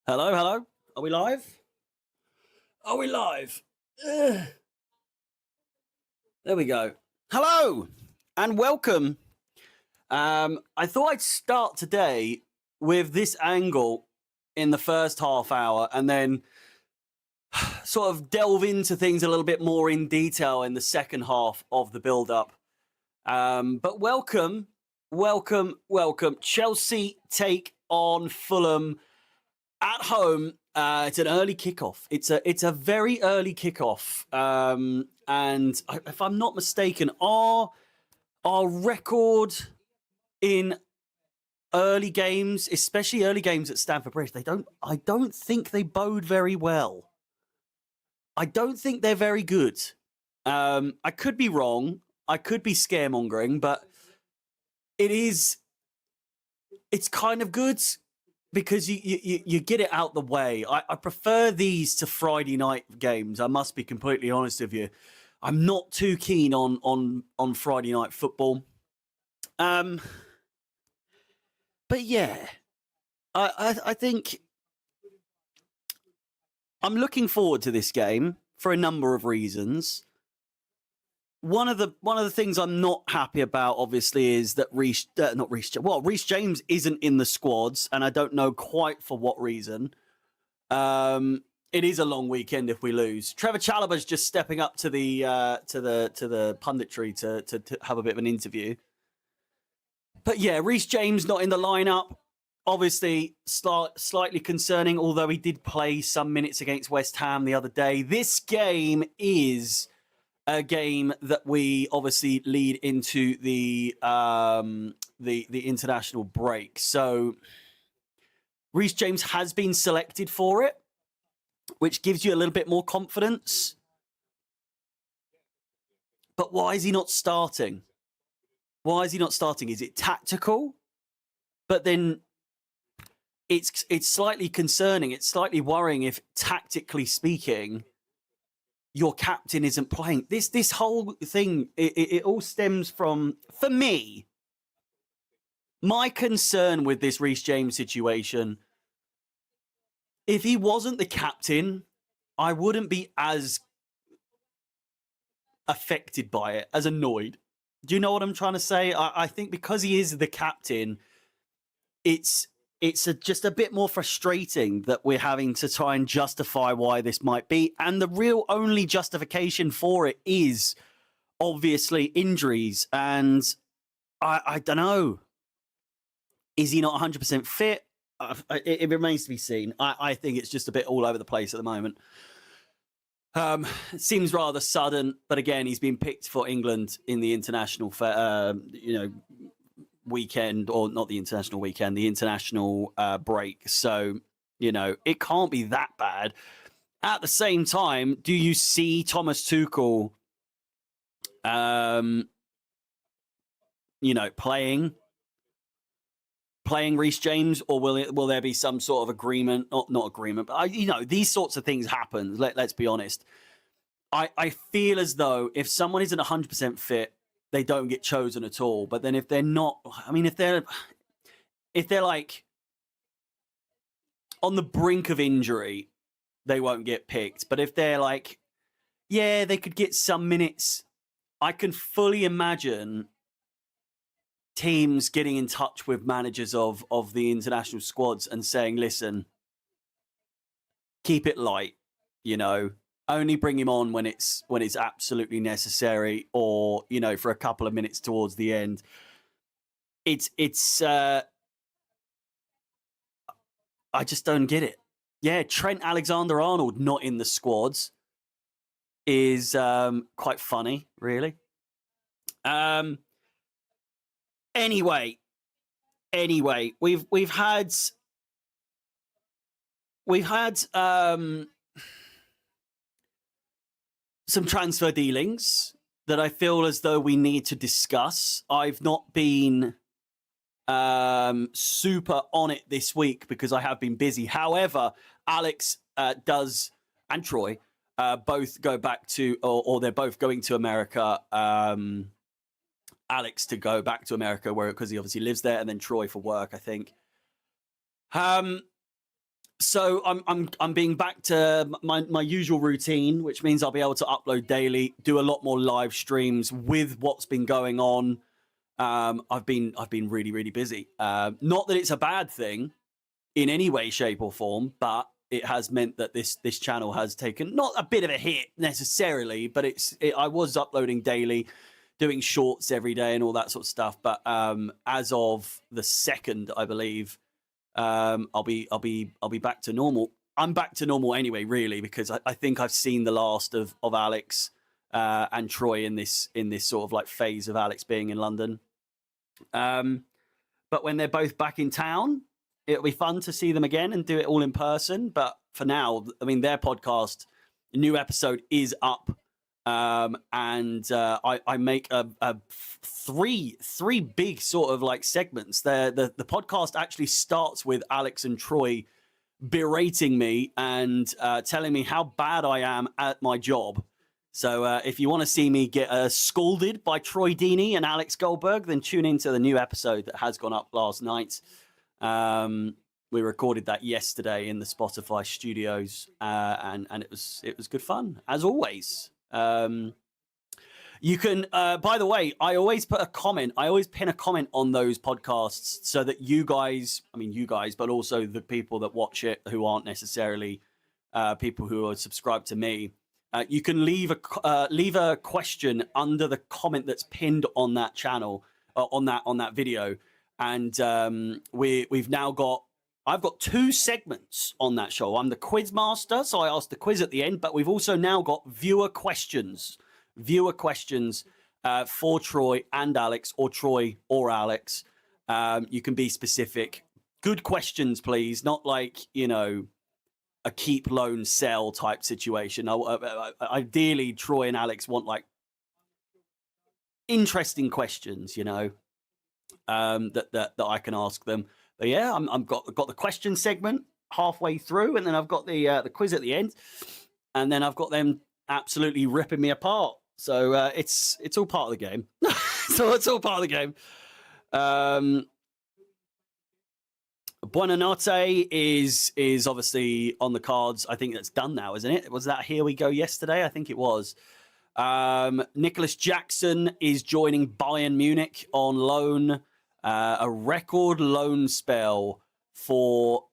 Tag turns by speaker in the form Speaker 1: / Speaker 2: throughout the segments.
Speaker 1: Hello, hello. Are we live? Are we live? Ugh. There we go. Hello and welcome. I thought I'd start today with this angle in the first half hour and then sort of delve into things a little bit more in detail in the second half of the build-up. But welcome. Chelsea take on Fulham at home. It's an early kickoff. It's a very early kickoff. And if I'm not mistaken, our record in early games, especially early games at Stamford Bridge, I don't think they bode very well. I don't think they're very good. I could be wrong. I could be scaremongering, but it's kind of good because you get it out the way. I prefer these to Friday night games. I must be completely honest with you. I'm not too keen on Friday night football. But yeah, I think I'm looking forward to this game for a number of reasons. One of the things I'm not happy about, obviously, is that Reece James isn't in the squads, and I don't know quite for what reason. It is a long weekend if we lose. Trevor Chalobah's just stepping up to the punditry to have a bit of an interview. But yeah, Reece James not in the lineup. Obviously, slightly concerning, although he did play some minutes against West Ham the other day. This game is a game that we obviously lead into the international break. So Reece James has been selected for it, which gives you a little bit more confidence. But why is he not starting? Why is he not starting? Is it tactical? But then it's slightly concerning. It's slightly worrying if, tactically speaking, your captain isn't playing. This whole thing, it all stems from, for me, my concern with this Reece James situation. If he wasn't the captain, I wouldn't be as affected by it, as annoyed. Do you know what I'm trying to say? I think because he is the captain, it's just a bit more frustrating that we're having to try and justify why this might be. And the real only justification for it is obviously injuries. And I don't know. Is he not 100% fit? It remains to be seen. I think it's just a bit all over the place at the moment. It seems rather sudden, but again, he's been picked for England in the international weekend, or not the international weekend, the international break. So, it can't be that bad. At the same time, do you see Thomas Tuchel, playing Reece James, or will there be some sort of agreement? Not agreement, but these sorts of things happen. Let's be honest. I feel as though if someone isn't 100% fit, they don't get chosen at all. But then if they're not, if they're like on the brink of injury, they won't get picked. But if they're like, yeah, they could get some minutes, I can fully imagine teams getting in touch with managers of the international squads and saying, listen, keep it light, only bring him on when it's absolutely necessary, or for a couple of minutes towards the end. It's I just don't get it. Yeah, Trent Alexander-Arnold not in the squads is quite funny, really. Anyway, we've had some transfer dealings that I feel as though we need to discuss. I've not been super on it this week because I have been busy. However, Alex does, and Troy, both go back to, or they're both going to America. Alex to go back to America because he obviously lives there, and then Troy for work, I think. So I'm being back to my usual routine, which means I'll be able to upload daily, do a lot more live streams with what's been going on. I've been really busy. Not that it's a bad thing in any way, shape, or form, but it has meant that this channel has taken not a bit of a hit necessarily, but I was uploading daily, doing shorts every day and all that sort of stuff. But as of the 2nd, I believe, I'll be back to normal. I'm back to normal anyway, really, because I think I've seen the last of Alex and Troy in this sort of like phase of Alex being in London. But when they're both back in town, it'll be fun to see them again and do it all in person. But for now, I mean, their podcast, new episode is up. And I make three big sort of like segments. The podcast actually starts with Alex and Troy berating me and telling me how bad I am at my job. So if you want to see me get scolded by Troy Deeney and Alex Goldberg, then tune into the new episode that has gone up last night. We recorded that yesterday in the Spotify studios, and it was good fun as always. You can, by the way, I always put a comment. I always pin a comment on those podcasts so that you guys, but also the people that watch it who aren't necessarily people who are subscribed to me. You can leave a question under the comment that's pinned on that channel, on that video, and I've got 2 segments on that show. I'm the quiz master, so I ask the quiz at the end, but we've also now got viewer questions for Troy and Alex, or Troy or Alex. You can be specific. Good questions, please. Not like, a keep, loan, sell type situation. Ideally, Troy and Alex want like interesting questions, that I can ask them. But yeah, I've got the question segment halfway through, and then I've got the quiz at the end, and then I've got them absolutely ripping me apart. So it's all part of the game. So it's all part of the game. Buonanotte is obviously on the cards. I think that's done now, isn't it? Was that Here We Go yesterday? I think it was. Nicholas Jackson is joining Bayern Munich on loan. A record loan spell for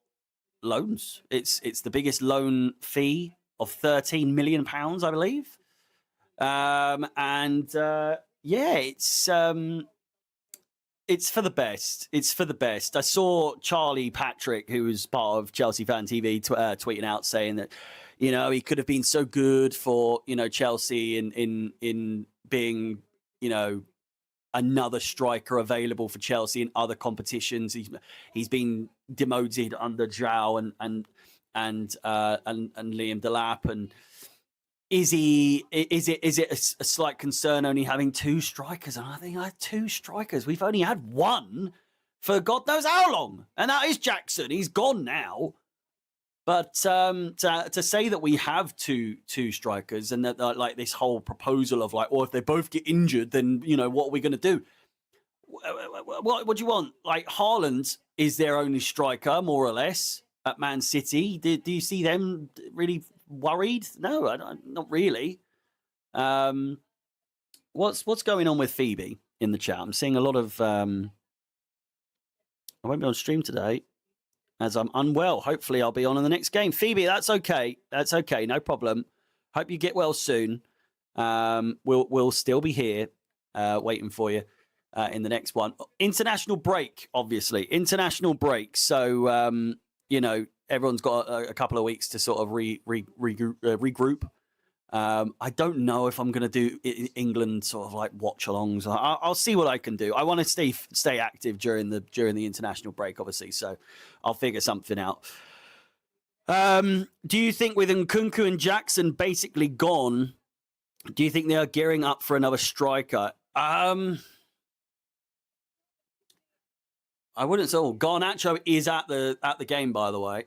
Speaker 1: loans. It's the biggest loan fee of £13 million, I believe. It's for the best. It's for the best. I saw Charlie Patrick, who was part of Chelsea Fan TV, tweeting out saying that, he could have been so good for, Chelsea in being, another striker available for Chelsea in other competitions. He's been demoted under João and Liam Delap. And is it a slight concern only having 2 strikers? And I think I had 2 strikers. We've only had 1 for God knows how long, and that is Jackson. He's gone now. But to say that we have two strikers, and that like this whole proposal of like, if they both get injured, then what are we going to do? What do you want? Like, Haaland is their only striker, more or less, at Man City. Do you see them really worried? No, not really. What's going on with Phoebe in the chat? I'm seeing a lot of. I won't be on stream today, as I'm unwell. Hopefully I'll be on in the next game. Phoebe, that's okay. That's okay. No problem. Hope you get well soon. We'll still be here waiting for you in the next one. International break, obviously. International break. So, everyone's got a couple of weeks to sort of regroup. I don't know if I'm going to do England sort of like watch-alongs. I'll see what I can do. I want to stay active during the international break, obviously. So I'll figure something out. Do you think with Nkunku and Jackson basically gone, do you think they are gearing up for another striker? I wouldn't say. Garnacho is at the game, by the way.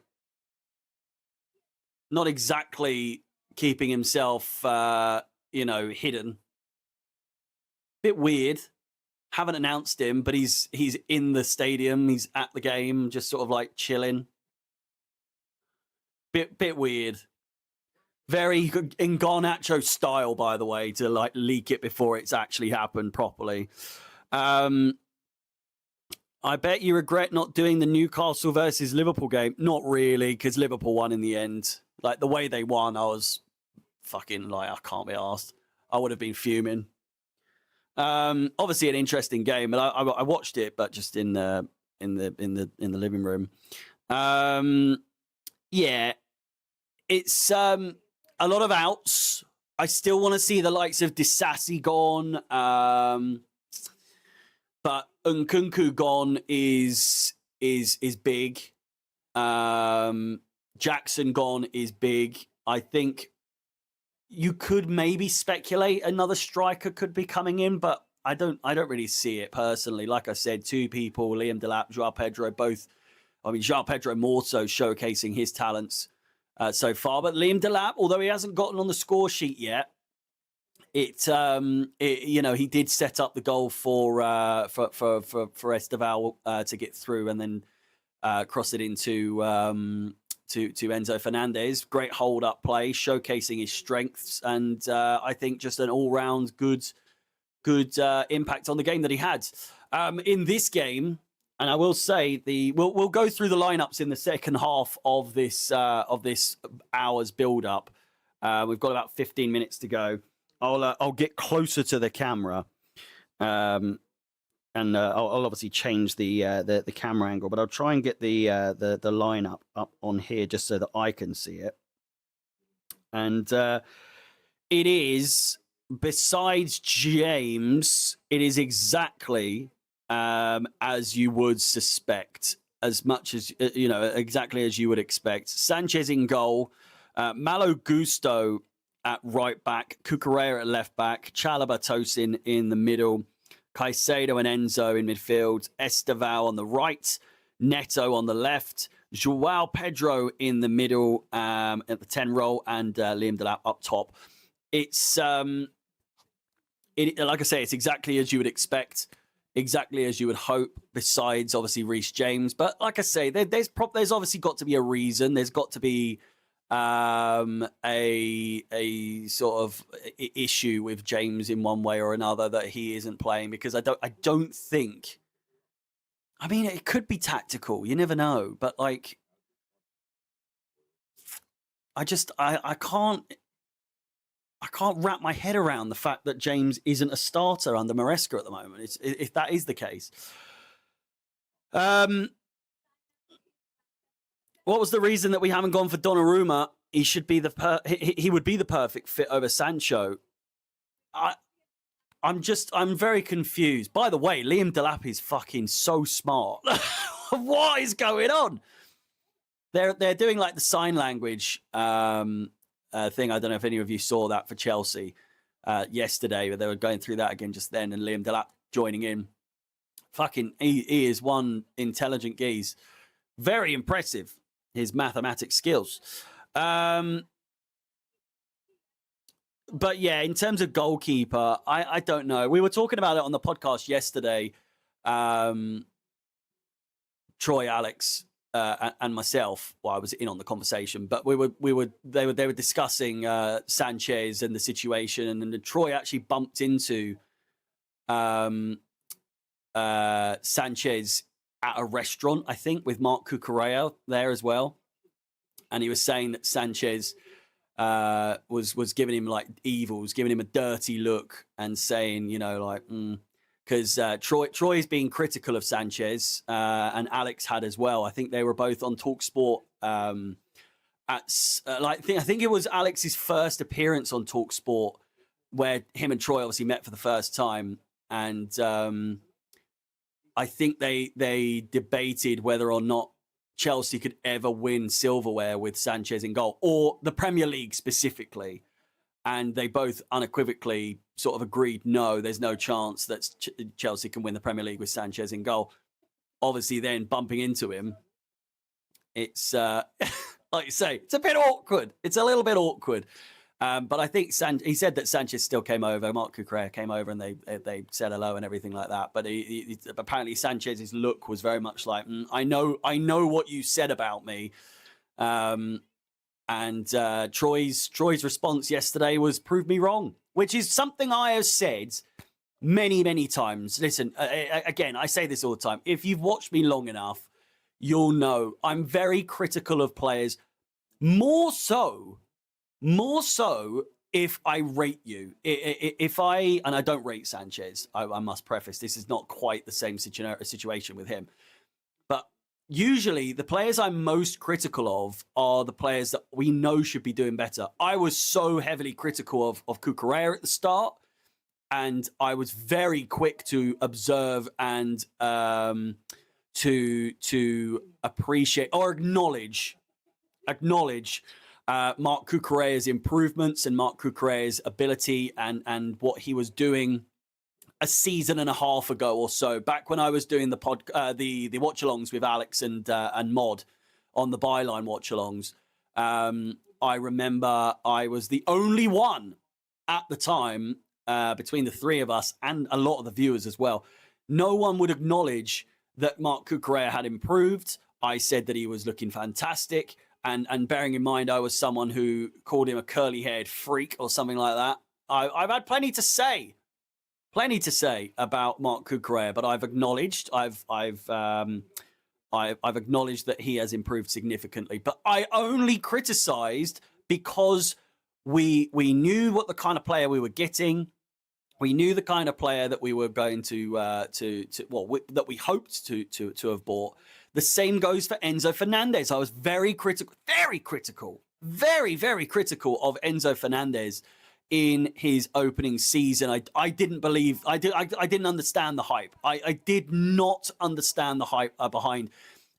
Speaker 1: Not exactly keeping himself, hidden. Bit weird. Haven't announced him, but he's in the stadium. He's at the game, just sort of like chilling. bit weird. Very in Garnacho style, by the way, to like leak it before it's actually happened properly. I bet you regret not doing the Newcastle versus Liverpool game. Not really, because Liverpool won in the end. Like the way they won, I was fucking like, I can't be arsed. I would have been fuming. Obviously an interesting game, but I watched it, but just in the living room. Yeah, it's a lot of outs. I still want to see the likes of Disasi gone, but Nkunku gone is big. Jackson gone is big. I think you could maybe speculate another striker could be coming in, but I don't really see it personally. Like I said, two people, Liam Delap, Joao Pedro, both. I mean, Joao Pedro more so showcasing his talents so far, but Liam Delap, although he hasn't gotten on the score sheet yet, he did set up the goal for Esteval to get through and then cross it into to Enzo Fernandez. Great hold up play, showcasing his strengths, and I think just an all round good impact on the game that he had in this game. And I will say we'll go through the lineups in the second half of this hour's build up. We've got about 15 minutes to go. I'll get closer to the camera, and I'll obviously change the camera angle, but I'll try and get the lineup up on here just so that I can see it. And it is, besides James, it is exactly as you would suspect, as much as exactly as you would expect. Sanchez in goal, Malo Gusto at right back, Cucurella at left back, Chalobah Tosin in the middle, Caicedo and Enzo in midfield, Esteval on the right, Neto on the left, Joao Pedro in the middle at the 10 role, and Liam Delap up top. It's like I say, it's exactly as you would expect, exactly as you would hope, besides obviously Reece James. But like I say, there's obviously got to be a reason. There's got to be a sort of issue with James in one way or another that he isn't playing, because I don't think, I mean, it could be tactical, you never know, but like I can't wrap my head around the fact that James isn't a starter under Maresca at the moment. If that is the case. What was the reason that we haven't gone for Donnarumma? He should be he would be the perfect fit over Sancho. I'm very confused. By the way, Liam Delap is fucking so smart. What is going on? They're doing like the sign language thing. I don't know if any of you saw that for Chelsea yesterday, but they were going through that again just then, and Liam Delap joining in. Fucking, he is one intelligent geese. Very impressive, his mathematics skills. But yeah, in terms of goalkeeper, I don't know. We were talking about it on the podcast yesterday. Troy, Alex, and myself. Well, I was in on the conversation, but they were discussing Sanchez and the situation, and then Troy actually bumped into Sanchez at a restaurant, I think, with Mark Cucurella there as well, and he was saying that Sanchez was giving him like evils, giving him a dirty look, and saying, because Troy's been critical of Sanchez, and Alex had as well. I think they were both on TalkSport. I think it was Alex's first appearance on TalkSport, where him and Troy obviously met for the first time, and I think they debated whether or not Chelsea could ever win silverware with Sanchez in goal, or the Premier League specifically. And they both unequivocally sort of agreed, no, there's no chance that Chelsea can win the Premier League with Sanchez in goal. Obviously, then bumping into him, it's, like you say, it's a bit awkward. It's a little bit awkward. But I think he said that Sanchez still came over. Mark Cucurella came over, and they said hello and everything like that. But apparently Sanchez's look was very much like, I know what you said about me. And Troy's response yesterday was prove me wrong, which is something I have said many, many times. Listen, again, I say this all the time. If you've watched me long enough, you'll know I'm very critical of players. More so if I rate you. If I, and I don't rate Sanchez, I must preface, this is not quite the same situation with him. But usually the players I'm most critical of are the players that we know should be doing better. I was so heavily critical of Cucurella at the start, and I was very quick to observe and to appreciate or acknowledge Marc Cucurella's improvements and Marc Cucurella's ability and what he was doing a season and a half ago or so, back when I was doing the watch-alongs with Alex and Mod on the Byline watch-alongs. I remember I was the only one at the time, between the three of us and a lot of the viewers as well. No one would acknowledge that Marc Cucurella had improved. I said that he was looking fantastic. And bearing in mind, I was someone who called him a curly-haired freak or something like that. I've had plenty to say about Marc Cucurella, but I've acknowledged I've acknowledged that he has improved significantly. But I only criticised because we knew what the kind of player we were getting. We knew the kind of player that we were going that we hoped to have bought. The same goes for Enzo Fernandez. I was very critical of Enzo Fernandez in his opening season. I didn't understand the hype. I did not understand the hype behind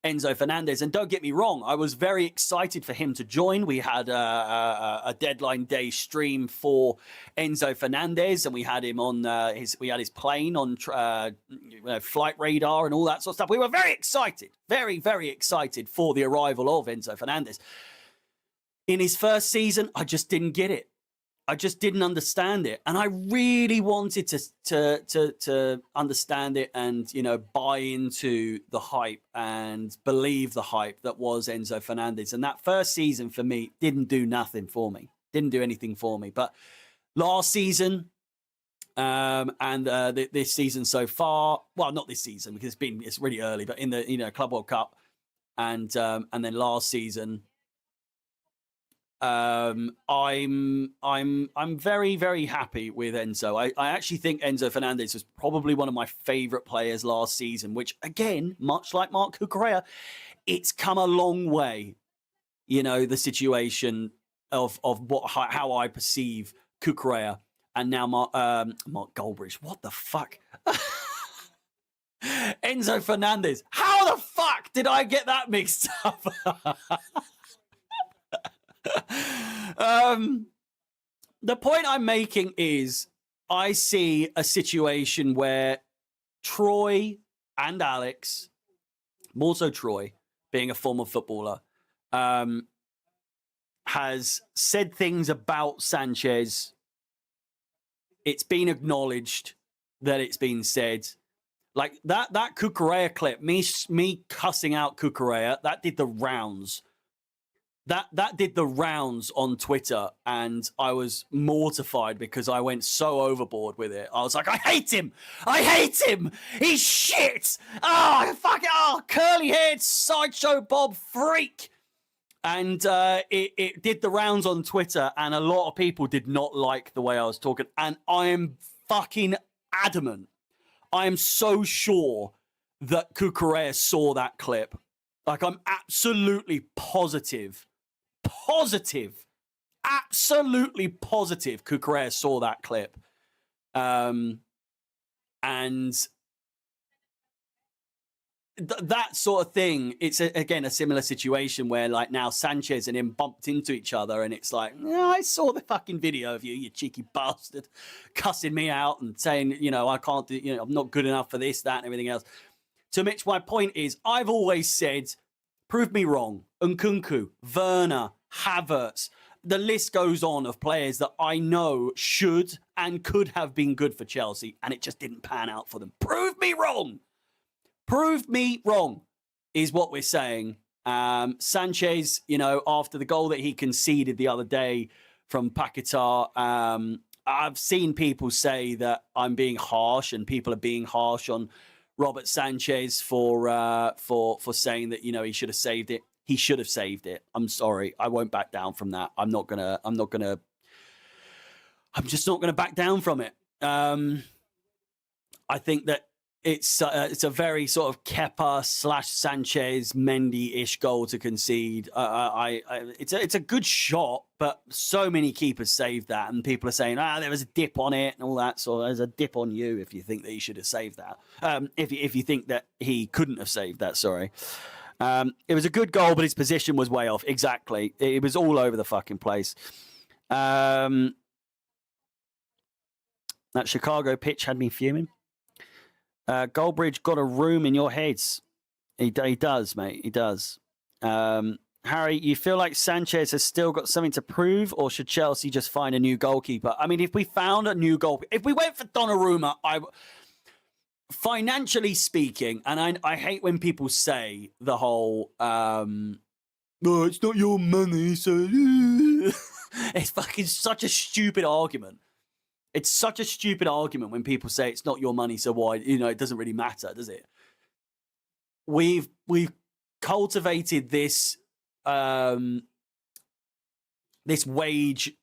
Speaker 1: Enzo Fernandez. And don't get me wrong, I was very excited for him to join. We had a deadline day stream for Enzo Fernandez, and we had him on his plane on flight radar and all that sort of stuff. We were very excited, very, very excited for the arrival of Enzo Fernandez. In his first season, I just didn't get it. I just didn't understand it, and I really wanted to understand it and buy into the hype and believe the hype that was Enzo Fernandez. And that first season for me didn't do anything for me. But last season and this season so far, well, not this season because it's really early, but in the Club World Cup and then last season. I'm very, very happy with Enzo. I actually think Enzo Fernandez was probably one of my favorite players last season, which again, much like Marc Cucurella, it's come a long way. The situation of how I perceive Cucurella and now Mark Goldbridge. What the fuck? Enzo Fernandez. How the fuck did I get that mixed up? The point I'm making is I see a situation where Troy and Alex, more so Troy, being a former footballer, has said things about Sanchez. It's been acknowledged that it's been said. Like that Cucurella clip, me cussing out Cucurella, that did the rounds. That did the rounds on Twitter, and I was mortified because I went so overboard with it. I was like, I hate him! He's shit! Curly-haired sideshow Bob freak! And it did the rounds on Twitter, and a lot of people did not like the way I was talking. And I am fucking adamant. I am so sure that Cucurella saw that clip. Like, I'm absolutely absolutely positive Cucurella saw that clip. And that sort of thing, it's again a similar situation where like now Sanchez and him bumped into each other, and it's like, I saw the fucking video of you cheeky bastard, cussing me out and saying, I can't do, I'm not good enough for this, that, and everything else. To Mitch, my point is, I've always said, prove me wrong. Nkunku, Werner, Havertz, the list goes on of players that I know should and could have been good for Chelsea, and it just didn't pan out for them. Prove me wrong. Prove me wrong is what we're saying. Sanchez, after the goal that he conceded the other day from Paquetá, I've seen people say that I'm being harsh, and people are being harsh on Robert Sanchez for saying that he should have saved it. He should have saved it. I'm sorry, I won't back down from that. I'm just not gonna back down from it. I think that it's a very sort of Kepa / Sanchez Mendy-ish goal to concede. It's a good shot, but so many keepers saved that, and people are saying, there was a dip on it and all that. So there's a dip on you if you think that he should have saved that. If you think that he couldn't have saved that, sorry. It was a good goal, but his position was way off. Exactly, it was all over the fucking place. That Chicago pitch had me fuming. Goldbridge got a room in your heads. He does, mate. He does. Harry, you feel like Sanchez has still got something to prove, or should Chelsea just find a new goalkeeper? I mean, if we found a new goalkeeper, if we went for Donnarumma, financially speaking, and I hate when people say the whole, no, it's not your money, so it's fucking such a stupid argument. It's such a stupid argument when people say it's not your money, so why? It doesn't really matter, does it? We've cultivated this this wage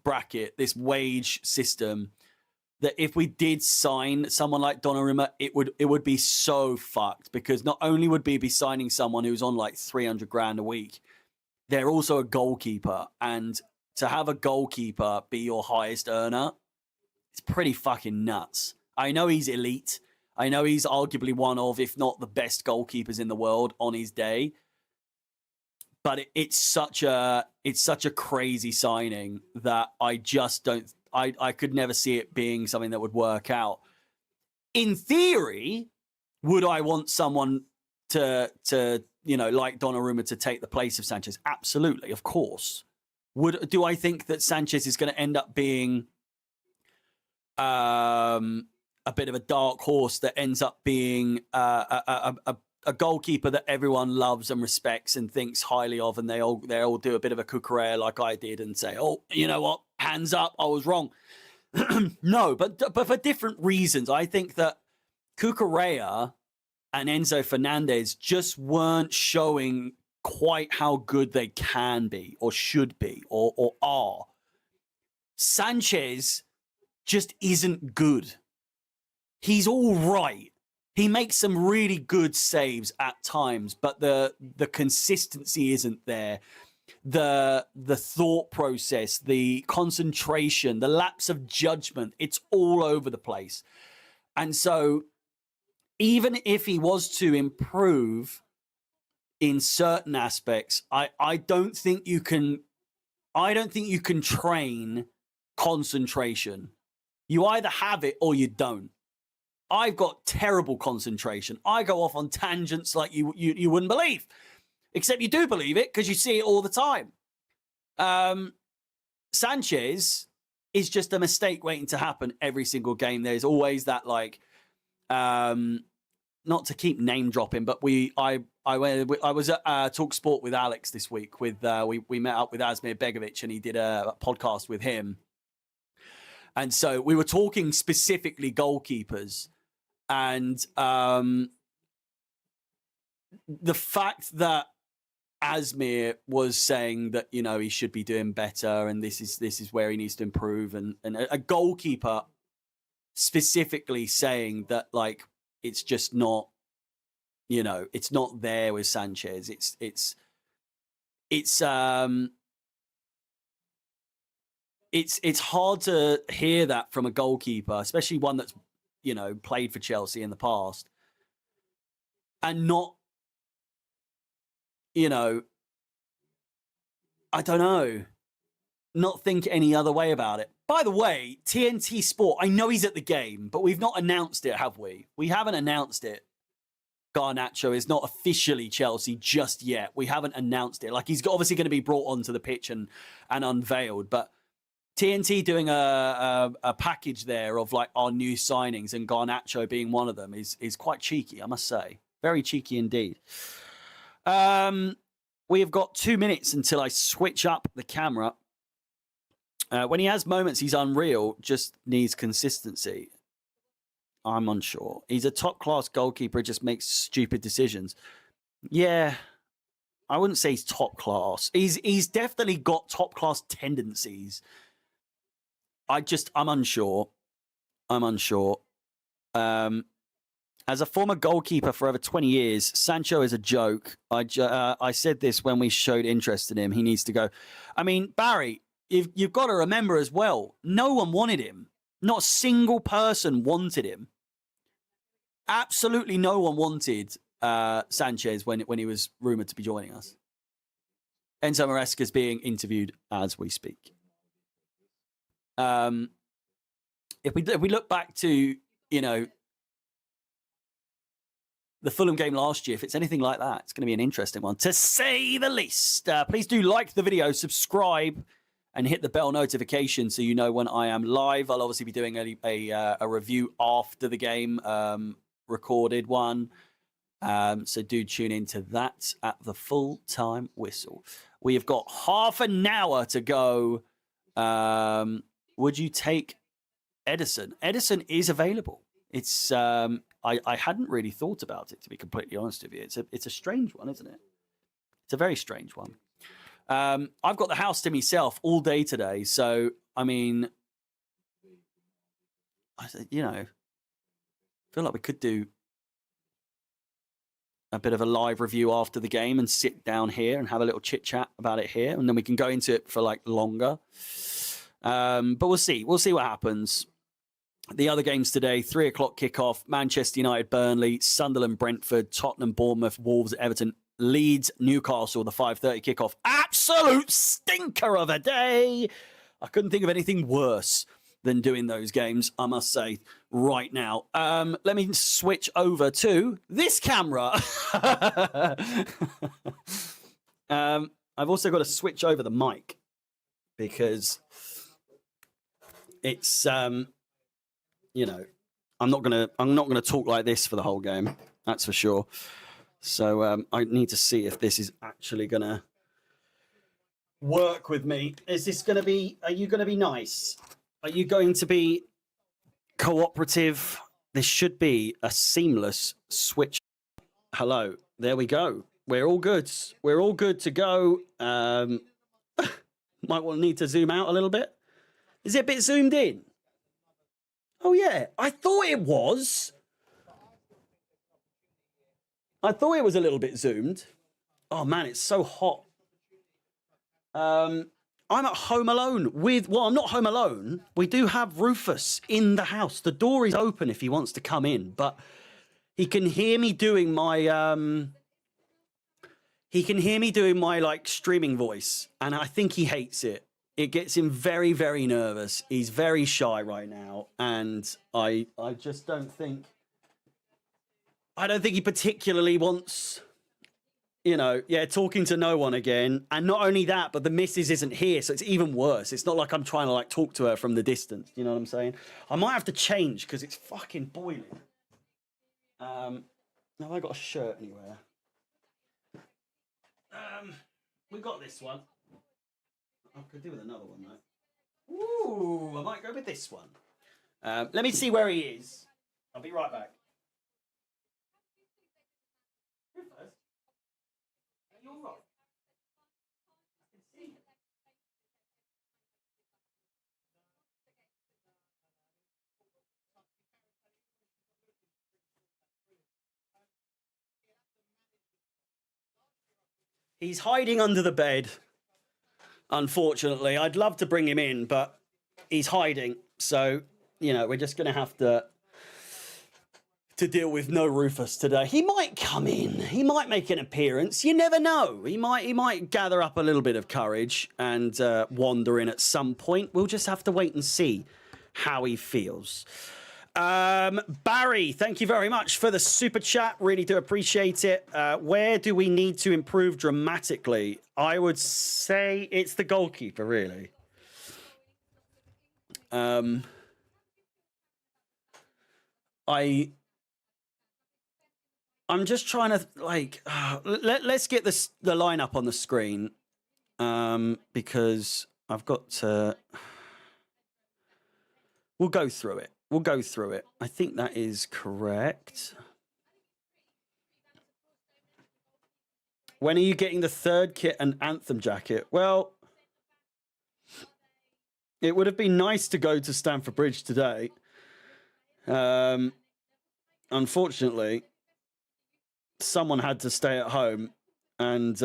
Speaker 1: bracket, this wage system, that if we did sign someone like Donnarumma, it would be so fucked, because not only would we be signing someone who's on like 300 grand a week, they're also a goalkeeper, and to have a goalkeeper be your highest earner, it's pretty fucking nuts. I know he's elite. I know he's arguably one of, if not the best goalkeepers in the world on his day. But it's such a crazy signing that I just don't. I could never see it being something that would work out. In theory, would I want someone to like Donnarumma to take the place of Sanchez? Absolutely, of course. Do I think that Sanchez is going to end up being a bit of a dark horse that ends up being a goalkeeper that everyone loves and respects and thinks highly of, and they all do a bit of a Cucurella like I did and say, oh, you know what, hands up, I was wrong. No, but for different reasons. I think that Cucurella and Enzo Fernandez just weren't showing quite how good they can be or should be or are. Sanchez just isn't good. He's all right. He makes some really good saves at times, but the consistency isn't there. The thought process, the concentration, the lapse of judgment, it's all over the place. And so even if he was to improve in certain aspects, I don't think you can train concentration. You either have it or you don't. I've got terrible concentration. I go off on tangents like you wouldn't believe. Except you do believe it because you see it all the time. Sanchez is just a mistake waiting to happen every single game. There's always that, like, not to keep name dropping, but I was at Talk Sport with Alex this week. We met up with Asmir Begovic and he did a podcast with him. And so we were talking specifically goalkeepers, and the fact that Asmir was saying that, he should be doing better and this is where he needs to improve, and a goalkeeper specifically saying that, like, it's just not, it's not there with Sanchez. It's hard to hear that from a goalkeeper, especially one that's, played for Chelsea in the past, and not, I don't know, not think any other way about it. By the way, TNT Sport, I know he's at the game, but we've not announced it, have we? We haven't announced it. Garnacho is not officially Chelsea just yet. We haven't announced it. Like, he's obviously going to be brought onto the pitch and unveiled, but TNT doing a package there of, like, our new signings and Garnacho being one of them is quite cheeky, I must say. Very cheeky indeed. We have got 2 minutes until I switch up the camera. When he has moments, he's unreal. Just needs consistency. I'm unsure. He's a top-class goalkeeper. Just makes stupid decisions. Yeah, I wouldn't say he's top class. He's definitely got top-class tendencies. I'm unsure. I'm unsure. As a former goalkeeper for over 20 years, Sancho is a joke. I said this when we showed interest in him. He needs to go. I mean, Barry, you've got to remember as well, no one wanted him. Not a single person wanted him. Absolutely no one wanted Sanchez when he was rumoured to be joining us. Enzo Maresca is being interviewed as we speak. If we look back to, the Fulham game last year, if it's anything like that, it's going to be an interesting one, to say the least. Please do like the video, subscribe, and hit the bell notification so you know when I am live. I'll obviously be doing a review after the game, recorded one. So do tune into that at the full-time whistle. We have got half an hour to go. Would you take Edison? Edison is available. It's I hadn't really thought about it, to be completely honest with you. It's a strange one, isn't it? It's a very strange one. I've got the house to myself all day today, so I mean, I feel like we could do a bit of a live review after the game and sit down here and have a little chit chat about it here, and then we can go into it for like longer. But we'll see. We'll see what happens. The other games today, 3 o'clock kickoff, Manchester United, Burnley, Sunderland, Brentford, Tottenham, Bournemouth, Wolves, Everton, Leeds, Newcastle, the 5:30 kickoff. Absolute stinker of a day. I couldn't think of anything worse than doing those games, I must say, right now. Let me switch over to this camera. I've also got to switch over the mic because it's I'm not gonna talk like this for the whole game. That's for sure. So I need to see if this is actually gonna work with me. Is this gonna be? Are you gonna be nice? Are you going to be cooperative? This should be a seamless switch. Hello. There we go. We're all good. We're all good to go. Might need to zoom out a little bit. Is it a bit zoomed in? Oh, yeah. I thought it was. I thought it was a little bit zoomed. Oh, man, it's so hot. I'm at home alone with... Well, I'm not home alone. We do have Rufus in the house. The door is open if he wants to come in, but he can hear me doing my... He can hear me doing my, like, streaming voice, and I think he hates it. It gets him very, very nervous. He's very shy right now, and I just don't think... I don't think he particularly wants, talking to no one again. And not only that, but the missus isn't here, so it's even worse. It's not like I'm trying to, like, talk to her from the distance. You know what I'm saying? I might have to change, because it's fucking boiling. Have I got a shirt anywhere? We got this one. I could do with another one, though. Ooh, I might go with this one. Let me see where he is. I'll be right back. Who first? You're right. I can see him. He's hiding under the bed. Unfortunately, I'd love to bring him in, but he's hiding. So, we're just going to have to deal with no Rufus today. He might come in. He might make an appearance. You never know. He might gather up a little bit of courage and wander in at some point. We'll just have to wait and see how he feels. Barry, thank you very much for the super chat. Really do appreciate it. Where do we need to improve dramatically? I would say it's the goalkeeper, really. I'm just trying to like let's get the lineup on the screen because I've got to. We'll go through it. We'll go through it. I think that is correct. When are you getting the third kit and Anthem jacket? Well, it would have been nice to go to Stamford Bridge today. Unfortunately, someone had to stay at home and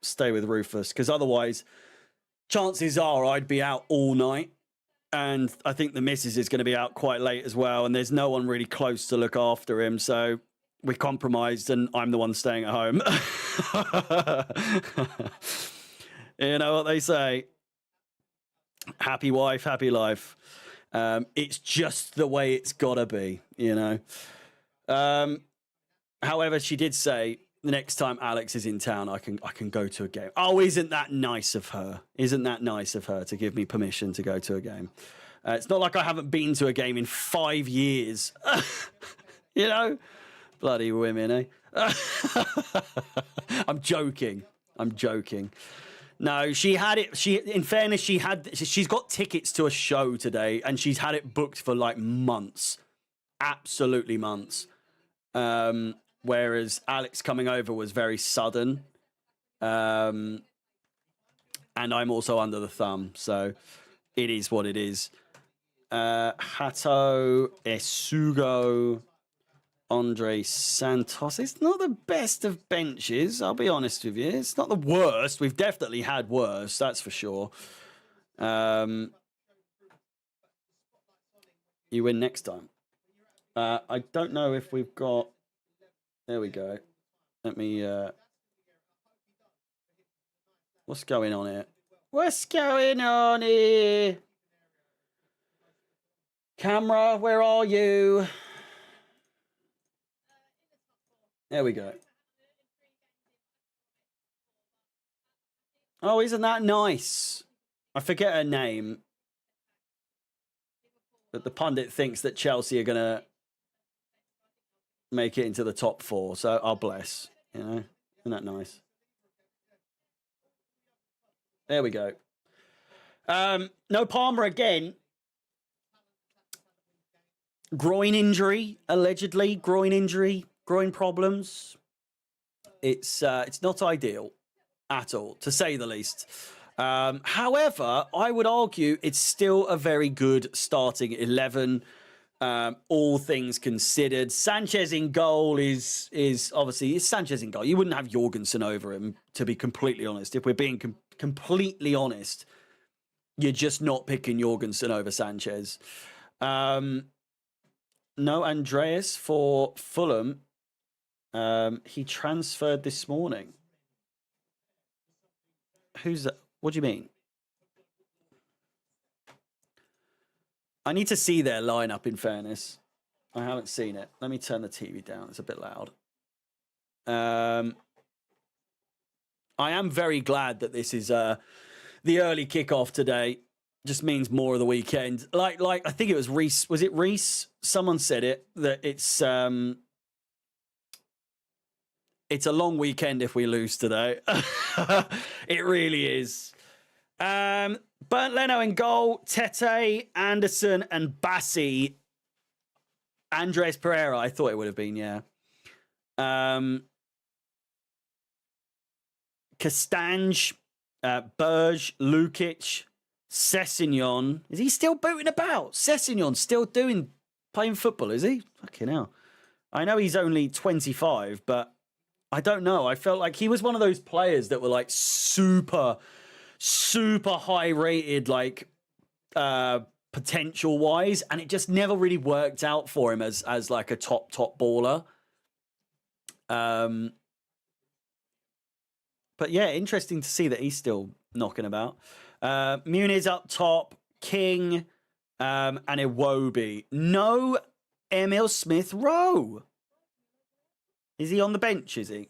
Speaker 1: stay with Rufus, because otherwise, chances are I'd be out all night. And I think the missus is going to be out quite late as well. And there's no one really close to look after him. So we compromised and I'm the one staying at home. You know what they say? Happy wife, happy life. It's just the way it's got to be, you know. However, she did say the next time Alex is in town, I can go to a game. Oh, isn't that nice of her? Isn't that nice of her to give me permission to go to a game? It's not like I haven't been to a game in 5 years. You know? Bloody women, eh? I'm joking. No, she had it. In fairness, she's got tickets to a show today and she's had it booked for like months. Absolutely months. Whereas Alex coming over was very sudden. And I'm also under the thumb. So it is what it is. Hato, Esugo, Andre Santos. It's not the best of benches, I'll be honest with you. It's not the worst. We've definitely had worse, that's for sure. You win next time. I don't know if we've got... There we go. Let me... What's going on here? What's going on here? Camera, where are you? There we go. Oh, isn't that nice? I forget her name. But the pundit thinks that Chelsea are going to make it into the top 4. So I'll bless. You know, isn't that nice? There we go. No Palmer again. Groin injury, allegedly. Groin injury. Groin problems. It's not ideal at all, to say the least. However, I would argue it's still a very good starting 11. All things considered, Sanchez in goal is obviously it's Sanchez in goal. You wouldn't have Jorgensen over him, to be completely honest. If we're being completely honest, you're just not picking Jorgensen over Sanchez. No Andreas for Fulham. He transferred this morning. Who's that? What do you mean? I need to see their lineup, in fairness. I haven't seen it. Let me turn the TV down. It's a bit loud. I am very glad that this is the early kickoff today. Just means more of the weekend. Like I think it was Reese. Was it Reese? Someone said it, that it's a long weekend if we lose today. It really is. Bernd Leno in goal, Tete, Anderson, and Bassi. Andres Pereira, I thought it would have been, yeah. Castange, Berge, Lukic, Sessegnon. Is he still booting about? Sessegnon still playing football, is he? Fucking hell. I know he's only 25, but I don't know. I felt like he was one of those players that were like super high rated, like potential wise, and it just never really worked out for him as like a top baller. But yeah, interesting to see that he's still knocking about. Muniz up top, King, and Iwobi. No Emil Smith-Rowe. Is he on the bench, is he?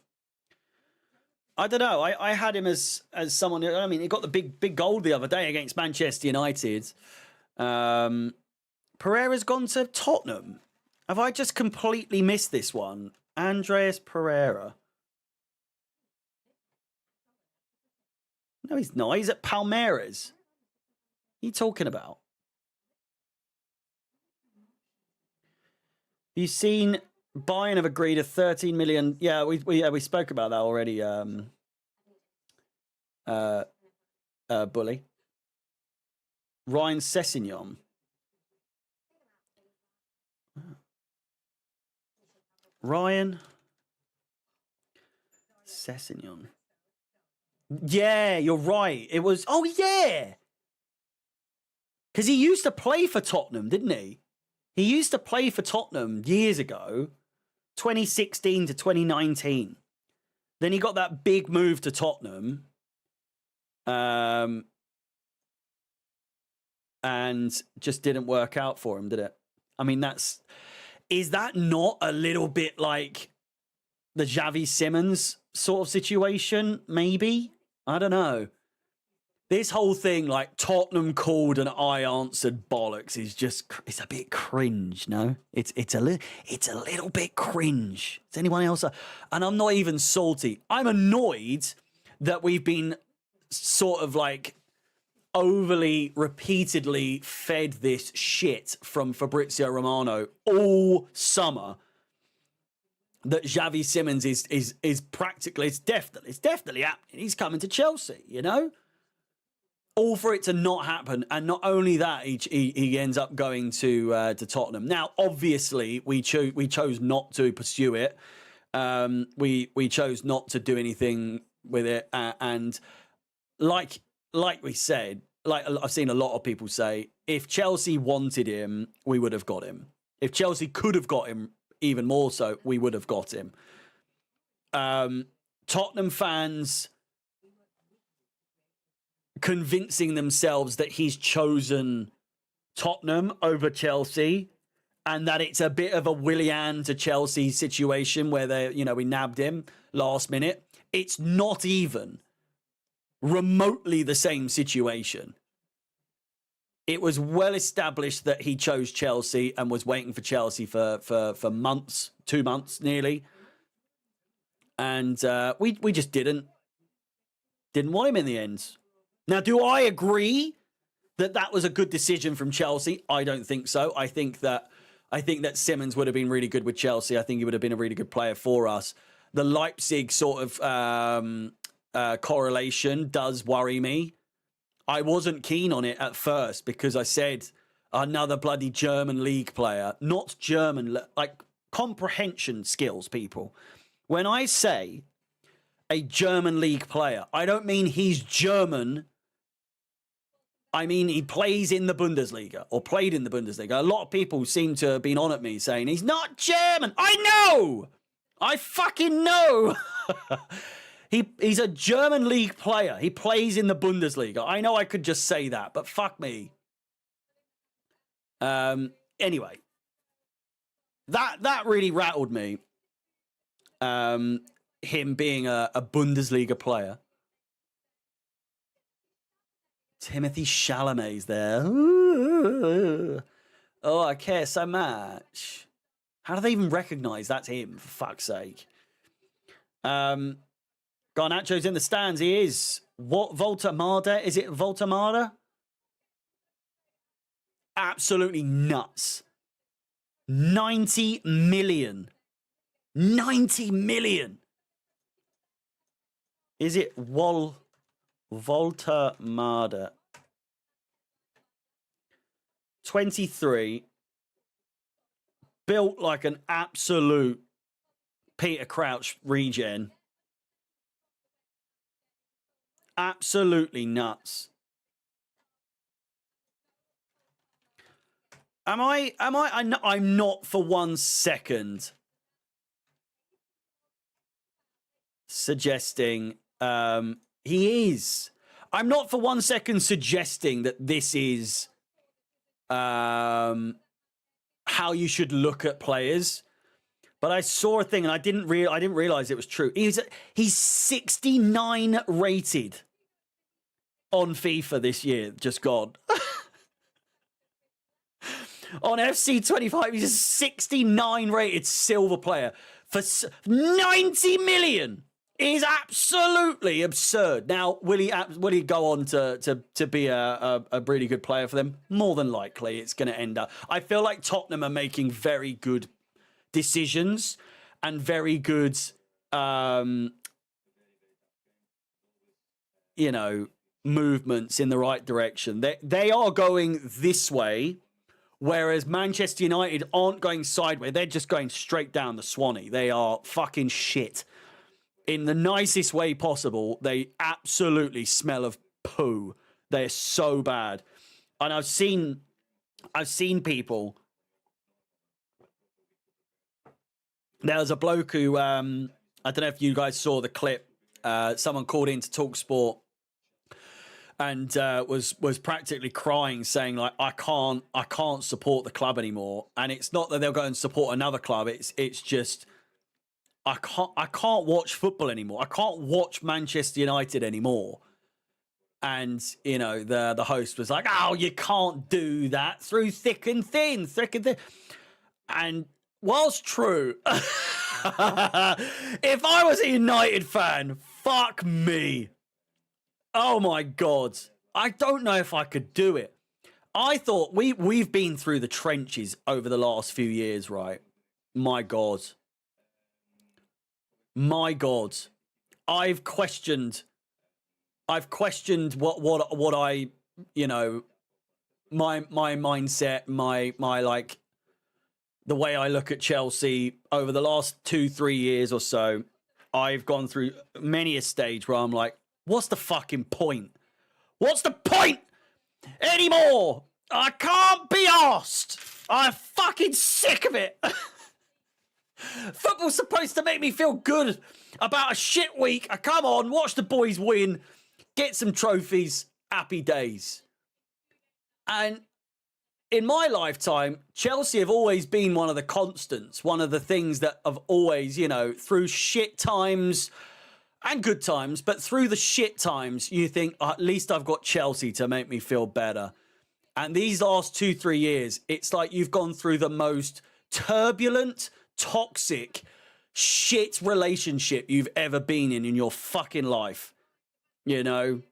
Speaker 1: I don't know. I had him as someone. I mean, he got the big goal the other day against Manchester United. Pereira's gone to Tottenham. Have I just completely missed this one? Andreas Pereira. No, he's not. He's at Palmeiras. What are you talking about? You've seen Bayern have agreed a 13 million. Yeah, we spoke about that already. Bully. Ryan Sessegnon. Ryan Sessegnon. Yeah, you're right. It was. Oh yeah, because he used to play for Tottenham, didn't he? He used to play for Tottenham years ago, 2016 to 2019. Then he got that big move to Tottenham. And just didn't work out for him, did it? I mean, is that not a little bit like the Xavi Simons sort of situation? Maybe? I don't know. This whole thing, like Tottenham called and I answered bollocks, is just, it's a bit cringe, no? It's a little bit cringe. Is anyone else? And I'm not even salty. I'm annoyed that we've been sort of like overly, repeatedly fed this shit from Fabrizio Romano all summer. That Xavi Simons is practically, it's definitely happening. He's coming to Chelsea, you know? All for it to not happen. And not only that, he ends up going to Tottenham. Now, obviously, we chose not to pursue it. We chose not to do anything with it. And like we said, like I've seen a lot of people say, if Chelsea wanted him, we would have got him. If Chelsea could have got him, even more so, we would have got him. Tottenham fans convincing themselves that he's chosen Tottenham over Chelsea and that it's a bit of a Willian to Chelsea situation where we nabbed him last minute. It's not even remotely the same situation. It was well established that he chose Chelsea and was waiting for Chelsea for months, 2 months nearly. And we just didn't want him in the end. Now, do I agree that was a good decision from Chelsea? I don't think so. I think that Simons would have been really good with Chelsea. I think he would have been a really good player for us. The Leipzig sort of correlation does worry me. I wasn't keen on it at first because I said another bloody German league player, not German, like comprehension skills, people. When I say a German league player, I don't mean he's German. I mean, he plays in the Bundesliga or played in the Bundesliga. A lot of people seem to have been on at me saying he's not German. I know. I fucking know. He's a German league player. He plays in the Bundesliga. I know I could just say that, but fuck me. Anyway, that really rattled me. Him being a Bundesliga player. Timothy Chalamet's there. Ooh. Oh, I care so much. How do they even recognize that's him, for fuck's sake? Garnacho's in the stands. He is. What, Volta-Mada? Is it Volta-Mada? Absolutely nuts. 90 million. 90 million. Is it Volta-Mada? 23. Built like an absolute Peter Crouch regen. Absolutely nuts. I'm not for 1 second suggesting he is. I'm not for 1 second suggesting that this is how you should look at players. But I saw a thing and I didn't realize it was true. He's 69 rated on FIFA this year, just gone. On FC 25, he's a 69 rated silver player. for 90 million is absolutely absurd. Now, will he go on to be a really good player for them? More than likely, it's going to end up. I feel like Tottenham are making very good decisions and very good, movements in the right direction. They are going this way, whereas Manchester United aren't going sideways. They're just going straight down the Swanee. They are fucking shit. In the nicest way possible, they absolutely smell of poo. They're so bad. And I've seen people. There was a bloke who, I don't know if you guys saw the clip. Someone called into TalkSport and was practically crying, saying like, I can't support the club anymore. And it's not that they'll go and support another club. It's just, I can't watch football anymore. I can't watch Manchester United anymore. And, the host was like, oh, you can't do that through thick and thin. And whilst true, if I was a United fan, fuck me. Oh, my God. I don't know if I could do it. I thought we've been through the trenches over the last few years, right? My God. My God, I've questioned what I, my mindset, my like the way I look at Chelsea over the last 2-3 years or so. I've gone through many a stage where I'm like, what's the fucking point? What's the point anymore? I can't be arsed. I'm fucking sick of it. Football's supposed to make me feel good about a shit week. I come on, watch the boys win, get some trophies, happy days. And in my lifetime, Chelsea have always been one of the constants, one of the things that have always, through shit times and good times, but through the shit times, you think, at least I've got Chelsea to make me feel better. And these last 2-3 years, it's like you've gone through the most turbulent, toxic, shit relationship you've ever been in your fucking life, But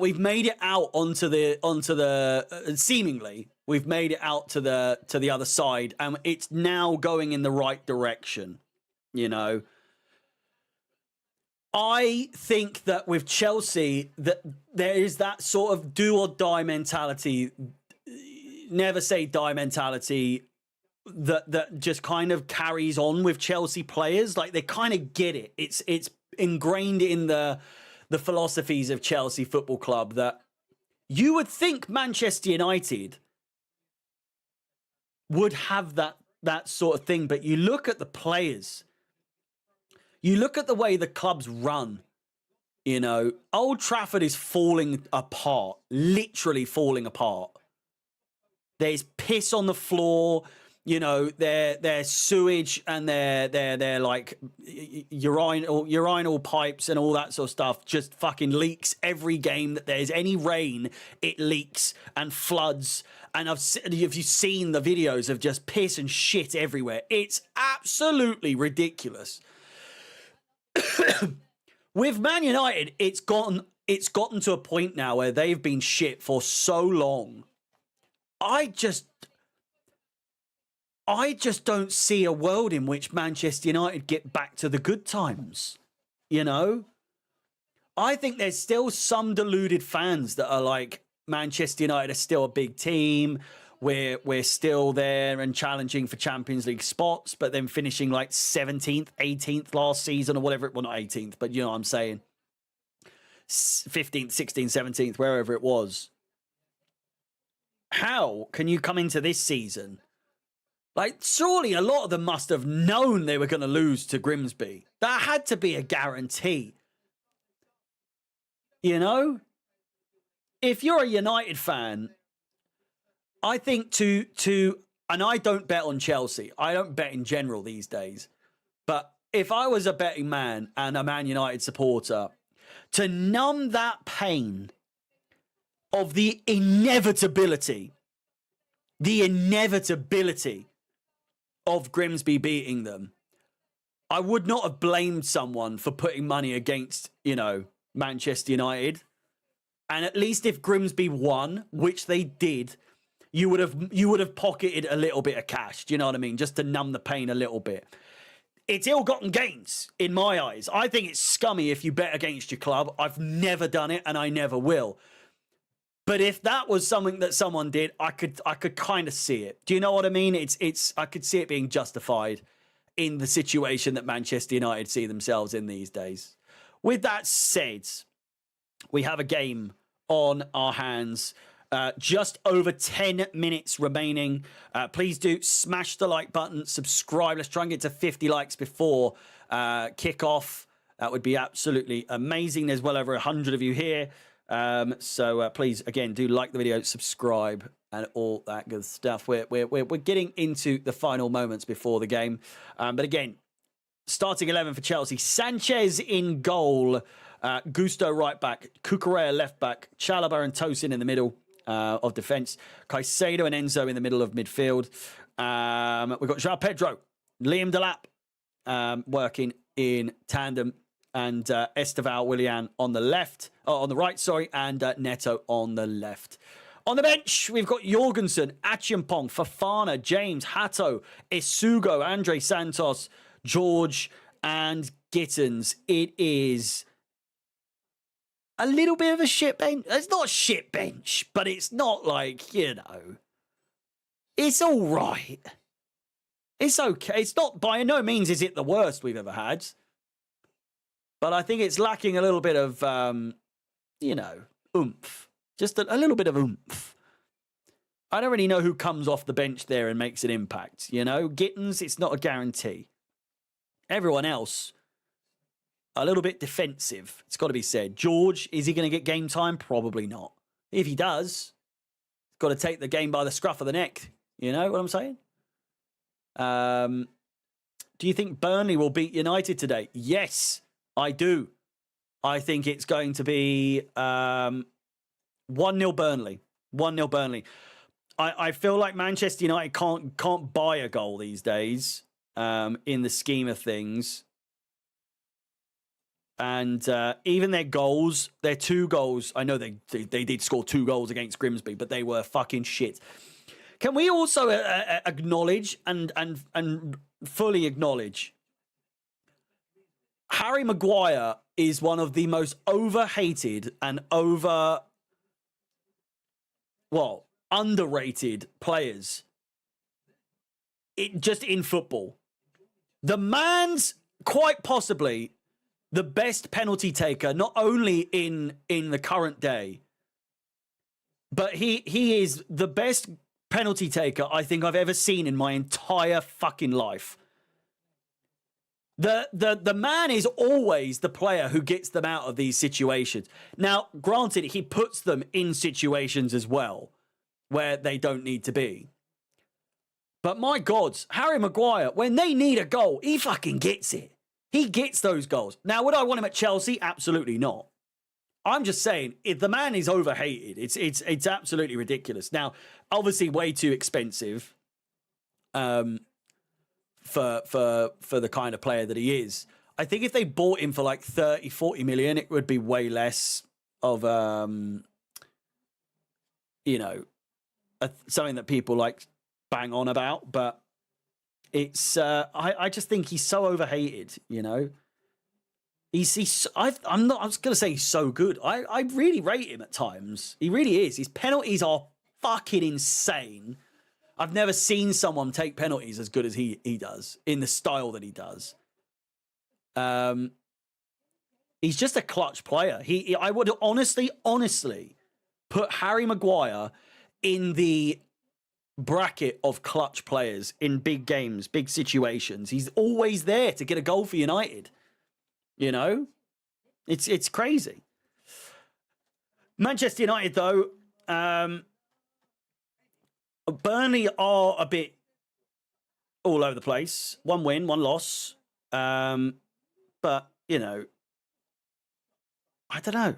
Speaker 1: we've made it out onto the seemingly we've made it out to the other side, and it's now going in the right direction, I think that with Chelsea, that there is that sort of do or die mentality, never say die mentality, that just kind of carries on with Chelsea players. Like, they kind of get it. It's ingrained in the philosophies of Chelsea Football Club that you would think Manchester United would have that sort of thing. But you look at the players, you look at the way the club's run, Old Trafford is falling apart, literally falling apart. There's piss on the floor. Their sewage and their like urinal pipes and all that sort of stuff just fucking leaks every game that there's any rain. It leaks and floods. And have you seen the videos of just piss and shit everywhere? It's absolutely ridiculous. With Man United, it's gotten to a point now where they've been shit for so long. I just don't see a world in which Manchester United get back to the good times, I think there's still some deluded fans that are like, Manchester United are still a big team. We're still there and challenging for Champions League spots, but then finishing like 17th, 18th last season or whatever. Well, not 18th, but you know what I'm saying. 15th, 16th, 17th, wherever it was. How can you come into this season? Like, surely a lot of them must have known they were going to lose to Grimsby. That had to be a guarantee. If you're a United fan, I think and I don't bet on Chelsea. I don't bet in general these days. But if I was a betting man and a Man United supporter, to numb that pain of the inevitability of Grimsby beating them, I would not have blamed someone for putting money against, Manchester United. And at least if Grimsby won, which they did, you would have pocketed a little bit of cash. Do you know what I mean? Just to numb the pain a little bit. It's ill-gotten gains in my eyes. I think it's scummy if you bet against your club. I've never done it, and I never will. But if that was something that someone did, I could kind of see it. Do you know what I mean? I could see it being justified in the situation that Manchester United see themselves in these days. With that said, we have a game on our hands. Just over 10 minutes remaining. Please do smash the like button, subscribe. Let's try and get to 50 likes before kickoff. That would be absolutely amazing. There's well over 100 of you here. So please, again, do like the video, subscribe, and all that good stuff. We're getting into the final moments before the game. But again, starting 11 for Chelsea. Sanchez in goal. Gusto right back. Cucurella left back. Chalobah and Tosin in the middle of defence. Caicedo and Enzo in the middle of midfield. We've got João Pedro. Liam Delap working in tandem. And Esteval Willian on the right, and Neto on the left. On the bench, we've got Jorgensen, Achiampong, Fafana, James, Hato, Isugo, Andre Santos, George, and Gittins. It is a little bit of a shit bench. It's not a shit bench, but it's not like, it's all right. It's okay. It's not, by no means is it the worst we've ever had. But I think it's lacking a little bit of, oomph. Just a little bit of oomph. I don't really know who comes off the bench there and makes an impact. Gittins, it's not a guarantee. Everyone else, a little bit defensive. It's got to be said. George, is he going to get game time? Probably not. If he does, he's got to take the game by the scruff of the neck. You know what I'm saying? Do you think Burnley will beat United today? Yes. I do. I think it's going to be 1-0 Burnley. 1-0 Burnley. I feel like Manchester United can't buy a goal these days in the scheme of things. And even their goals, their 2 goals, I know they did score 2 goals against Grimsby, but they were fucking shit. Can we also acknowledge and fully acknowledge Harry Maguire is one of the most overhated and underrated players just in football. The man's quite possibly the best penalty taker, not only in the current day, but he is the best penalty taker I think I've ever seen in my entire fucking life. The man is always the player who gets them out of these situations. Now, granted, he puts them in situations as well where they don't need to be. But my God, Harry Maguire, when they need a goal, he fucking gets it. He gets those goals. Now, would I want him at Chelsea? Absolutely not. I'm just saying, if the man is overhated, it's absolutely ridiculous. Now, obviously, way too expensive. For the kind of player that he is. I think if they bought him for like 30, 40 million, it would be way less of, something that people like bang on about. But it's, I just think he's so overhated, I was going to say he's so good. I really rate him at times. He really is. His penalties are fucking insane. I've never seen someone take penalties as good as he does, in the style that he does. He's just a clutch player. I would honestly put Harry Maguire in the bracket of clutch players in big games, big situations. He's always there to get a goal for United. It's crazy. Manchester United, though, Burnley are a bit all over the place. 1 win, 1 loss. But, I don't know.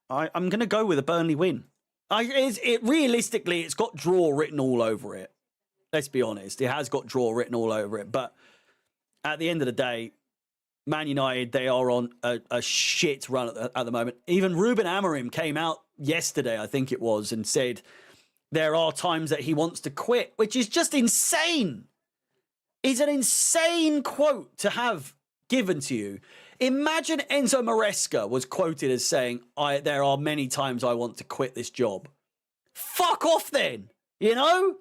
Speaker 1: I'm going to go with a Burnley win. Realistically, it's got draw written all over it. Let's be honest. It has got draw written all over it. But at the end of the day, Man United, they are on a shit run at the moment. Even Ruben Amorim came out yesterday, I think it was, and said there are times that he wants to quit, which is just insane. It's an insane quote to have given to you. Imagine Enzo Maresca was quoted as saying, there are many times I want to quit this job. Fuck off then, you know?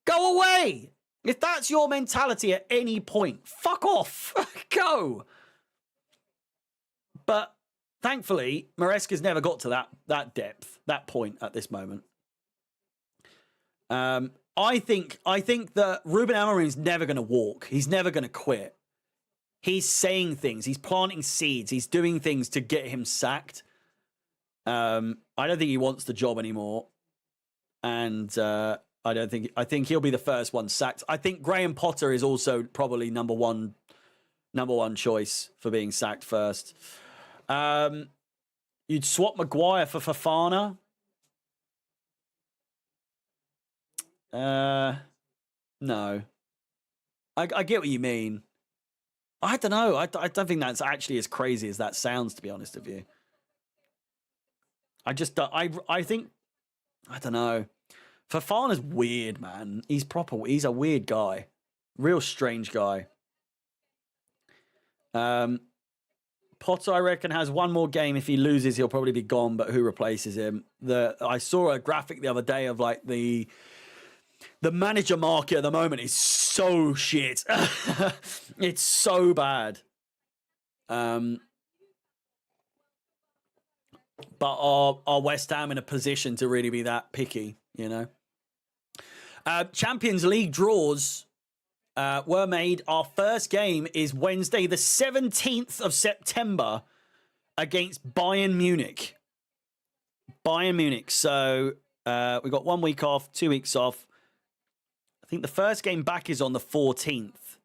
Speaker 1: Go away. If that's your mentality at any point, fuck off. Go. But thankfully, Maresca's never got to that depth, that point at this moment. I think that Ruben Amorim's never going to walk. He's never going to quit. He's saying things. He's planting seeds. He's doing things to get him sacked. I don't think he wants the job anymore. And I think he'll be the first one sacked. I think Graham Potter is also probably number one choice for being sacked first. You'd swap Maguire for Fofana. No. I get what you mean. I don't know. I don't think that's actually as crazy as that sounds, to be honest with you. I think, I don't know. Fofana's weird, man. He's a weird guy. Real strange guy. Potter, I reckon, has one more game. If he loses, he'll probably be gone, but who replaces him? I saw a graphic the other day of like the manager market at the moment is so shit. It's so bad. But are West Ham in a position to really be that picky, you know? Champions League draws were made. Our first game is Wednesday, the 17th of September against Bayern Munich. Bayern Munich. So we got 1 week off, 2 weeks off. I think the first game back is on the 14th.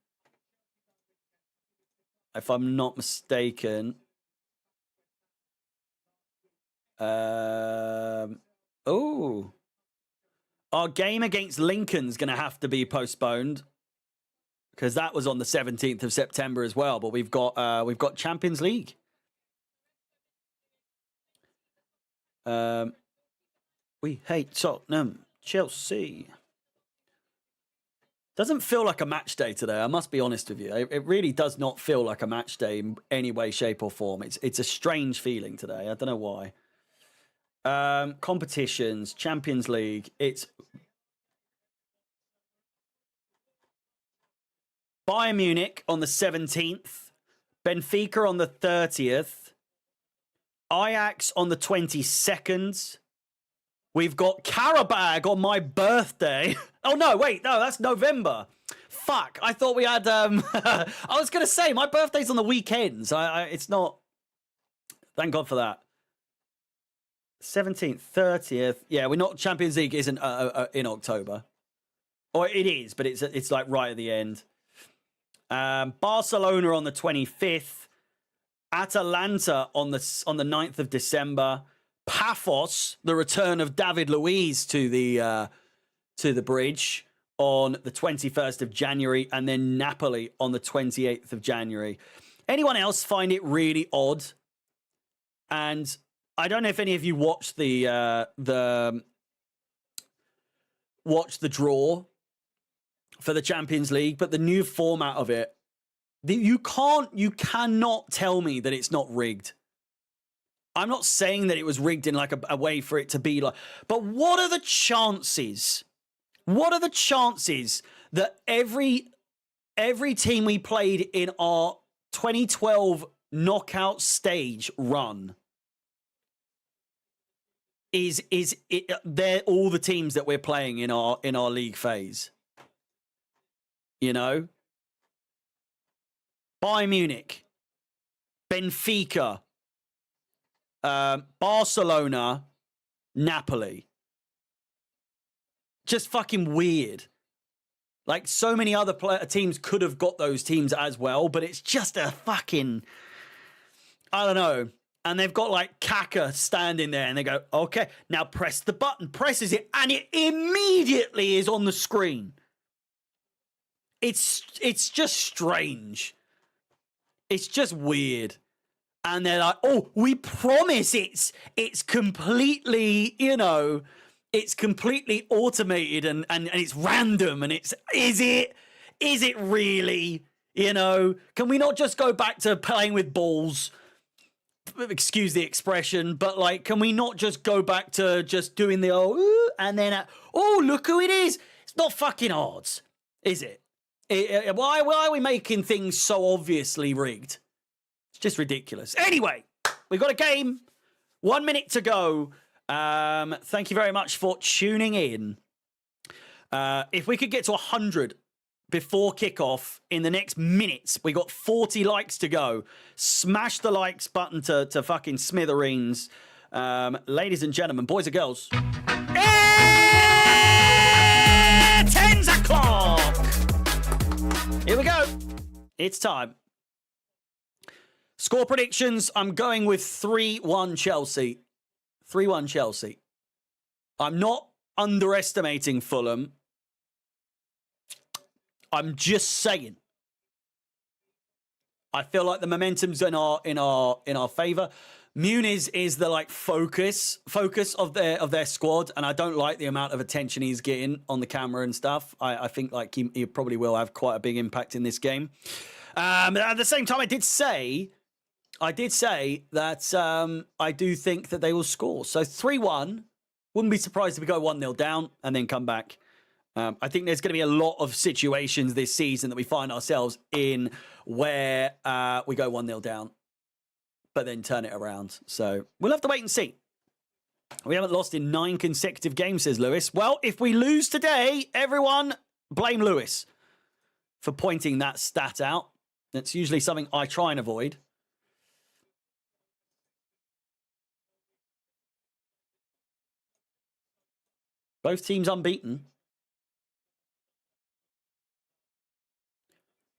Speaker 1: If I'm not mistaken. Our game against Lincoln's going to have to be postponed because that was on the 17th of September as well. But we've got Champions League. We hate Tottenham, Chelsea. Doesn't feel like a match day today. I must be honest with you. It really does not feel like a match day in any way, shape, or form. It's a strange feeling today. I don't know why. Competitions, Champions League. It's Bayern Munich on the 17th, Benfica on the 30th, Ajax on the 22nd. We've got Karabag on my birthday. Oh, no, wait. No, that's November. Fuck. I thought we had... I was going to say, my birthday's on the weekends. It's not... Thank God for that. 17th, 30th. Yeah, we're not... Champions League isn't in October. Or it is, but it's like right at the end. Barcelona on the 25th. Atalanta on the 9th of December. Paphos, the return of David Luiz to the bridge on the 21st of January, and then Napoli on the 28th of January. Anyone else find it really odd? And I don't know if any of you watched the draw for the Champions League, but the new format of it, you cannot tell me that it's not rigged. I'm not saying that it was rigged in like a way for it to be like, but what are the chances? What are the chances that every team we played in our 2012 knockout stage run they're all the teams that we're playing in our league phase? You know? Bayern Munich, Benfica, Barcelona, Napoli. Just fucking weird. Like, so many other teams could have got those teams as well, but it's just a fucking... I don't know. And they've got, like, Kaka standing there, and they go, okay, now press the button. Presses it, and it immediately is on the screen. it's just strange. It's just weird. And they're like, oh, we promise it's completely, you know, it's completely automated and it's random and is it really? You know, can we not just go back to playing with balls? Excuse the expression, but like, can we not just go back to just doing the oh, and then oh, look who it is? It's not fucking odds, is it? Why are we making things so obviously rigged? It's just ridiculous. Anyway, we've got a game. 1 minute to go. Thank you very much for tuning in. If we could get to 100 before kickoff in the next minutes, we got 40 likes to go. Smash the likes button to fucking smithereens. Ladies and gentlemen, boys and girls. 10 o'clock. Here we go. It's time. Score predictions. I'm going with 3-1 Chelsea. 3-1 Chelsea. I'm not underestimating Fulham. I'm just saying. I feel like the momentum's in our favor. Muniz is the like focus of their squad, and I don't like the amount of attention he's getting on the camera and stuff. I think like he probably will have quite a big impact in this game. At the same time, I did say that I do think that they will score. So 3-1. Wouldn't be surprised if we go 1-0 down and then come back. I think there's going to be a lot of situations this season that we find ourselves in where we go 1-0 down, but then turn it around. So we'll have to wait and see. We haven't lost in 9 consecutive games, says Lewis. Well, if we lose today, everyone blame Lewis for pointing that stat out. That's usually something I try and avoid. Both teams unbeaten.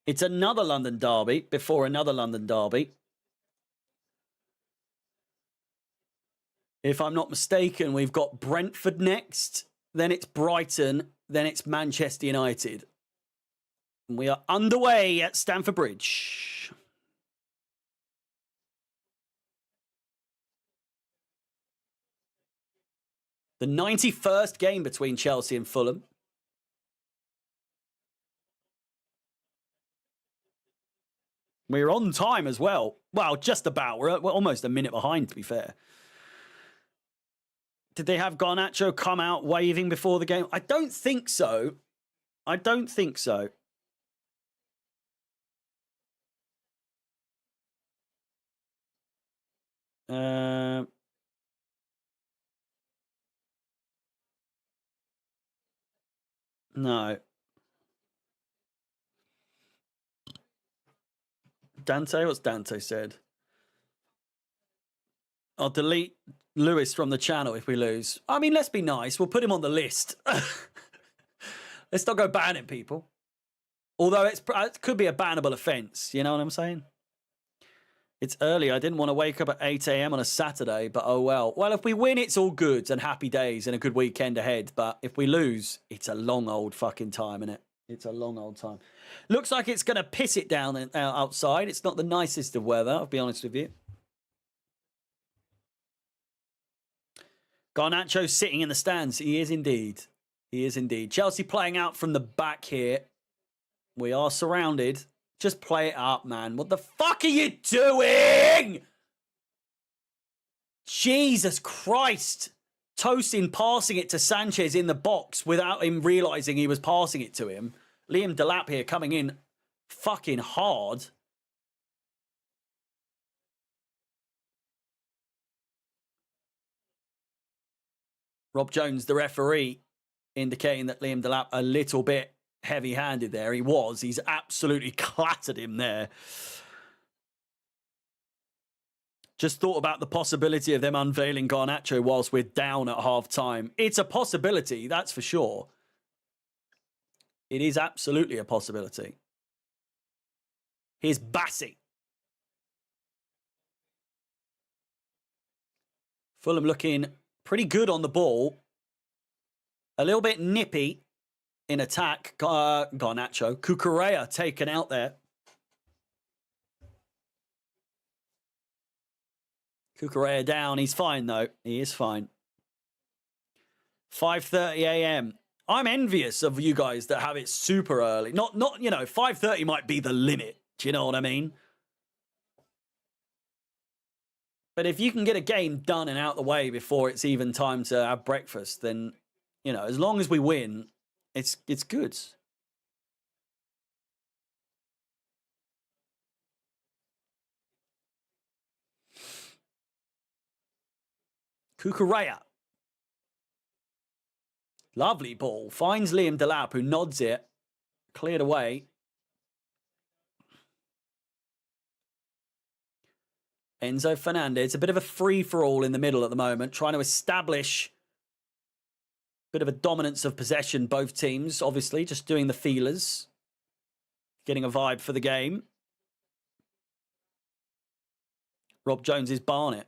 Speaker 1: It's another London derby before another London derby. If I'm not mistaken, we've got Brentford next, then it's Brighton, then it's Manchester United. And we are underway at Stamford Bridge. The 91st game between Chelsea and Fulham. We're on time as well. Well, just about. We're almost a minute behind, to be fair. Did they have Garnacho come out waving before the game? I don't think so. I don't think so. No. Dante? What's Dante said? I'll delete Lewis from the channel if we lose. I mean, let's be nice. We'll put him on the list. Let's not go banning people. Although it could be a bannable offence. You know what I'm saying? It's early. I didn't want to wake up at 8 a.m. on a Saturday, but oh well. Well, if we win, it's all good and happy days and a good weekend ahead. But if we lose, it's a long old fucking time, innit? It's a long old time. Looks like it's going to piss it down outside. It's not the nicest of weather, I'll be honest with you. Garnacho sitting in the stands. He is indeed. He is indeed. Chelsea playing out from the back here. We are surrounded. Just play it up, man. What the fuck are you doing? Jesus Christ. Tosin passing it to Sanchez in the box without him realising he was passing it to him. Liam Delap here coming in fucking hard. Rob Jones, the referee, indicating that Liam Delap a little bit heavy-handed there. He was. He's absolutely clattered him there. Just thought about the possibility of them unveiling Garnacho whilst we're down at half-time. It's a possibility, that's for sure. It is absolutely a possibility. Here's Bassey. Fulham looking pretty good on the ball. A little bit nippy. in attack. Garnacho. Cucurella taken out there. Cucurella down. He's fine, though. He is fine. 5:30 a.m. I'm envious of you guys that have it super early. Not 5:30 might be the limit. Do you know what I mean? But if you can get a game done and out the way before it's even time to have breakfast, then, as long as we win, it's good. Cucurella. Lovely ball. Finds Liam Delap, who nods it. Cleared away. Enzo Fernandez. A bit of a free-for-all in the middle at the moment. Trying to establish a bit of a dominance of possession, both teams. Obviously, just doing the feelers. Getting a vibe for the game. Rob Jones is Barnet.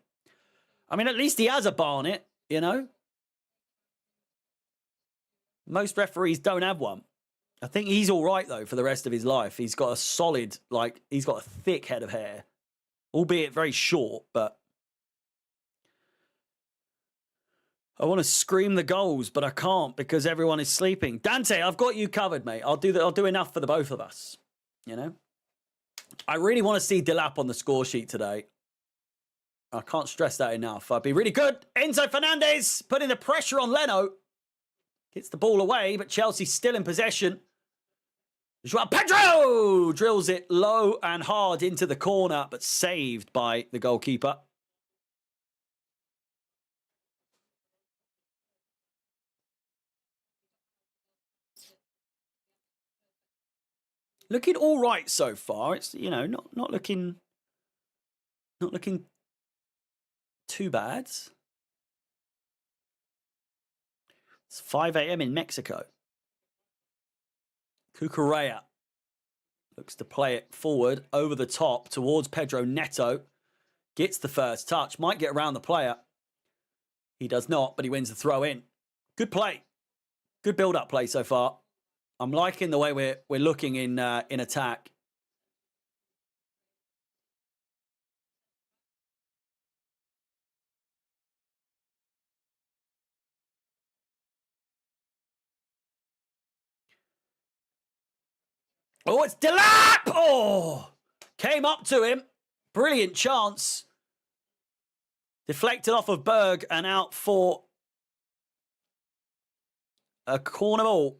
Speaker 1: I mean, at least he has a Barnet, Most referees don't have one. I think he's all right, though, for the rest of his life. He's got a solid, he's got a thick head of hair. Albeit very short, but I want to scream the goals, but I can't because everyone is sleeping. Dante, I've got you covered, mate. I'll do enough for the both of us, I really want to see Delap on the score sheet today. I can't stress that enough. I'd be really good. Enzo Fernandez putting the pressure on Leno. Gets the ball away, but Chelsea's still in possession. Joao Pedro drills it low and hard into the corner, but saved by the goalkeeper. Looking all right so far. It's not looking too bad. It's 5 a.m. in Mexico. Cucurella looks to play it forward over the top towards Pedro Neto. Gets the first touch. Might get around the player. He does not, but he wins the throw in. Good play. Good build-up play so far. I'm liking the way we're looking in attack. Oh, it's Delap! Oh! Came up to him. Brilliant chance. Deflected off of Berg and out for a corner ball.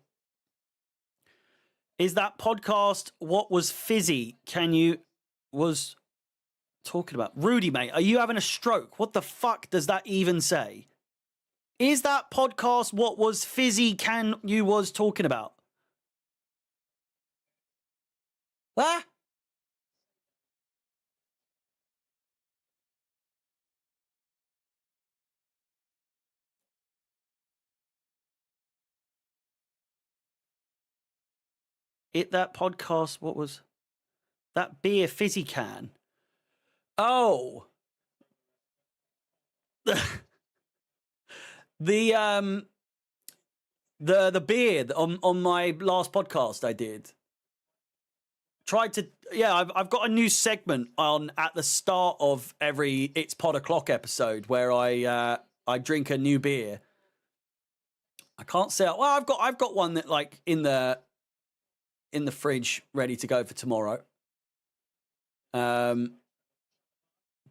Speaker 1: Is that podcast What Was Fizzy? Was talking about? Rudy, mate, are you having a stroke? What the fuck does that even say? Is that podcast What Was Fizzy was talking about? What? That podcast, what was that beer fizzy can? Oh. the beer on my last podcast I did. Tried to, I've got a new segment on at the start of every It's Pod O'Clock episode where I drink a new beer. I can't say, well, I've got one that in the fridge ready to go for tomorrow. But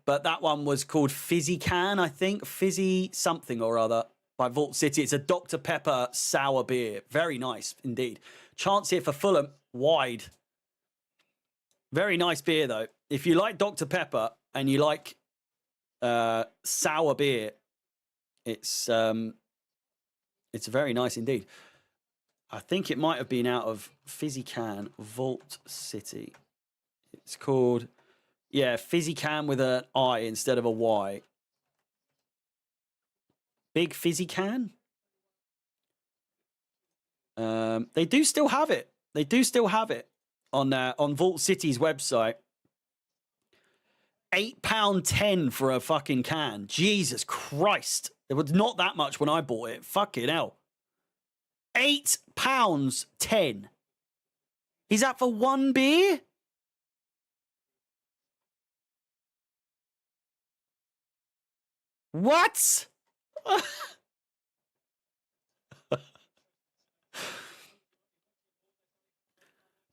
Speaker 1: that one was called Fizzy Can, I think. Fizzy something or other by Vault City. It's a Dr. Pepper sour beer. Very nice indeed. Chance here for Fulham. Wide. Very nice beer, though. If you like Dr. Pepper and you like sour beer, it's very nice indeed. I think it might have been out of Fizzy Can, Vault City. It's called, Fizzy Can with an I instead of a Y. Big Fizzy Can? They do still have it. They do still have it on Vault City's website. £8.10 for a fucking can. Jesus Christ. It was not that much when I bought it. Fucking hell. £8.10. Is that for one beer? What?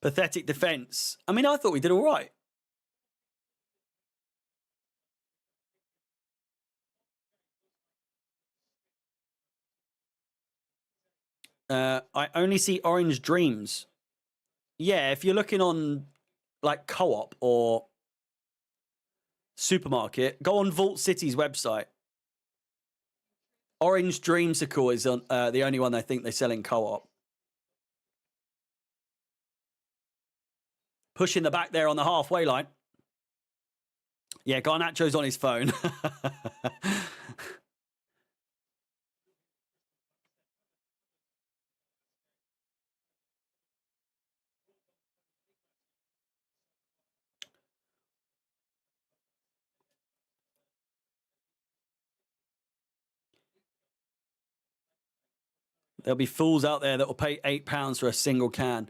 Speaker 1: Pathetic defence. I mean, I thought we did all right. I only see orange dreams. Yeah, if you're looking on like Co-op or supermarket, go on Vault City's website. Orange Dreamsicle is on, the only one I think they sell in Co-op. Pushing the back there on the halfway line. Yeah, Garnacho's on his phone. There'll be fools out there that will pay £8 for a single can.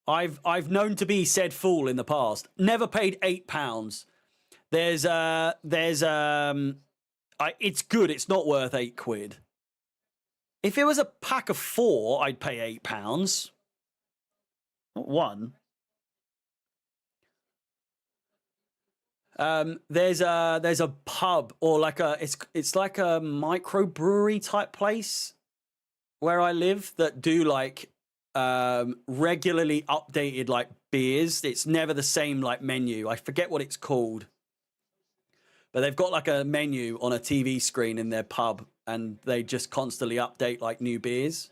Speaker 1: I've known to be said fool in the past. Never paid £8. It's good. It's not worth £8. If it was a pack of 4, I'd pay £8. Not one. There's a pub or like it's like a microbrewery type place where I live that do like regularly updated like beers. It's never the same like menu. I forget what it's called, but they've got like a menu on a TV screen in their pub, and they just constantly update like new beers.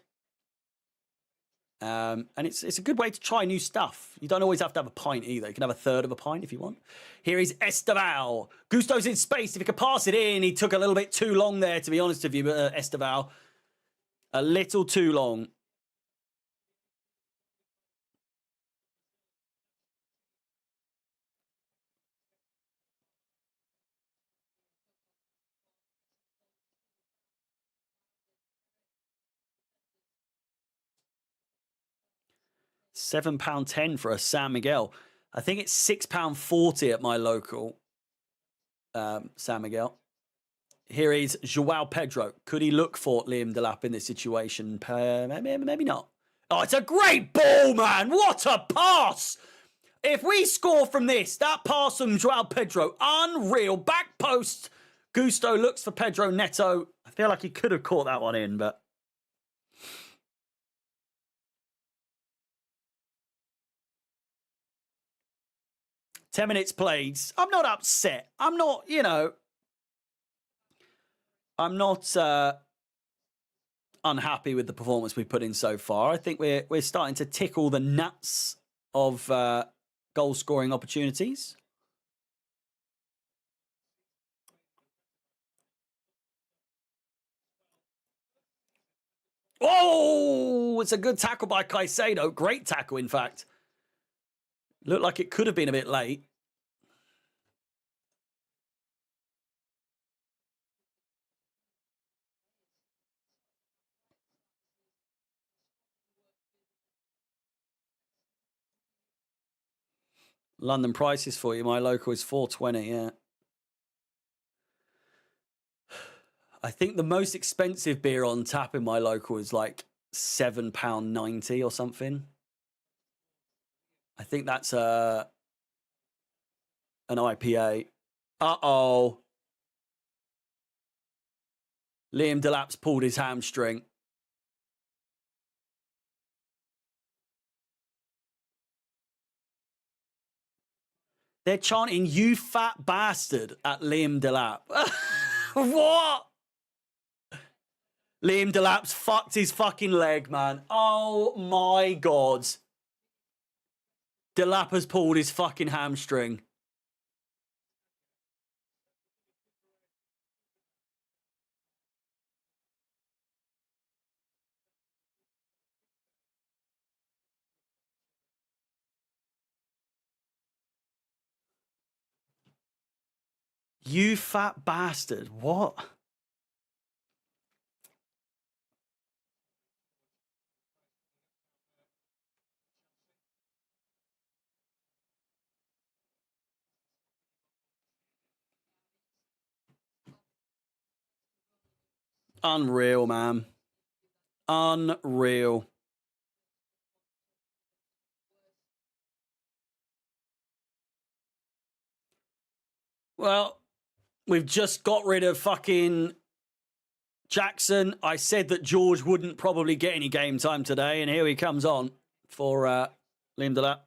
Speaker 1: And it's a good way to try new stuff. You don't always have to have a pint either. You can have a third of a pint if you want. Here is Esteval. Gusto's in space. If he could pass it in, he took a little bit too long there, to be honest with you, Esteval. A little too long. £7.10 for a San Miguel. I think it's £6.40 at my local San Miguel. Here is Joao Pedro. Could he look for Liam Delap in this situation? Maybe not. Oh, it's a great ball, man. What a pass. If we score from this, that pass from Joao Pedro, unreal. Back post. Gusto looks for Pedro Neto. I feel like he could have caught that one in, but... "10 minutes played." I'm not upset. I'm not, I'm not unhappy with the performance we put in so far. I think we're starting to tickle the nuts of goal scoring opportunities. Oh, it's a good tackle by Caicedo. Great tackle, in fact. Looked like it could have been a bit late. London prices for you. My local is £4.20, yeah. I think the most expensive beer on tap in my local is like £7.90 or something. I think that's an IPA. Uh-oh. Liam Delap's pulled his hamstring. They're chanting, "You fat bastard," at Liam Delap. What? Liam Delap's fucked his fucking leg, man. Oh my God. Delap has pulled his fucking hamstring. You fat bastard. What? Unreal, man. Unreal. Well, we've just got rid of fucking Jackson. I said that George wouldn't probably get any game time today, and here he comes on for Liam Delap.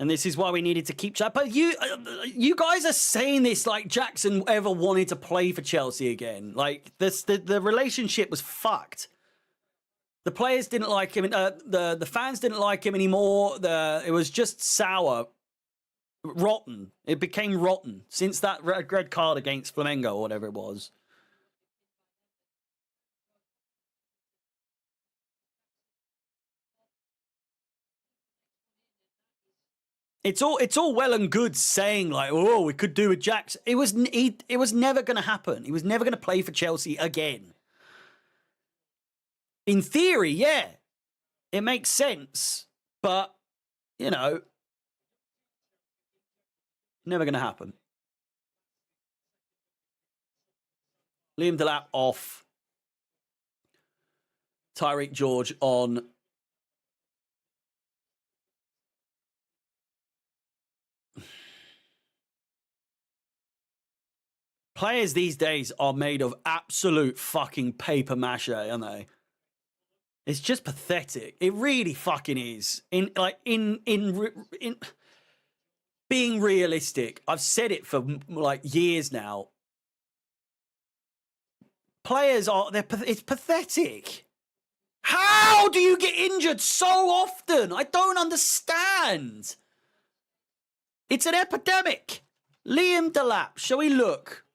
Speaker 1: And this is why we needed to keep chat. But you guys are saying this like Jackson ever wanted to play for Chelsea again. Like the relationship was fucked. The players didn't like him. The fans didn't like him anymore. It was just sour, rotten. It became rotten since that red card against Flamengo or whatever it was. It's all well and good saying like, oh, we could do with Jackson. It was never going to happen. He was never going to play for Chelsea again. In theory, yeah, it makes sense, but you know, never going to happen. Liam Delap off. Tyreek George on. Players these days are made of absolute fucking paper mache, aren't they? It's just pathetic. It really fucking is. In being realistic, I've said it for like years now. Players it's pathetic. How do you get injured so often? I don't understand. It's an epidemic. Liam Delap, shall we look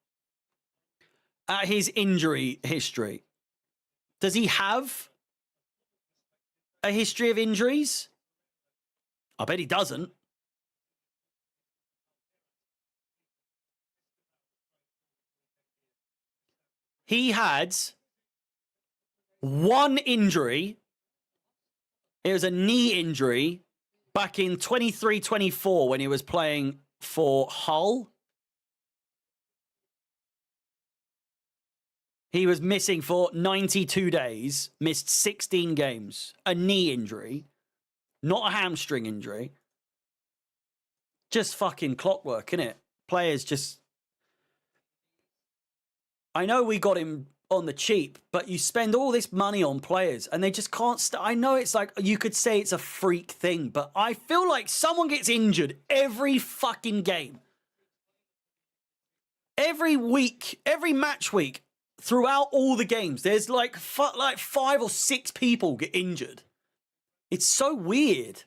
Speaker 1: at his injury history? Does he have a history of injuries? I bet he doesn't. He had one injury. It was a knee injury back in 23-24 when he was playing for Hull. He was missing for 92 days, missed 16 games. A knee injury, not a hamstring injury. Just fucking clockwork, innit? Players just... I know we got him on the cheap, but you spend all this money on players and they just can't... I know it's like, you could say it's a freak thing, but I feel like someone gets injured every fucking game. Every week, every match week, throughout all the games, there's like 5 or 6 people get injured. It's so weird.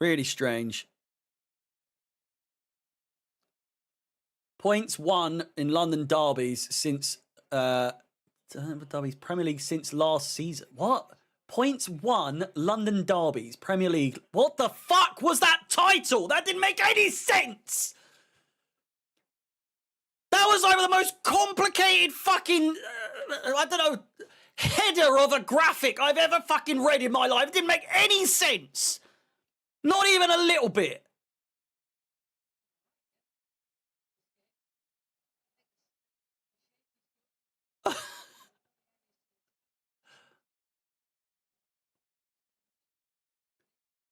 Speaker 1: Really strange. Points won in London derbies since derbies Premier League since last season. What? Points won London derbies Premier League. What the fuck was that title? That didn't make any sense. That was like the most complicated fucking I don't know, header of a graphic I've ever fucking read in my life. It didn't make any sense. Not even a little bit.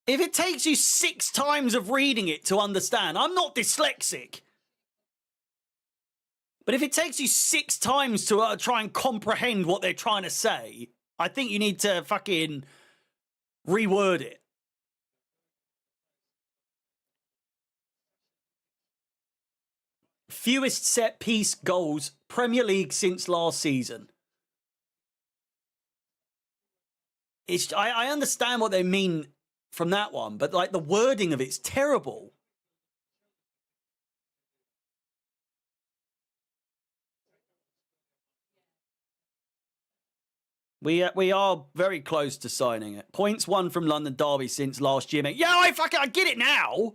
Speaker 1: If it takes you 6 times of reading it to understand, I'm not dyslexic. But if it takes you 6 times to try and comprehend what they're trying to say, I think you need to fucking reword it. Fewest set piece goals Premier League since last season. I understand what they mean from that one, but like the wording of it's terrible. We are very close to signing it. Points won from London derby since last year, mate. Yeah, I get it now.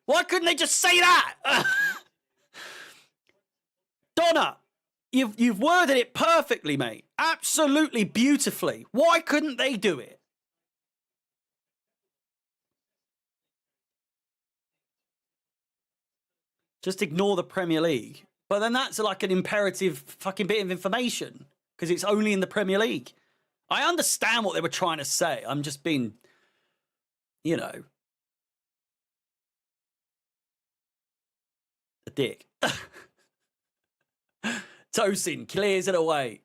Speaker 1: Why couldn't they just say that? Donna, You've worded it perfectly, mate. Absolutely beautifully. Why couldn't they do it? Just ignore the Premier League. But then that's like an imperative fucking bit of information because it's only in the Premier League. I understand what they were trying to say. I'm just being, you know, a dick. Tosin clears it away.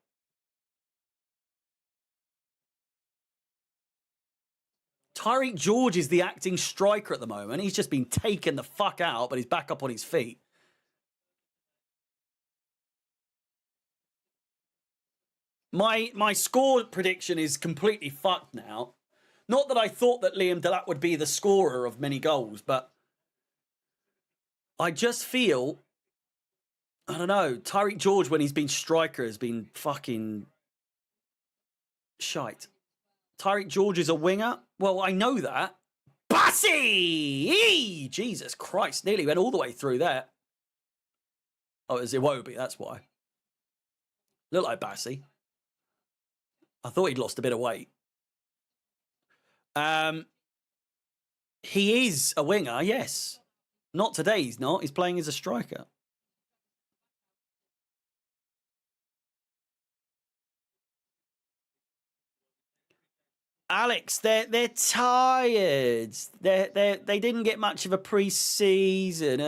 Speaker 1: Tyreek George is the acting striker at the moment. He's just been taken the fuck out, but he's back up on his feet. My score prediction is completely fucked now. Not that I thought that Liam Delap would be the scorer of many goals, but I just feel, I don't know, Tyreek George, when he's been striker, has been fucking shite. Tyreek George is a winger? Well, I know that. Bassey! Jesus Christ, nearly went all the way through there. Oh, it was Iwobi, that's why. Looked like Bassey. I thought he'd lost a bit of weight. He is a winger, yes. Not today, he's not. He's playing as a striker. Alex, they're tired. They didn't get much of a pre-season.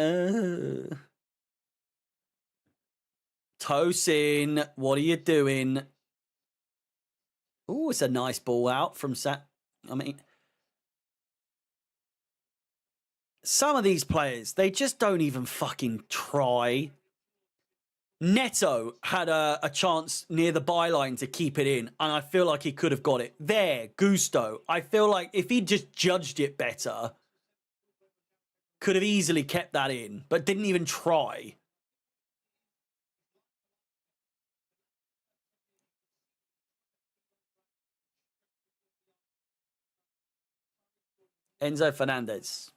Speaker 1: Tosin, what are you doing? Oh, it's a nice ball out from Sat. I mean, some of these players, they just don't even fucking try. Neto had a chance near the byline to keep it in, and I feel like he could have got it. There, Gusto. I feel like if he just judged it better, could have easily kept that in, but didn't even try. Enzo Fernandez.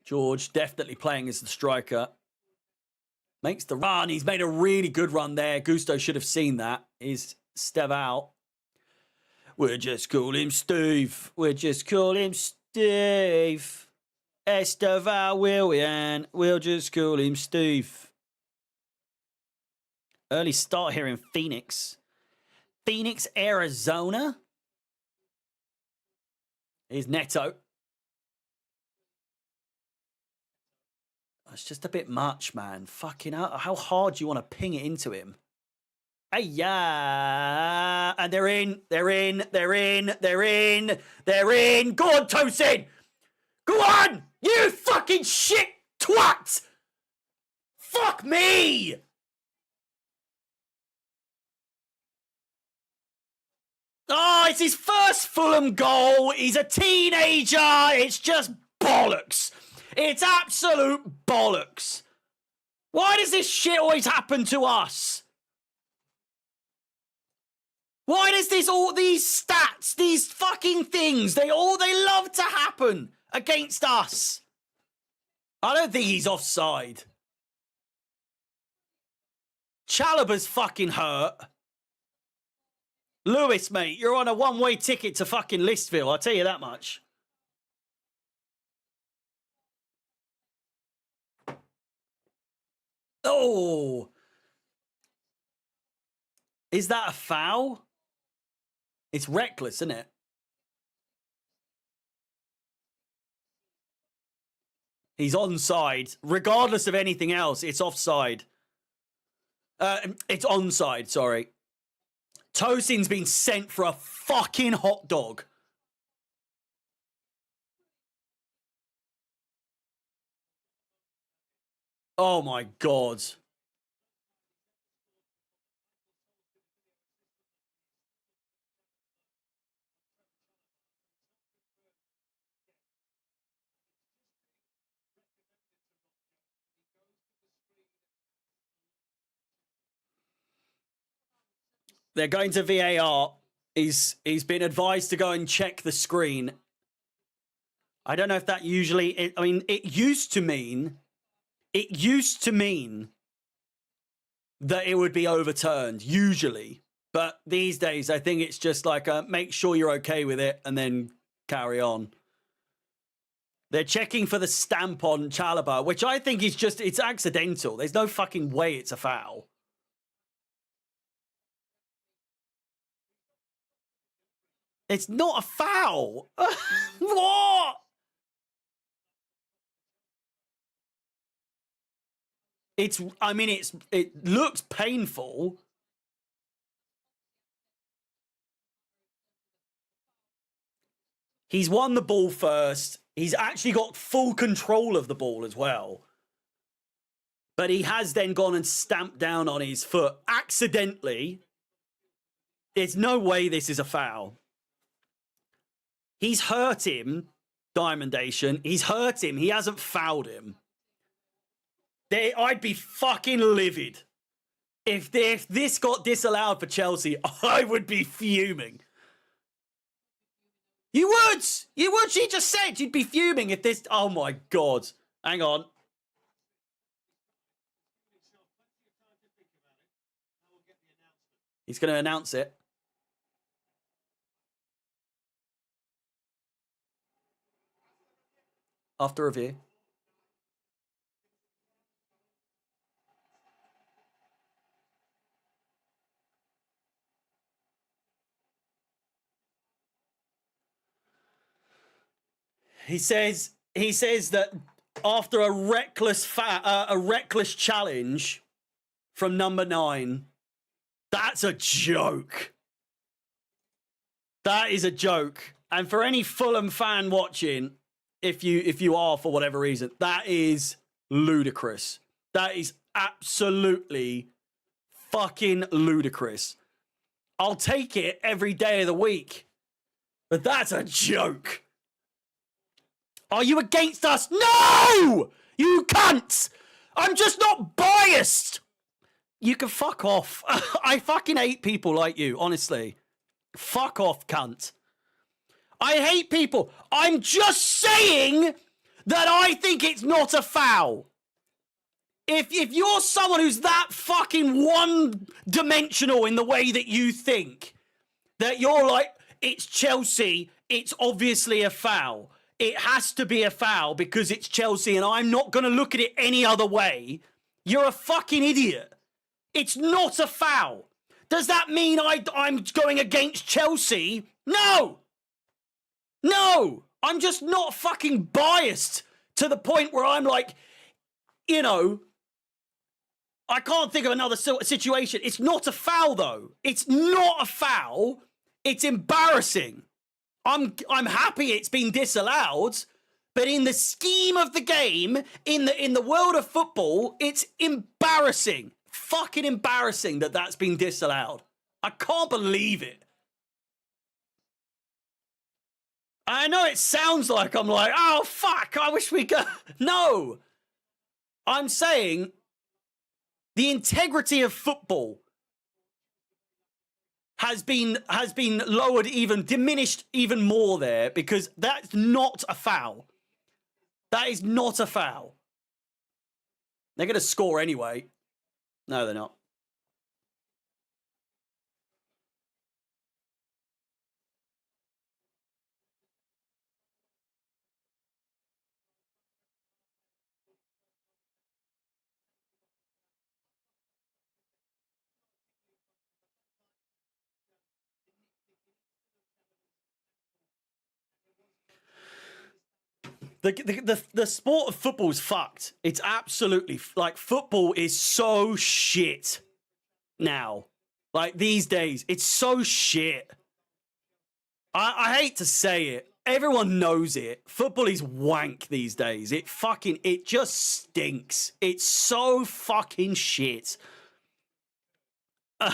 Speaker 1: George definitely playing as the striker. Makes the run. He's made a really good run there. Gusto should have seen that. He's Stev out. We'll just call him Steve. We'll just call him Steve. Esteval Willian. We'll just call him Steve. Early start here in Phoenix. Phoenix, Arizona. Here's Neto. It's just a bit much, man. Fucking hell. How hard do you want to ping it into him? Hey, yeah. And they're in. They're in. They're in. They're in. They're in. Go on, Tosin. Go on. You fucking shit twat. Fuck me. Oh, it's his first Fulham goal. He's a teenager. It's just bollocks. It's absolute bollocks. Why does this shit always happen to us? Why does this all these stats, these fucking things, they love to happen against us? I don't think he's offside. Chalaba's fucking hurt. Lewis, mate, you're on a one-way ticket to fucking Listville, I'll tell you that much. Oh. Is that a foul? It's reckless, isn't it? He's onside. Regardless of anything else, it's offside. It's onside, sorry. Tosin's been sent for a fucking hot dog. Oh my God. They're going to VAR. He's been advised to go and check the screen. I don't know if that usually... I mean, it used to mean that it would be overturned, usually. But these days, I think it's just like, make sure you're okay with it and then carry on. They're checking for the stamp on Chalobah, which I think is just, it's accidental. There's no fucking way it's a foul. It's not a foul. What? I mean, it looks painful. He's won the ball first. He's actually got full control of the ball as well. But he has then gone and stamped down on his foot accidentally. There's no way this is a foul. He's hurt him, Diamondation. He's hurt him. He hasn't fouled him. I'd be fucking livid. If this got disallowed for Chelsea, I would be fuming. You would. You would. She just said you'd be fuming if this... Oh, my God. Hang on. He's going to announce it. After review. He says that after a reckless challenge from number 9, that's a joke. That is a joke. And for any Fulham fan watching, if you are for whatever reason, that is ludicrous. That is absolutely fucking ludicrous. I'll take it every day of the week. But that's a joke. Are you against us? No! You cunts! I'm just not biased! You can fuck off. I fucking hate people like you, honestly. Fuck off, cunt. I hate people. I'm just saying that I think it's not a foul. If you're someone who's that fucking one-dimensional in the way that you think, that you're like, it's Chelsea, it's obviously a foul. It has to be a foul because it's Chelsea and I'm not going to look at it any other way. You're a fucking idiot. It's not a foul. Does that mean I'm going against Chelsea? No. No. I'm just not fucking biased to the point where I'm like, you know, I can't think of another situation. It's not a foul, though. It's not a foul. It's embarrassing. I'm happy it's been disallowed, but in the scheme of the game, in the world of football, it's embarrassing. Fucking embarrassing that that's been disallowed. I can't believe it. I know it sounds like I'm like, oh, fuck, I wish we could. No. I'm saying the integrity of football has been lowered, diminished even more there, because that's not a foul. That is not a foul. They're going to score anyway. No, they're not. The sport of football is fucked. It's absolutely, like, football is so shit now. Like, these days, it's so shit. I hate to say it. Everyone knows it. Football is wank these days. It just stinks. It's so fucking shit. How?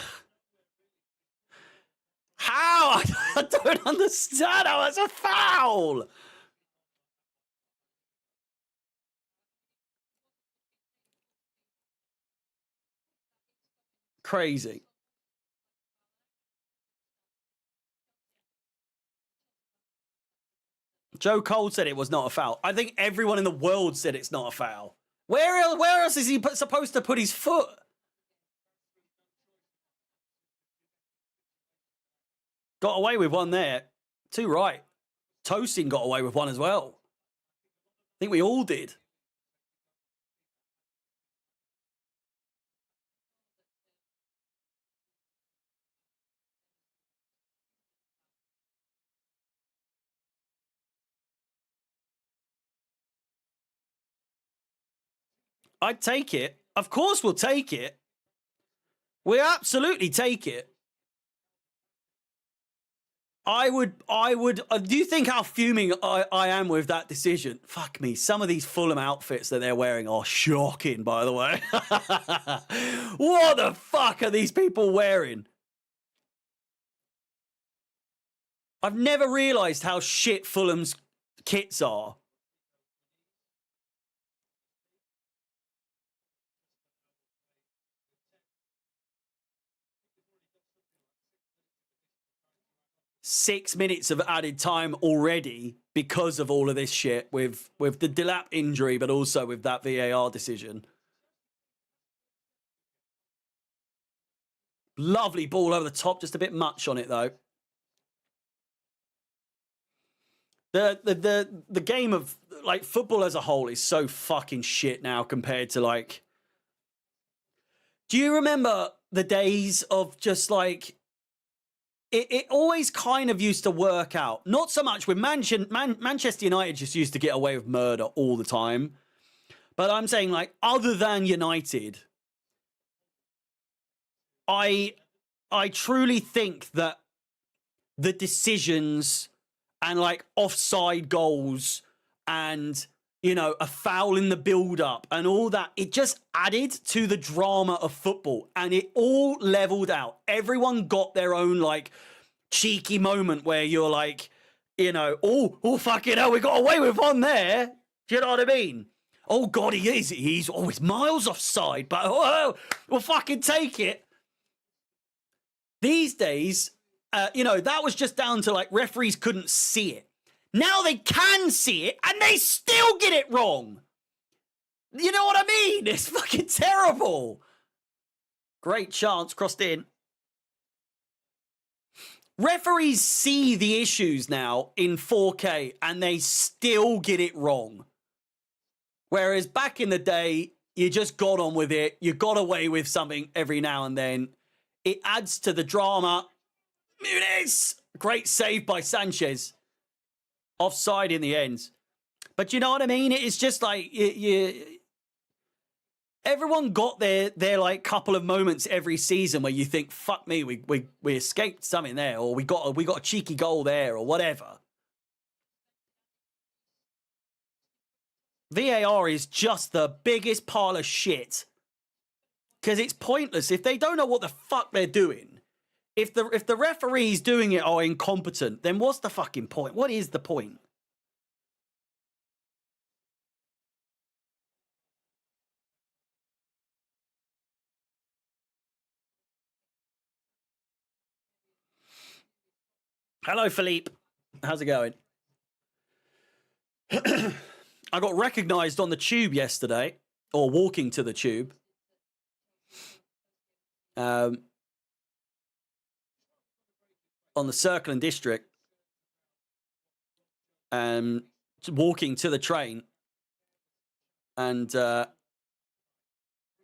Speaker 1: I don't understand how that's a foul. Crazy. Joe Cole said it was not a foul. I think everyone in the world said it's not a foul. Where else is he supposed to put his foot? Got away with one there. Too right. Tosin got away with one as well. I think we all did. I'd take it. Of course we'll take it. We absolutely take it. I would. Do you think how fuming I am with that decision? Fuck me. Some of these Fulham outfits that they're wearing are shocking, by the way. What the fuck are these people wearing? I've never realised how shit Fulham's kits are. Six minutes of added time already because of all of this shit with the Delap injury, but also with that VAR decision. Lovely ball over the top, just a bit much on it though. The game of like football as a whole is so fucking shit now compared to like. Do you remember the days of just like it always kind of used to work out? Not so much with Manchester United just used to get away with murder all the time. But I'm saying like other than United, I truly think that the decisions and like offside goals and, you know, a foul in the build-up and all that, it just added to the drama of football and it all leveled out. Everyone got their own like cheeky moment where you're like, you know, oh fucking hell, we got away with one there. Do you know what I mean? Oh God, he's always miles offside, but we'll fucking take it. These days, you know, that was just down to like referees couldn't see it. Now they can see it and they still get it wrong. You know what I mean? It's fucking terrible. Great chance, crossed in. Referees see the issues now in 4K and they still get it wrong. Whereas back in the day, you just got on with it. You got away with something every now and then. It adds to the drama. Muniz! Great save by Sanchez. Offside in the end. But you know what I mean? It's just like everyone got their like couple of moments every season where you think, fuck me, we escaped something there, or we got a cheeky goal there, or whatever. VAR is just the biggest pile of shit. Because it's pointless. If they don't know what the fuck they're doing, if the referees doing it are incompetent, then what's the fucking point? What is the point? Hello, Philippe. How's it going? I got recognised on the tube yesterday, or walking to the tube. On the Circle and District, walking to the train, and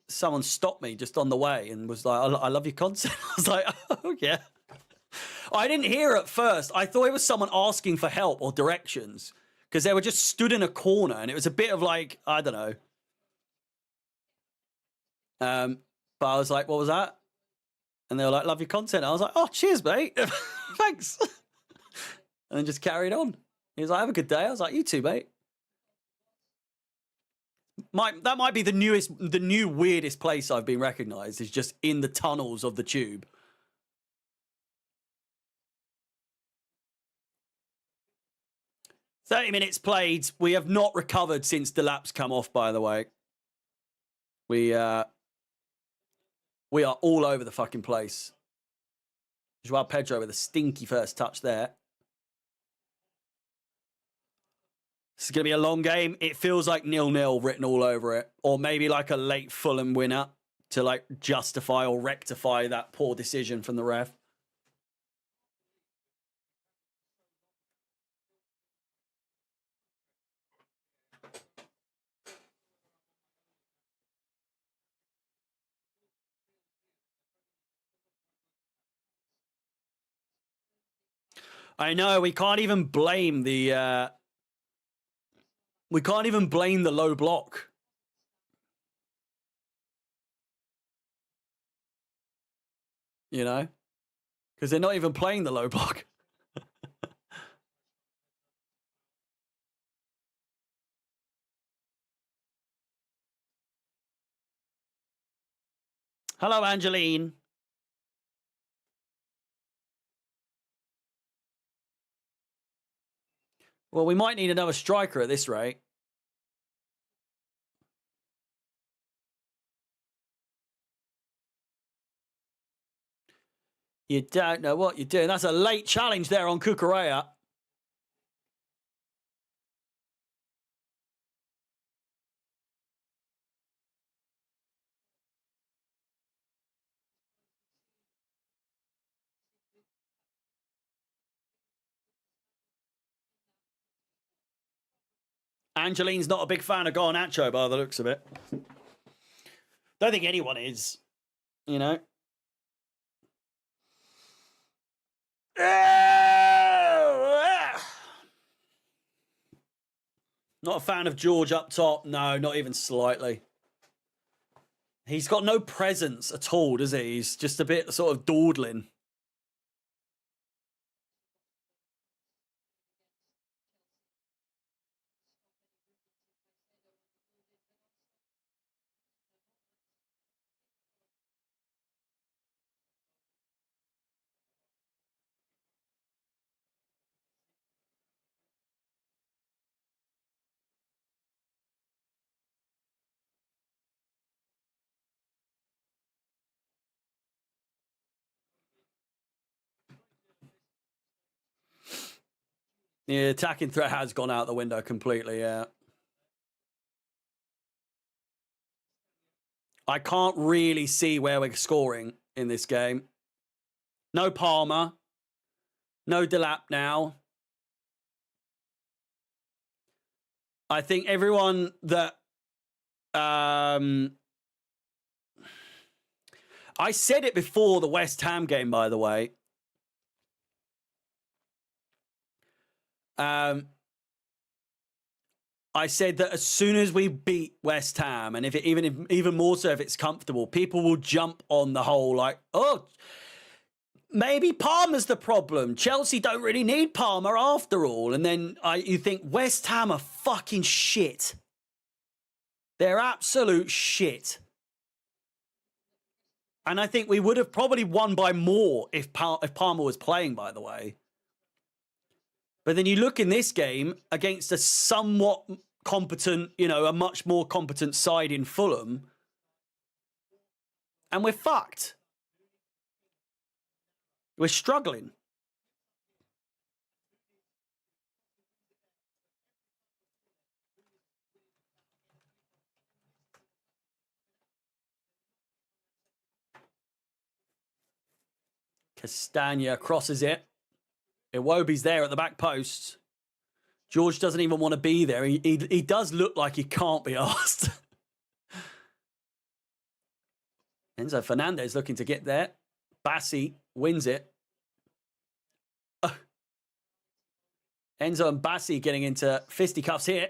Speaker 1: someone stopped me just on the way and was like, I love your content. I was like, oh, yeah. I didn't hear at first. I thought it was someone asking for help or directions because they were just stood in a corner and it was a bit of like, I don't know. But I was like, what was that? And they were like, love your content. I was like, oh, cheers, mate. Thanks. And then just carried on. He was like, have a good day. I was like, you too, mate. That might be the new weirdest place I've been recognised is just in the tunnels of the tube. "30 minutes played. We have not recovered since Delap's come off, by the way. We are all over the fucking place. Joao Pedro with a stinky first touch there. This is going to be a long game. It feels like 0-0 written all over it. Or maybe like a late Fulham winner to like justify or rectify that poor decision from the ref. I know, we can't even blame the... we can't even blame the low block. You know? Because they're not even playing the low block. Hello, Angeline. Well, we might need another striker at this rate. You don't know what you're doing. That's a late challenge there on Cucurella. Angeline's not a big fan of Garnacho by the looks of it. Don't think anyone is, you know. Not a fan of George up top. No, not even slightly. He's got no presence at all, does he? He's just a bit sort of dawdling. The attacking threat has gone out the window completely, yeah. I can't really see where we're scoring in this game. No Palmer. No Delap now. I think everyone that... I said it before the West Ham game, by the way. I said that as soon as we beat West Ham, and even more so if it's comfortable, people will jump on the whole like, oh, maybe Palmer's the problem. Chelsea don't really need Palmer after all. And then you think West Ham are fucking shit. They're absolute shit. And I think we would have probably won by more if Palmer was playing, by the way. But then you look in this game against a somewhat competent, a much more competent side in Fulham, and we're fucked. We're struggling. Castagna crosses it. Iwobi's there at the back post. George doesn't even want to be there. He does look like he can't be asked. Enzo Fernandez looking to get there. Bassi wins it. Enzo and Bassi getting into fisticuffs here.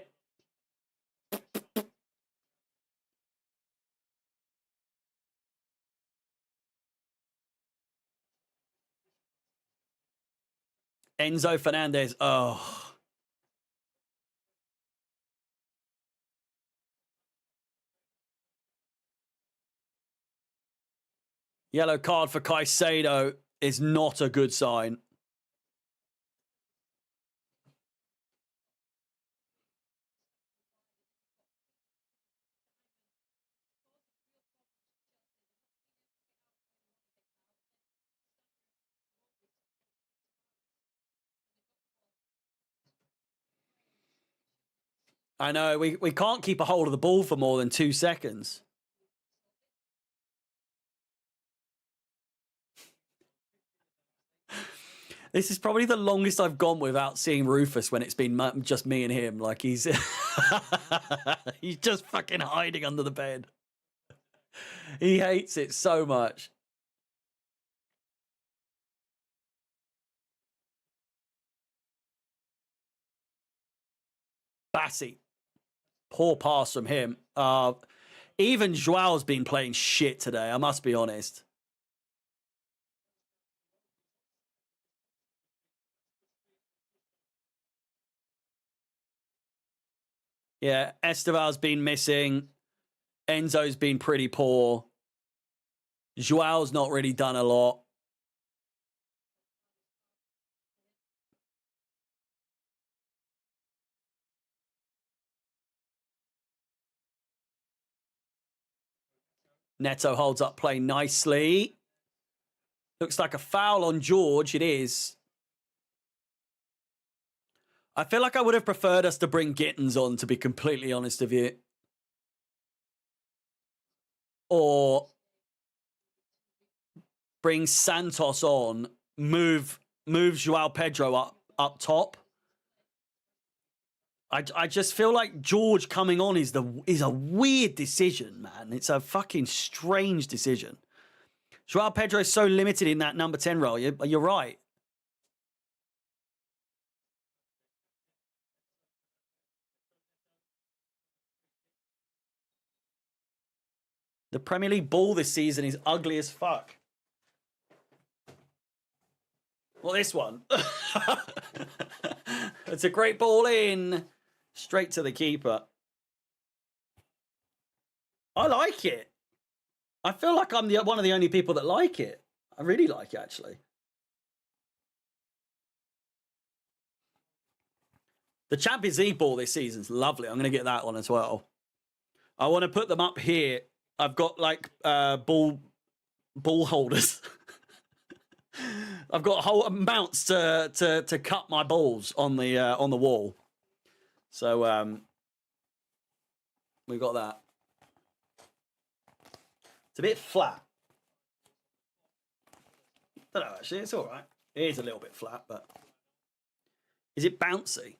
Speaker 1: Enzo Fernandez. Oh. Yellow card for Caicedo is not a good sign. I know, we can't keep a hold of the ball for more than 2 seconds. This is probably the longest I've gone without seeing Rufus when it's been just me and him. Like, he's he's just fucking hiding under the bed. He hates it so much. Bassi. Poor pass from him. Even Joao's been playing shit today, I must be honest. Yeah, Esteval's been missing. Enzo's been pretty poor. Joao's not really done a lot. Neto holds up play nicely. Looks like a foul on George. It is. I feel like I would have preferred us to bring Gittins on, to be completely honest with you. Or bring Santos on, move Joao Pedro up top. I just feel like George coming on is a weird decision, man. It's a fucking strange decision. Joao Pedro is so limited in that number 10 role. You're right. The Premier League ball this season is ugly as fuck. Well, this one. It's a great ball in. Straight to the keeper. I like it. I feel like I'm one of the only people that like it. I really like it, actually. The Champions League ball this season's lovely. I'm going to get that one as well. I want to put them up here. I've got like ball holders. I've got whole mounts to cut my balls on the wall. So we've got that. It's a bit flat. I don't know, actually, it's all right. It is a little bit flat, but is it bouncy?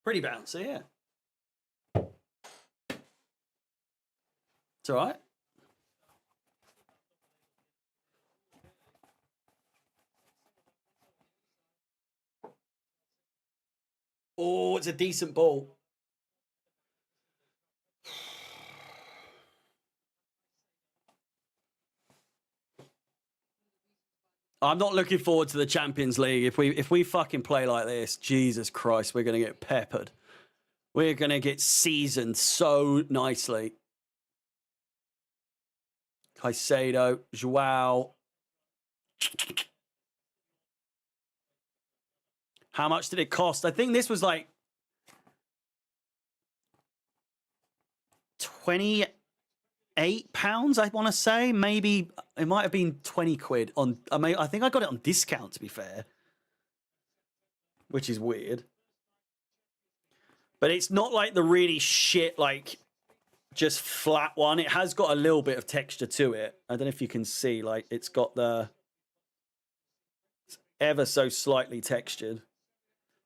Speaker 1: Pretty bouncy, yeah. It's all right. Oh, it's a decent ball. I'm not looking forward to the Champions League. If we fucking play like this, Jesus Christ, we're going to get peppered. We're going to get seasoned so nicely. Caicedo, Joao. How much did it cost? I think this was like 28 pounds, I want to say. Maybe it might have been 20 quid on. I think I got it on discount, to be fair, which is weird. But it's not like the really shit, like just flat one. It has got a little bit of texture to it. I don't know if you can see, like it's got it's ever so slightly textured.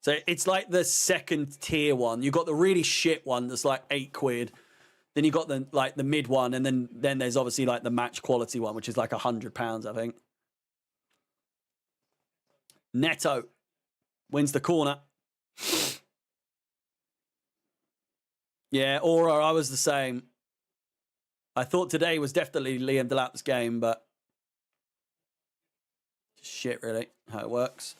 Speaker 1: So it's like the second tier one. You got the really shit one that's like 8 quid. Then you got the mid one, and then there's obviously like the match quality one, which is like £100, I think. Neto wins the corner. Yeah, Aura, I was the same. I thought today was definitely Liam Delap's game, but shit, really, how it works.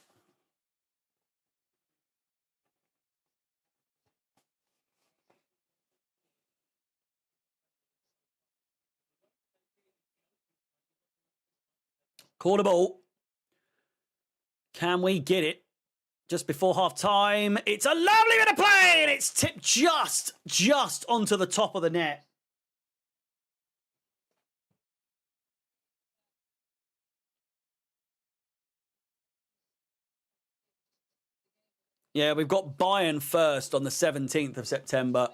Speaker 1: Corner ball. Can we get it just before half time? It's a lovely bit of play, and it's tipped just onto the top of the net. Yeah, we've got Bayern first on the 17th of September.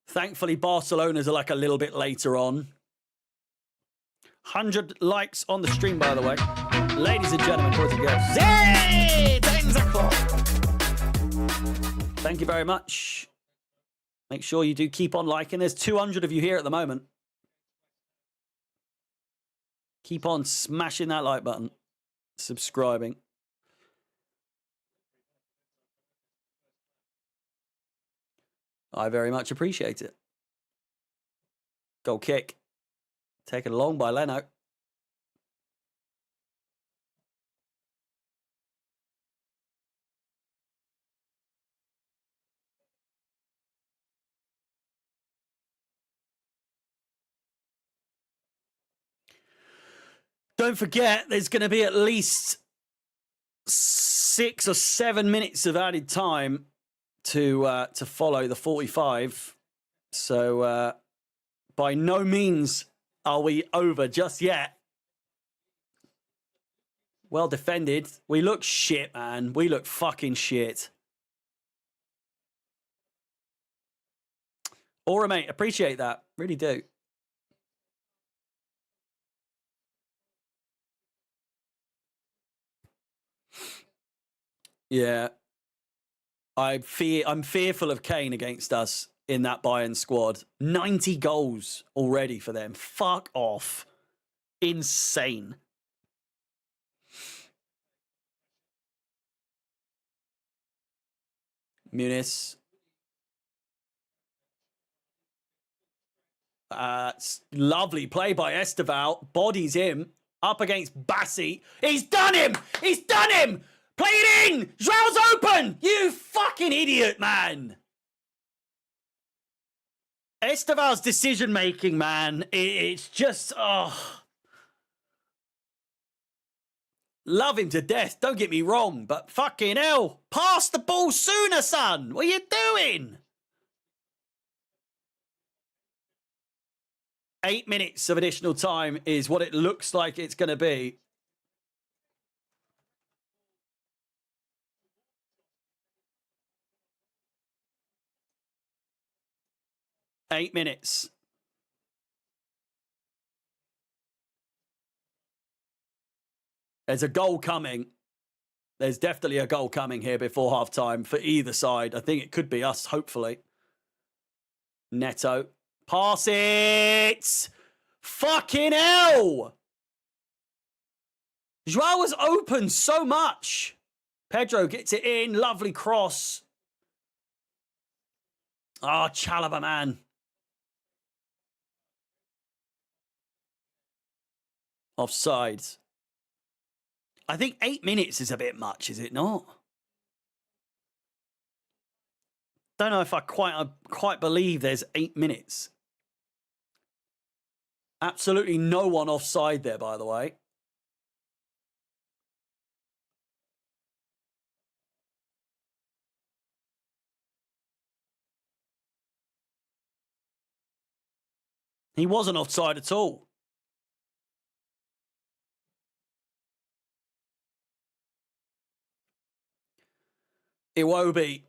Speaker 1: Thankfully, Barcelona's are like a little bit later on. 100 likes on the stream, by the way. Ladies and gentlemen, boys and girls. Yay! 10 o'clock. Thank you very much. Make sure you do keep on liking. There's 200 of you here at the moment. Keep on smashing that like button. Subscribing. I very much appreciate it. Goal kick. Taken along by Leno. Don't forget, there's going to be at least 6 or 7 minutes of added time to follow the 45. So by no means are we over just yet. Well defended. We look shit, man. We look fucking shit. Aura, mate, appreciate that. Really do. Yeah. I'm fearful of Kane against us in that Bayern squad. 90 goals already for them. Fuck off. Insane. Muniz. Lovely play by Esteval. Bodies him. Up against Bassi. He's done him! He's done him! Play it in! Joao's open! You fucking idiot, man! Esteval's decision-making, man, it's just, oh. Love him to death, don't get me wrong, but fucking hell, pass the ball sooner, son! What are you doing? 8 minutes of additional time is what it looks like it's going to be. Eight minutes. There's a goal coming. There's definitely a goal coming here before half-time for either side. I think it could be us, hopefully. Neto. Pass it! Fucking hell! Joao was open so much. Pedro gets it in. Lovely cross. Oh, Chalobah, man. Offside. I think 8 minutes is a bit much, is it not? Don't know if I quite believe there's 8 minutes. Absolutely no one offside there, by the way. He wasn't offside at all. Iwobi.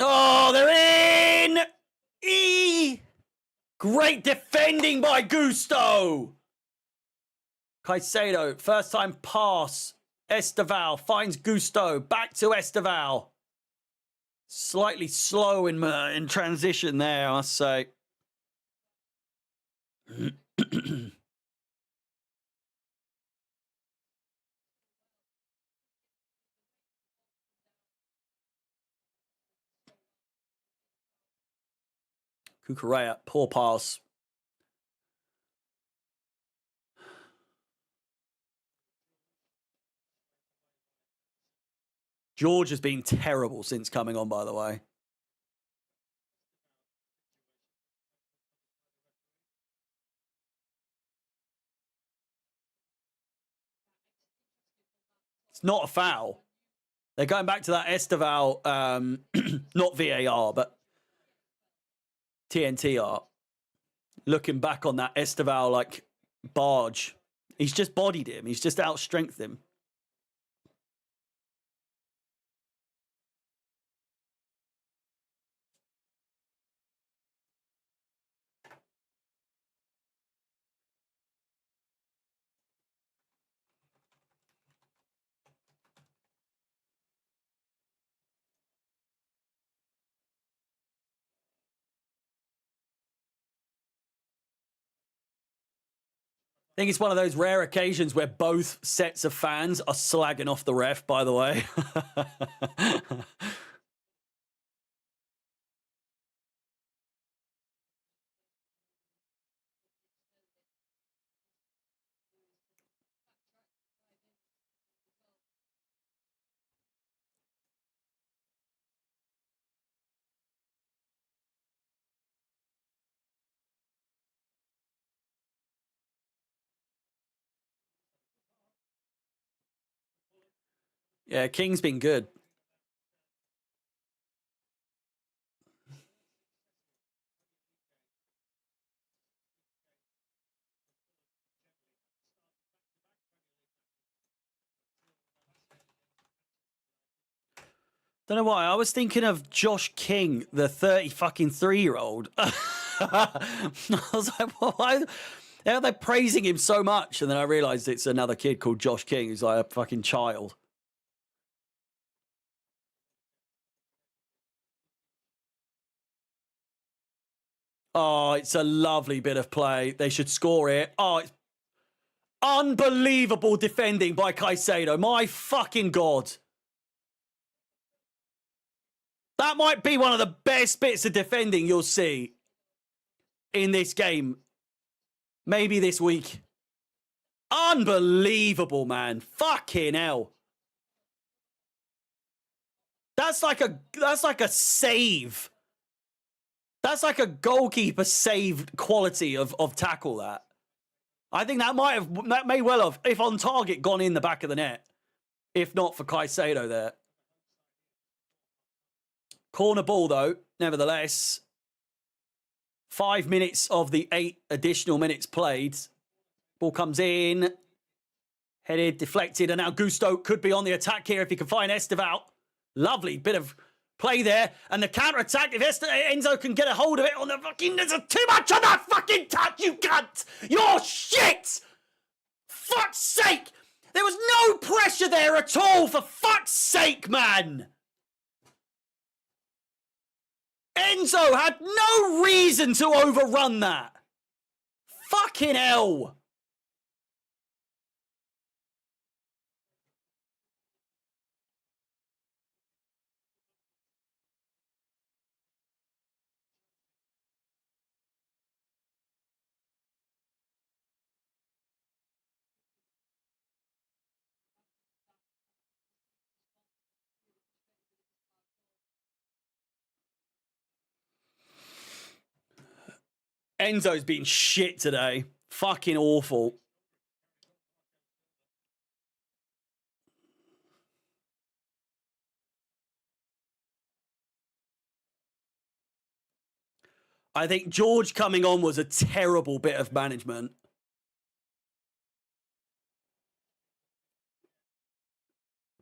Speaker 1: Oh, they're in! Great defending by Gusto. Caicedo, first time pass. Esteval finds Gusto. Back to Esteval. Slightly slow in transition there, I must say. Cucurella, poor pass. George has been terrible since coming on, by the way. It's not a foul. They're going back to that Esteval, not VAR, but TNTR. Looking back on that Esteval, like, barge. He's just bodied him. He's just outstrengthened him. I think it's one of those rare occasions where both sets of fans are slagging off the ref, by the way. Yeah, King's been good. Don't know why. I was thinking of Josh King, the 3-year-old. I was like, well, why? How are they praising him so much? And then I realized it's another kid called Josh King who's like a fucking child. Oh, it's a lovely bit of play. They should score it. Oh, it's unbelievable defending by Caicedo. My fucking God. That might be one of the best bits of defending you'll see in this game. Maybe this week. Unbelievable, man. Fucking hell. That's like a save. That's like a goalkeeper saved quality of tackle, that. I think that may well have, if on target, gone in the back of the net. If not for Caicedo there. Corner ball, though, nevertheless. 5 minutes of the 8 additional minutes played. Ball comes in. Headed, deflected, and now Gusto could be on the attack here if he can find Esteval. Lovely bit of play there. And the counter-attack, if Enzo can get a hold of it on the fucking... There's too much on that fucking touch, you cunt! You're shit! Fuck's sake! There was no pressure there at all, for fuck's sake, man! Enzo had no reason to overrun that. Fucking hell. Enzo's been shit today. Fucking awful. I think George coming on was a terrible bit of management.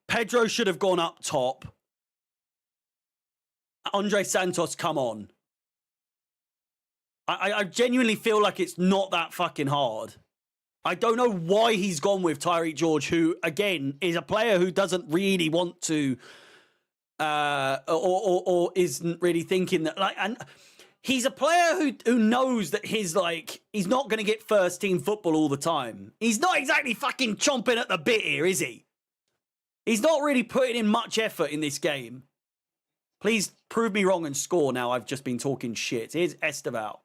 Speaker 1: Pedro should have gone up top. Andre Santos come on. I genuinely feel like it's not that fucking hard. I don't know why he's gone with Tyreek George, who, again, is a player who doesn't really want to, or isn't really thinking that, like, and he's a player who knows that he's not going to get first team football all the time. He's not exactly fucking chomping at the bit here, is he? He's not really putting in much effort in this game. Please prove me wrong and score now. I've just been talking shit. Here's Esteval.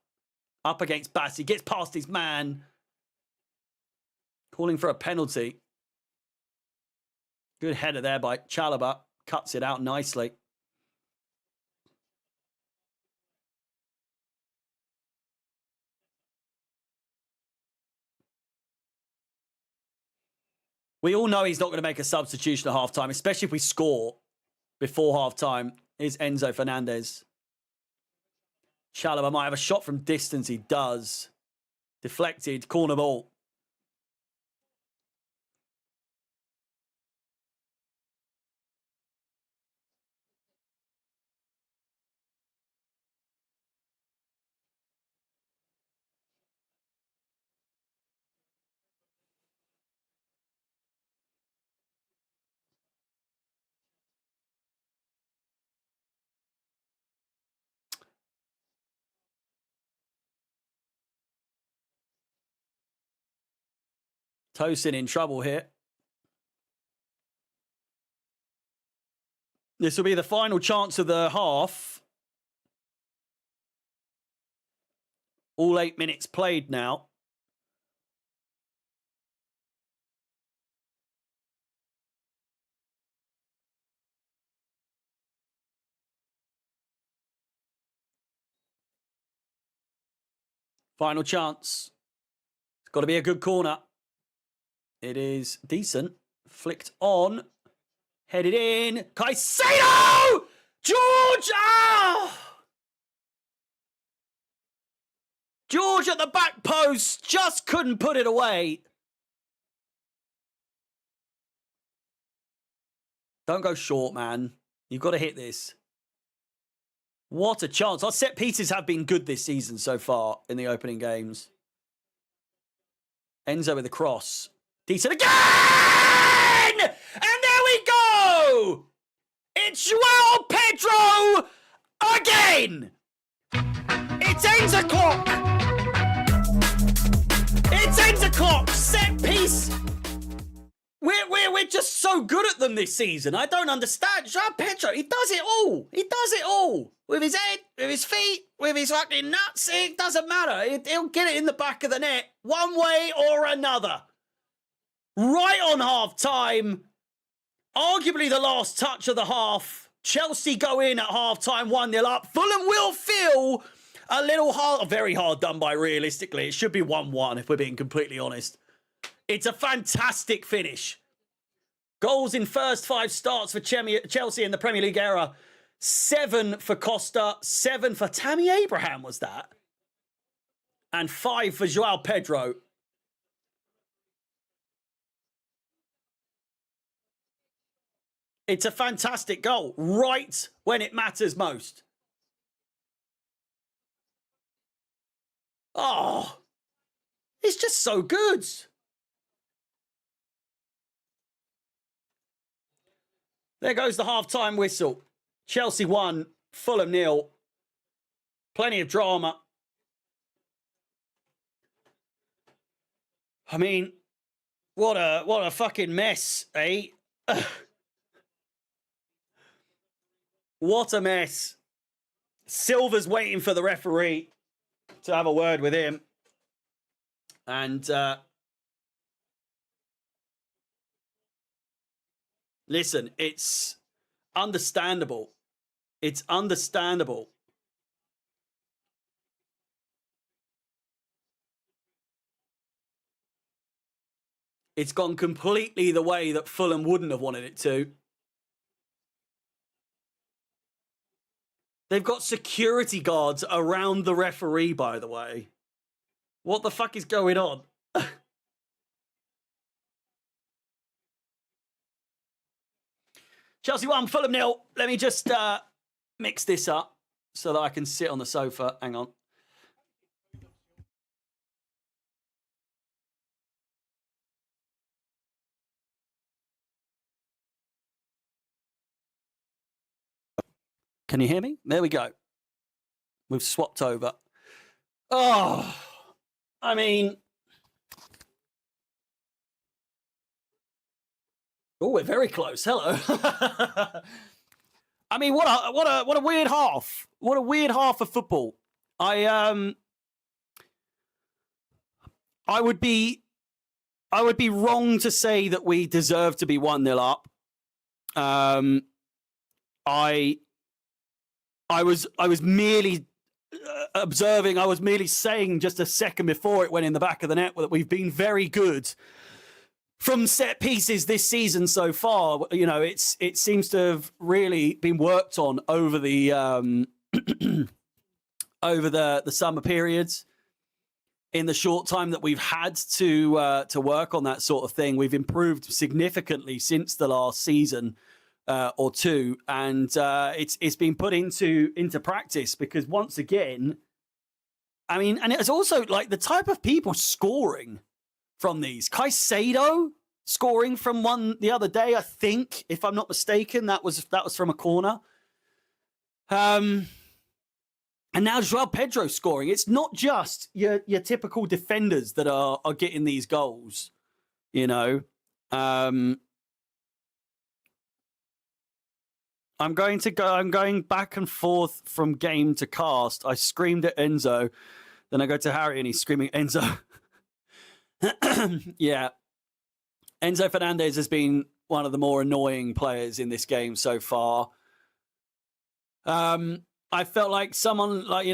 Speaker 1: Up against Bassi. Gets past his man. Calling for a penalty. Good header there by Chalobah. Cuts it out nicely. We all know he's not going to make a substitution at halftime, especially if we score before halftime. Here's Enzo Fernandez. Chalobah might have a shot from distance. He does. Deflected. Corner ball. Tosin in trouble here. This will be the final chance of the half. All 8 minutes played now. Final chance. It's got to be a good corner. It is decent. Flicked on. Headed in. Caicedo! George! George at the back post. Just couldn't put it away. Don't go short, man. You've got to hit this. What a chance. Our set pieces have been good this season so far in the opening games. Enzo with the cross. Decent again! And there we go! It's Joao Pedro again! It's Enzo clock! It's Enzo clock! Set piece! We're just so good at them this season. I don't understand. Joao Pedro, he does it all. He does it all. With his head, with his feet, with his fucking nuts. It doesn't matter. He'll get it in the back of the net one way or another. Right on half-time. Arguably the last touch of the half. Chelsea go in at half-time 1-0 up. Fulham will feel a little hard, very hard done by realistically. It should be 1-1 if we're being completely honest. It's a fantastic finish. Goals in first 5 starts for Chelsea in the Premier League era. 7 for Costa, 7 for Tammy Abraham was that. And 5 for Joao Pedro. It's a fantastic goal, right when it matters most. Oh, it's just so good. There goes the half-time whistle. Chelsea 1, Fulham 0. Plenty of drama. I mean, what a fucking mess, eh? What a mess. Silva's waiting for the referee to have a word with him. And listen, it's understandable. It's understandable. It's gone completely the way that Fulham wouldn't have wanted it to. They've got security guards around the referee, by the way. What the fuck is going on? Chelsea 1, Fulham 0. Let me just mix this up so that I can sit on the sofa. Hang on. Can you hear me? There we go. We've swapped over. Oh, I mean... Oh, we're very close. Hello. I mean, what a weird half. What a weird half of football. I would be wrong to say that we deserve to be 1-0 up. I was merely observing. I was merely saying just a second before it went in the back of the net that we've been very good from set pieces this season so far. You know, it seems to have really been worked on over the over the summer periods. In the short time that we've had to work on that sort of thing, we've improved significantly since the last season or two, and it's been put into practice because once again, I mean, and it's also like the type of people scoring from these. Caicedo scoring from one the other day, I think, if I'm not mistaken, that was from a corner. And now Joao Pedro scoring. It's not just your typical defenders that are getting these goals, you know. I'm going back and forth from game to cast. I screamed at Enzo, then I go to Harry and he's screaming Enzo. Yeah. Enzo Fernandez has been one of the more annoying players in this game so far. I felt like someone like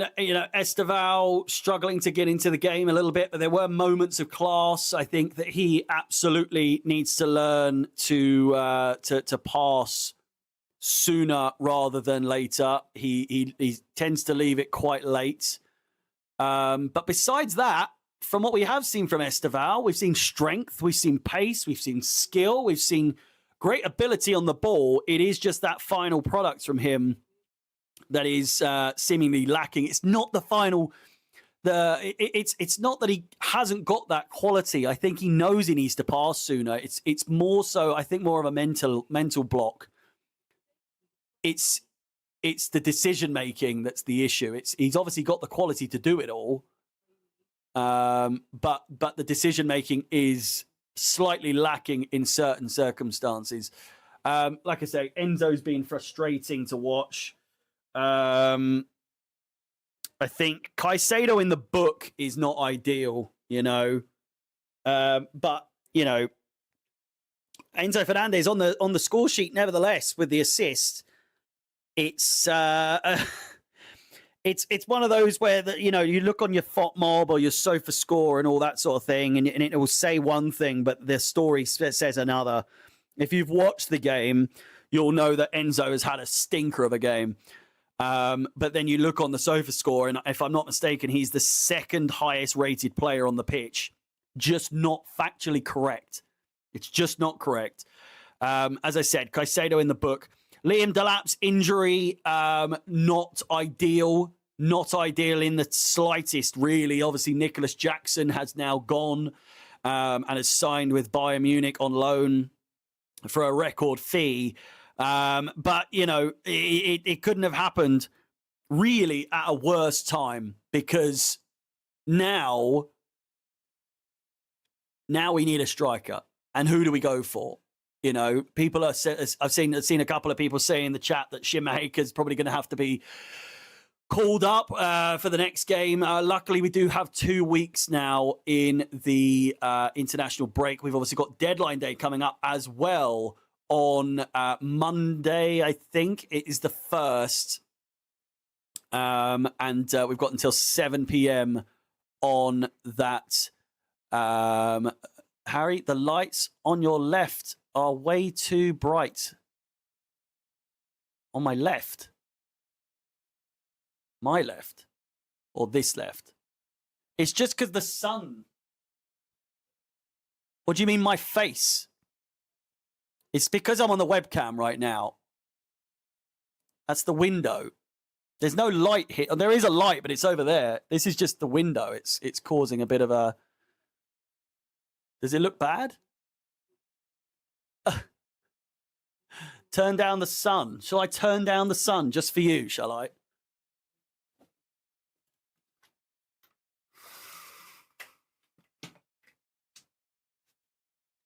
Speaker 1: Esteval struggling to get into the game a little bit, but there were moments of class. I think that he absolutely needs to learn to pass sooner rather than later. He tends to leave it quite late. But besides that, from what we have seen from Esteval, we've seen strength, we've seen pace, we've seen skill, we've seen great ability on the ball. It is just that final product from him that is seemingly lacking. It's not the final. It's not that he hasn't got that quality. I think he knows he needs to pass sooner. It's more so. I think more of a mental block. It's the decision making that's the issue. He's obviously got the quality to do it all, but the decision making is slightly lacking in certain circumstances. Like I say, Enzo's been frustrating to watch. I think Caicedo in the book is not ideal, but Enzo Fernandez on the score sheet, nevertheless, with the assist. It's it's one of those where you look on your FOTMob or your SofaScore and all that sort of thing, and it will say one thing, but the story says another. If you've watched the game, you'll know that Enzo has had a stinker of a game. But then you look on the SofaScore, and if I'm not mistaken, he's the second highest rated player on the pitch. Just not factually correct. It's just not correct. As I said, Caicedo in the book. Liam Delap's injury, not ideal. Not ideal in the slightest, really. Obviously, Nicholas Jackson has now gone and has signed with Bayern Munich on loan for a record fee. But, it couldn't have happened really at a worse time, because now we need a striker. And who do we go for? People I've seen a couple of people say in the chat that Schmeichel is probably going to have to be called up for the next game. Luckily, we do have 2 weeks now in the international break. We've obviously got deadline day coming up as well on Monday, I think. It is the 1st. And we've got until 7 p.m. on that. Harry, the lights on your left are way too bright. On my left? My left? Or this left? It's just because the sun. What do you mean my face? It's because I'm on the webcam right now. That's the window. There's no light here. There is a light, but it's over there. This is just the window. It's causing a bit of a... Does it look bad? Turn down the sun. Shall I turn down the sun just for you, shall I?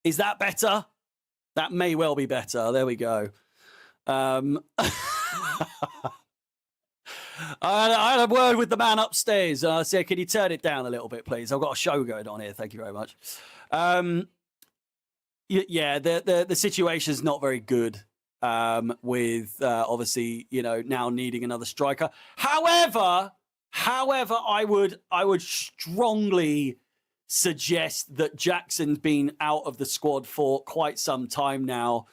Speaker 1: Is that better? That may well be better. There we go. I had a word with the man upstairs. I said, can you turn it down a little bit, please? I've got a show going on here. Thank you very much. Yeah, the situation is not very good with obviously, now needing another striker. However, I would strongly suggest that Jackson's been out of the squad for quite some time now.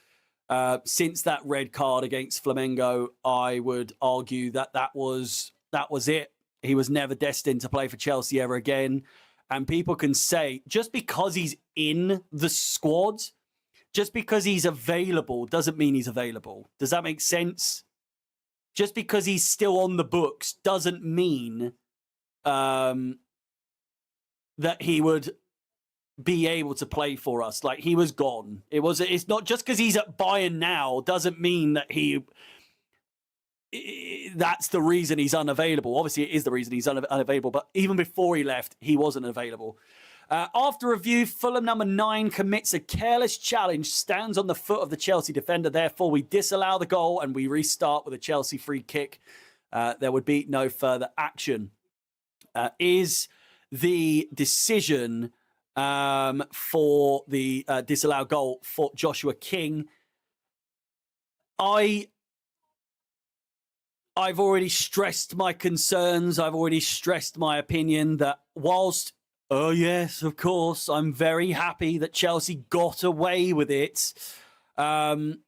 Speaker 1: Since that red card against Flamengo, I would argue that was it. He was never destined to play for Chelsea ever again. And people can say, just because he's in the squad, just because he's available, doesn't mean he's available. Does that make sense? Just because he's still on the books doesn't mean that he would be able to play for us. Like, he was gone. It's not just because he's at Bayern now doesn't mean that that's the reason he's unavailable. Obviously, it is the reason he's unavailable, but even before he left, he wasn't available. After review, Fulham number 9 commits a careless challenge, stands on the foot of the Chelsea defender. Therefore, we disallow the goal and we restart with a Chelsea free kick. There would be no further action. Is the decision for the disallowed goal for Joshua King? I've already stressed my concerns. I've already stressed my opinion that whilst, oh yes, of course, I'm very happy that Chelsea got away with it. I'm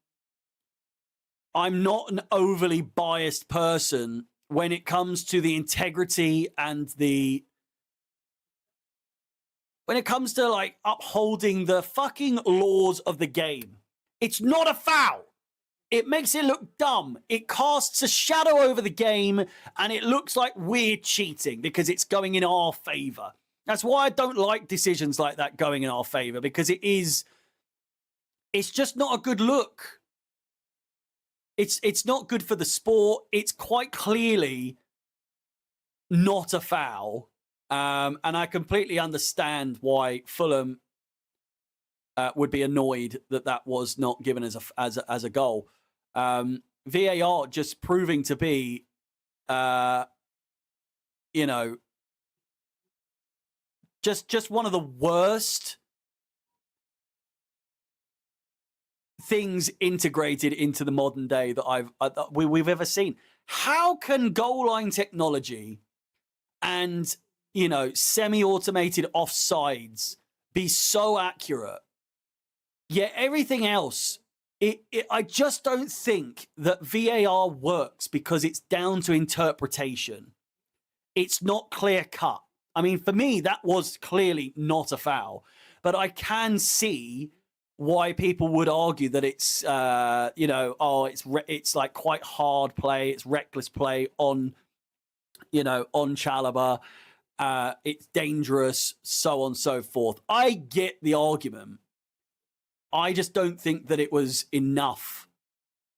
Speaker 1: not an overly biased person when it comes to the integrity and when it comes to like upholding the fucking laws of the game. It's not a foul. It makes it look dumb. It casts a shadow over the game, and it looks like we're cheating because it's going in our favor. That's why I don't like decisions like that going in our favor, because it's just not a good look. It's not good for the sport. It's quite clearly not a foul. And I completely understand why Fulham would be annoyed that was not given as a goal. VAR just proving to be, just one of the worst things integrated into the modern day that we've ever seen. How can goal line technology and semi-automated offsides be so accurate, yet everything else? I just don't think that VAR works because it's down to interpretation. It's not clear cut. I mean, for me, that was clearly not a foul, but I can see why people would argue that it's, it's like quite hard play. It's reckless play on Chalobah. It's dangerous, so on and so forth. I get the argument. I just don't think that it was enough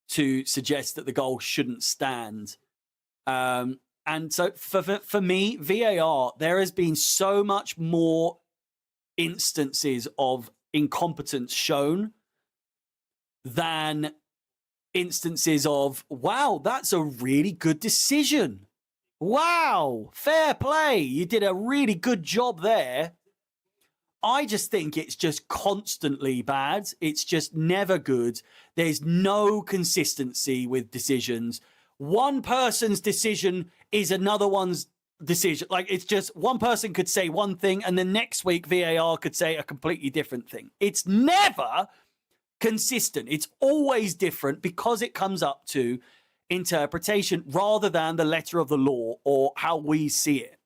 Speaker 1: to suggest that the goal shouldn't stand. And so for me, VAR, there has been so much more instances of incompetence shown than instances of, wow, that's a really good decision. Wow, fair play. You did a really good job there. I just think it's just constantly bad. It's just never good. There's no consistency with decisions. One person's decision is another one's decision. Like, it's just one person could say one thing and then next week VAR could say a completely different thing. It's never consistent. It's always different because it comes up to interpretation rather than the letter of the law or how we see it.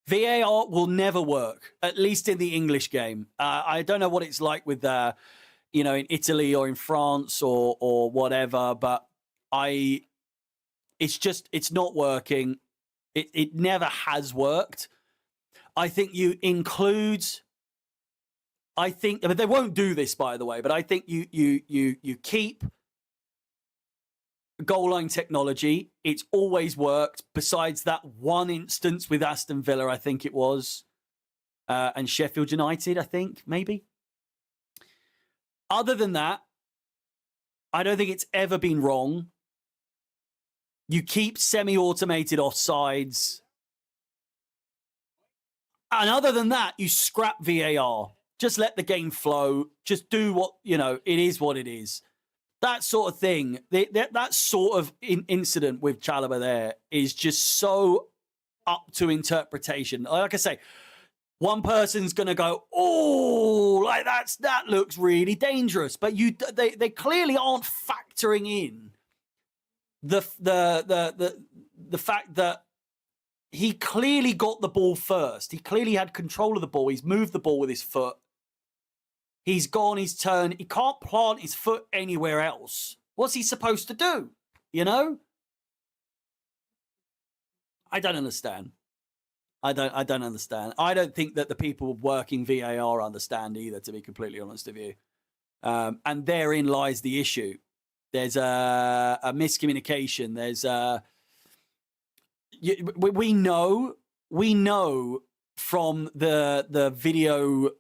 Speaker 1: VAR will never work, at least in the English game. I don't know what it's like with, in Italy or in France or whatever, but it's not working. It never has worked. I think but they won't do this, by the way, but I think you keep goal line technology. It's always worked, besides that one instance with Aston Villa, I think it was, and Sheffield United, I think, maybe. Other than that, I don't think it's ever been wrong. You keep semi-automated offsides. And other than that, you scrap VAR. Just let the game flow. Just do what, it is what it is. That sort of thing, that sort of incident with Chalobah there is just so up to interpretation. Like I say, one person's going to go, oh, like that looks really dangerous. But they clearly aren't factoring in the fact that he clearly got the ball first. He clearly had control of the ball. He's moved the ball with his foot. He's gone his turn. He can't plant his foot anywhere else. What's he supposed to do? I don't understand. I don't understand. I don't think that the people working VAR understand either, to be completely honest with you. And therein lies the issue. There's a miscommunication. There's we know from the video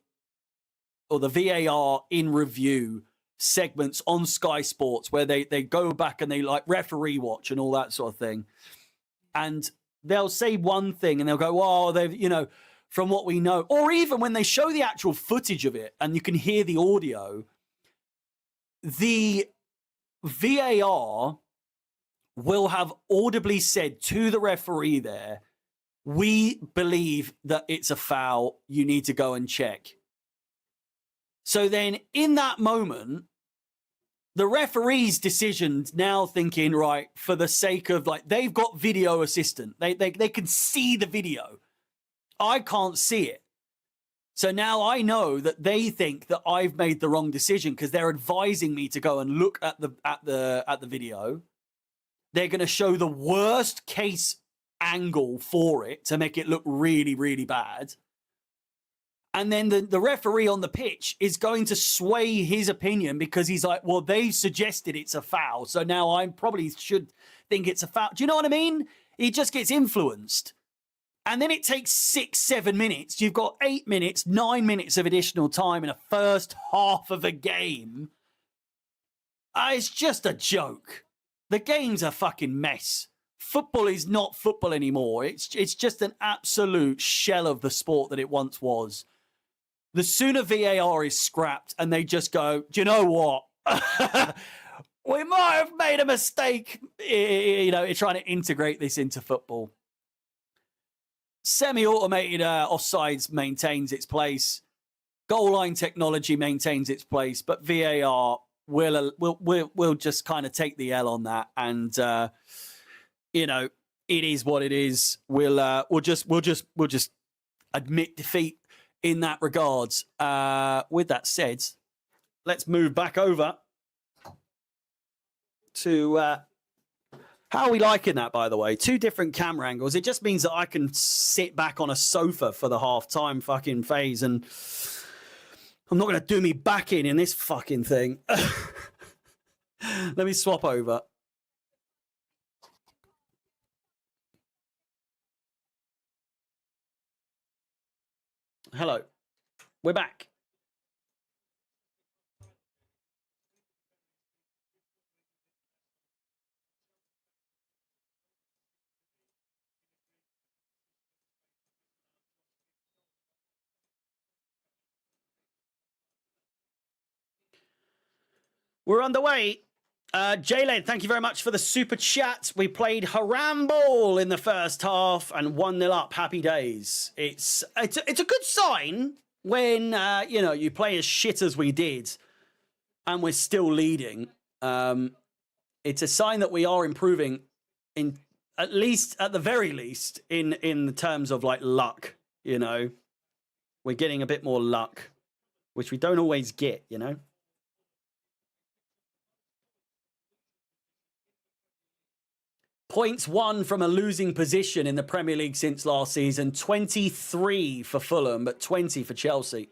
Speaker 1: or the VAR in review segments on Sky Sports where they go back and they like referee watch and all that sort of thing. And they'll say one thing and they'll go, oh, they've, from what we know, or even when they show the actual footage of it and you can hear the audio, the VAR will have audibly said to the referee there, we believe that it's a foul. You need to go and check. So then in that moment, the referee's decision now thinking, right, for the sake of like, they've got video assistant. They can see the video. I can't see it. So now I know that they think that I've made the wrong decision because they're advising me to go and look at the video. They're going to show the worst case angle for it to make it look really, really bad. And then the referee on the pitch is going to sway his opinion because he's like, well, they suggested it's a foul. So now I probably should think it's a foul. Do you know what I mean? He just gets influenced. And then it takes 6-7 minutes. You've got 8 minutes, 9 minutes of additional time in a first half of a game. It's just a joke. The game's a fucking mess. Football is not football anymore. It's just an absolute shell of the sport that it once was. The sooner VAR is scrapped and they just go, do you know what? We might have made a mistake, trying to integrate this into football. Semi-automated offsides maintains its place. Goal line technology maintains its place, but VAR will just kind of take the L on that, and it is what it is. We'll just admit defeat in that regards. With that said, let's move back over to how are we liking that, by the way? 2 different camera angles. It just means that I can sit back on a sofa for the half-time fucking phase, and I'm not going to do me back in this fucking thing. Let me swap over. Hello. We're back. We're underway. Jaylen, thank you very much for the super chat. We played Haramball in the first half and 1-0 up. Happy days. It's a good sign when you play as shit as we did and we're still leading. It's a sign that we are improving at the very least in the terms of like luck. We're getting a bit more luck, which we don't always get. Points won from a losing position in the Premier League since last season. 23 for Fulham, but 20 for Chelsea.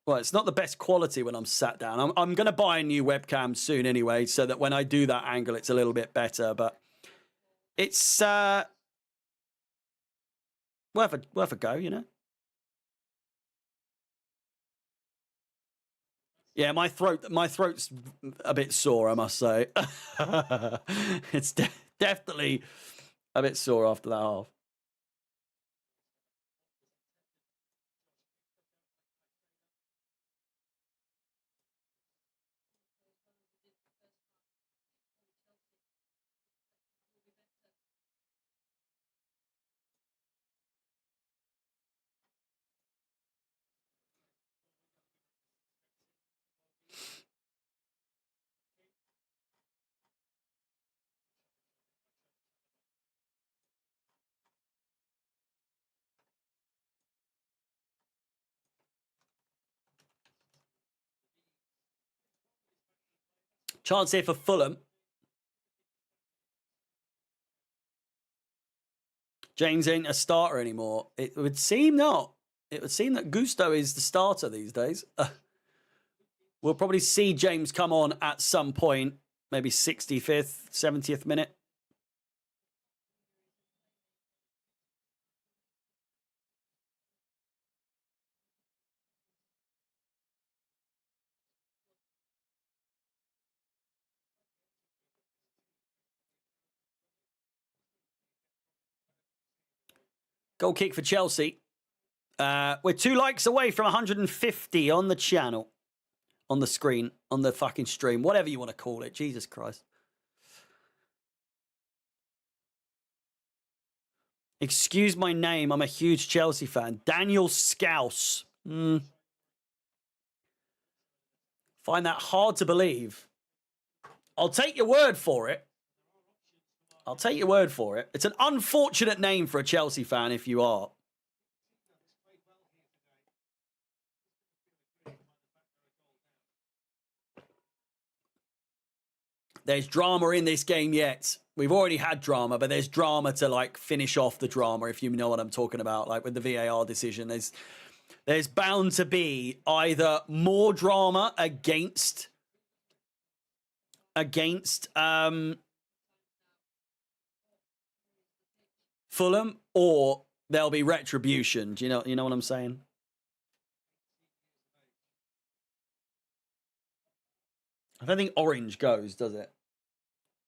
Speaker 1: Well, it's not the best quality when I'm sat down. I'm going to buy a new webcam soon anyway, so that when I do that angle, it's a little bit better. But it's worth a go, Yeah, my throat's a bit sore, I must say. It's definitely a bit sore after that half. Chance here for Fulham. James ain't a starter anymore. It would seem not. It would seem that Gusto is the starter these days. We'll probably see James come on at some point, maybe 65th, 70th minute. Goal kick for Chelsea. We're 2 likes away from 150 on the channel. On the screen. On the fucking stream. Whatever you want to call it. Jesus Christ. Excuse my name. I'm a huge Chelsea fan. Daniel Scouse. Find that hard to believe. I'll take your word for it. I'll take your word for it. It's an unfortunate name for a Chelsea fan if you are. There's drama in this game yet. We've already had drama, but there's drama to like finish off the drama, if you know what I'm talking about. Like with the VAR decision, there's bound to be either more drama against Fulham, or there'll be retribution. Do you know what I'm saying? I don't think orange goes, does it?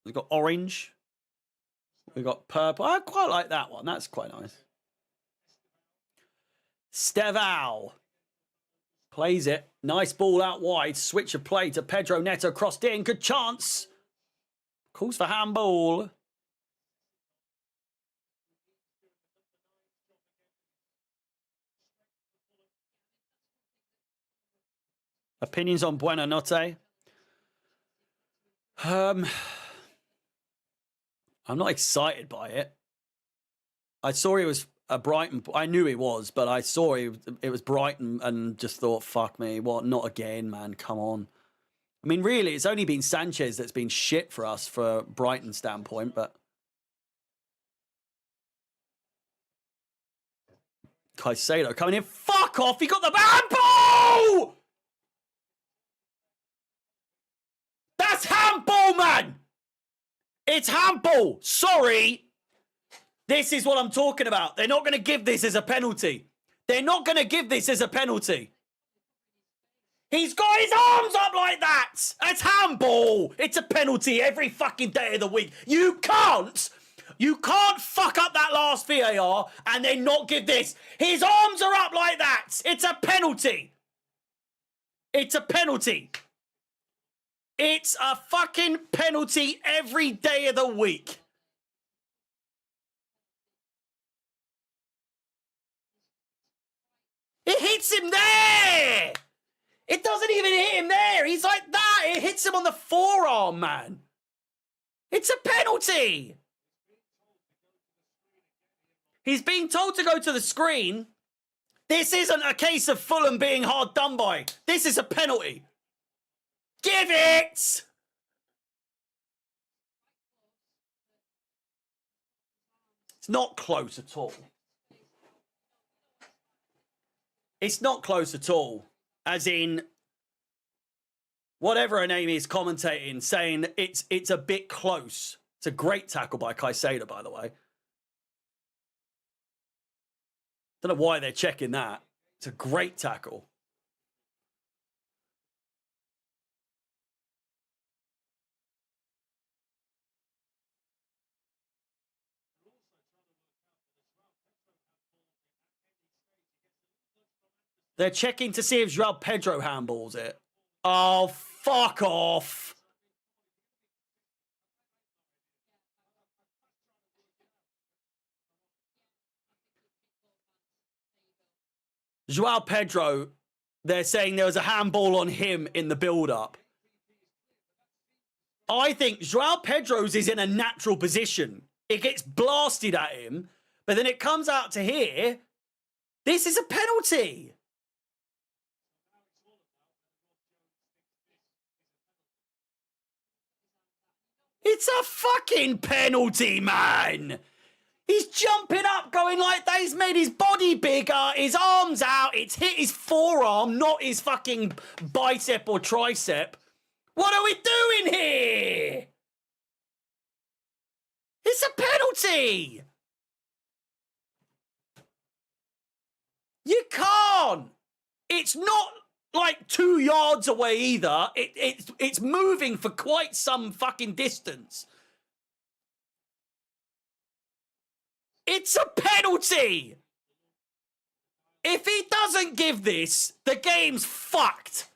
Speaker 1: We've got orange. We've got purple. I quite like that one. That's quite nice. Steval plays it. Nice ball out wide. Switch of play to Pedro Neto. Crossed in. Good chance. Calls for handball. Opinions on Buonanotte? I'm not excited by it. I saw he was a Brighton. I knew he was, but I saw it was Brighton and just thought, fuck me, what? Not again, man. Come on. I mean, really, it's only been Sanchez that's been shit for us for Brighton standpoint, but Caicedo coming in. Fuck off. He got the handball! That's handball, man! It's handball. Sorry. This is what I'm talking about. They're not going to give this as a penalty. They're not going to give this as a penalty. He's got his arms up like that. That's handball. It's a penalty every fucking day of the week. You can't fuck up that last VAR and then not give this. His arms are up like that. It's a penalty. It's a penalty. It's a fucking penalty every day of the week. It hits him there. It doesn't even hit him there. He's like that. It hits him on the forearm, man. It's a penalty. He's being told to go to the screen. This isn't a case of Fulham being hard done by. This is a penalty. Give it! It's not close at all. It's not close at all. As in, whatever her name is commentating, saying it's a bit close. It's a great tackle by Caicedo, by the way. Don't know why they're checking that. It's a great tackle. They're checking to see if João Pedro handballs it. Oh, fuck off. João Pedro, they're saying there was a handball on him in the build-up. I think João Pedro's is in a natural position. It gets blasted at him, but then it comes out to here. This is a penalty. It's a fucking penalty, man. He's jumping up, going like that. He's made his body bigger, his arms out. It's hit his forearm, not his fucking bicep or tricep. What are we doing here? It's a penalty. You can't. It's not like 2 yards away either. It's moving for quite some fucking distance. It's a penalty. If he doesn't give this, the game's fucked.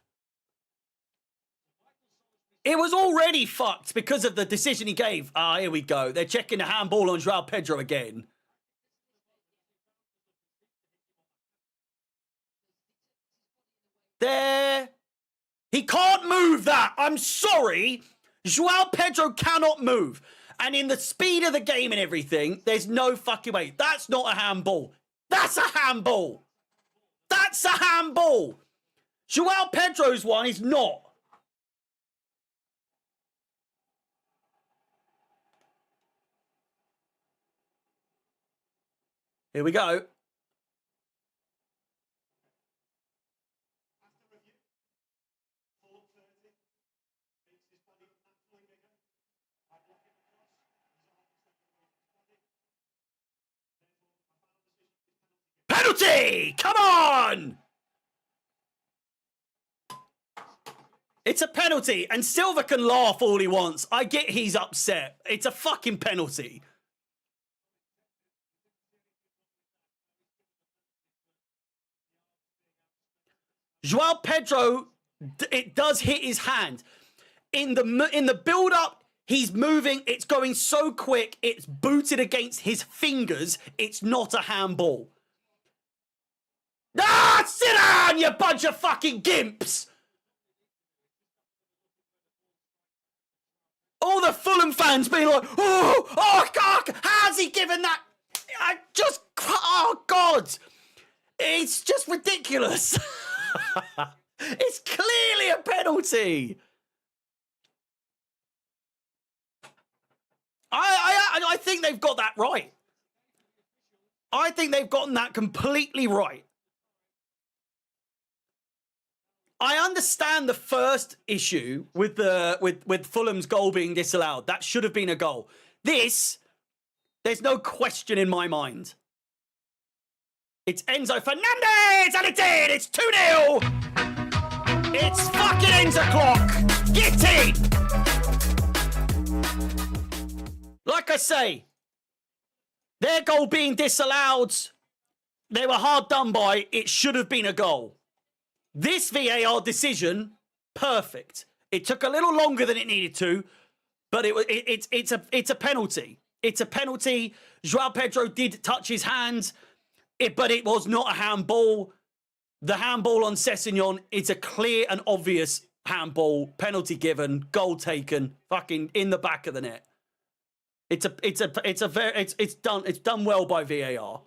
Speaker 1: It was already fucked because of the decision he gave. Ah, here we go. They're checking the handball on Joao Pedro again. There. He can't move that. I'm sorry. Joao Pedro cannot move. And in the speed of the game and everything, there's no fucking way. That's not a handball. That's a handball. That's a handball. Joao Pedro's one is not. Here we go. Penalty! Come on! It's a penalty, and Silva can laugh all he wants. I get he's upset. It's a fucking penalty. Joao Pedro, it does hit his hand. In the build-up, he's moving. It's going so quick. It's booted against his fingers. It's not a handball. Ah, sit down, you bunch of fucking gimps! All the Fulham fans being like, oh, God, how's he given that? Oh, God. It's just ridiculous. It's clearly a penalty. I think they've got that right. I think they've gotten that completely right. I understand the first issue with Fulham's goal being disallowed. That should have been a goal. This, there's no question in my mind. It's Enzo Fernandez, and it's in! It's 2-0! It's fucking Enzo clock! Get in! Like I say, their goal being disallowed, they were hard done by. It should have been a goal. This VAR decision, perfect. It took a little longer than it needed to, but it's a penalty. It's a penalty. Joao Pedro did touch his hands, but it was not a handball. The handball on Sessegnon, it's a clear and obvious handball. Penalty given, goal taken, fucking in the back of the net. It's done well by VAR.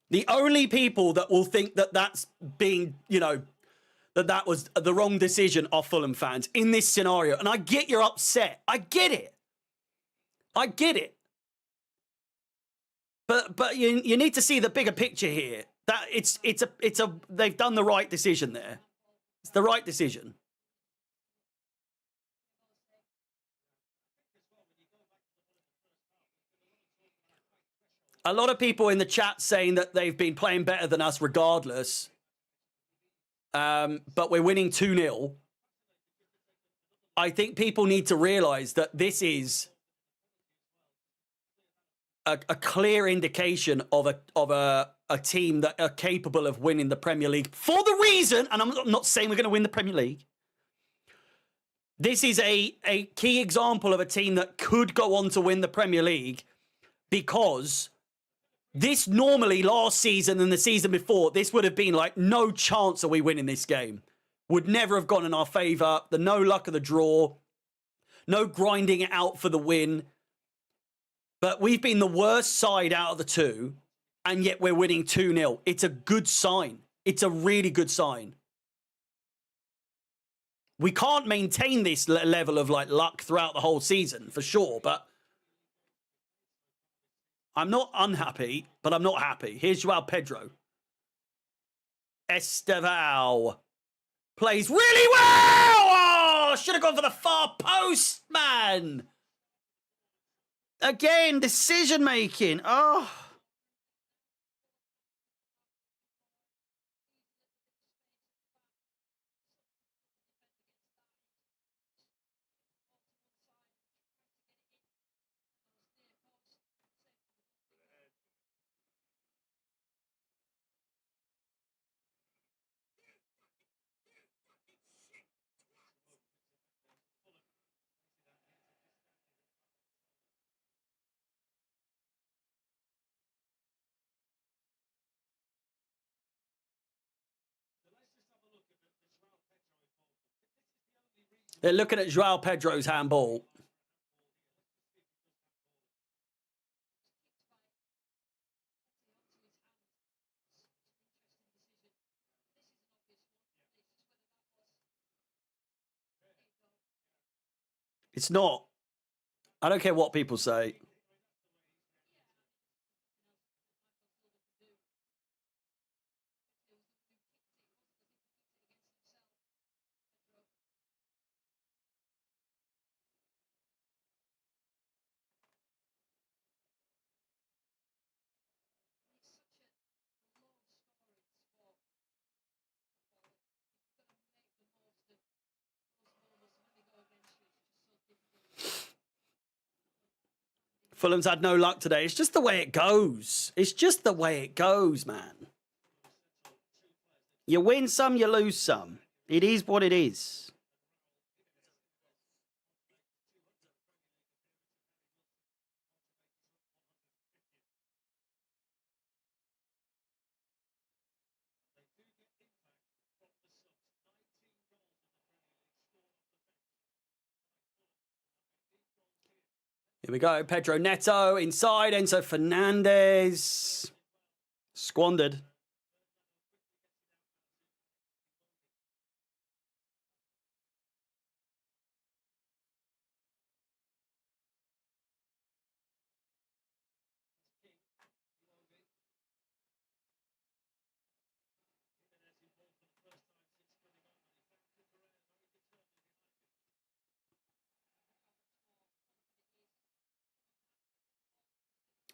Speaker 1: The only people that will think that that's being, that was the wrong decision are Fulham fans in this scenario. And I get you're upset. I get it. I get it. But you need to see the bigger picture here. That they've done the right decision there. It's the right decision. A lot of people in the chat saying that they've been playing better than us regardless. But we're winning 2-0. I think people need to realize that this is a clear indication of a team that are capable of winning the Premier League for the reason, and I'm not saying we're going to win the Premier League. This is a key example of a team that could go on to win the Premier League because this normally last season and the season before, this would have been like no chance of we winning this game. Would never have gone in our favour. The no luck of the draw. No grinding it out for the win. But we've been the worst side out of the two, and yet we're winning 2-0. It's a good sign. It's a really good sign. We can't maintain this level of like luck throughout the whole season, for sure, but I'm not unhappy, but I'm not happy. Here's Joao Pedro. Esteval plays really well. Oh, should have gone for the far post, man. Again, decision making. Oh. They're looking at Joao Pedro's handball. It's not. I don't care what people say. Fulham's had no luck today. It's just the way it goes. It's just the way it goes, man. You win some, you lose some. It is what it is. Here we go. Pedro Neto inside. Enzo Fernandez. Squandered.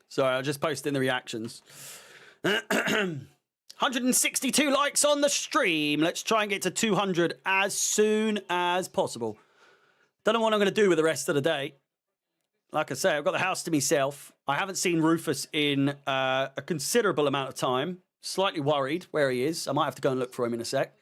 Speaker 1: Sorry, I'll just post in the reactions. 162 likes on the stream. Let's try and get to 200 as soon as possible. Don't know what I'm going to do with the rest of the day. Like I say, I've got the house to myself. I haven't seen Rufus in a considerable amount of time. Slightly worried where he is. I might have to go and look for him in a sec.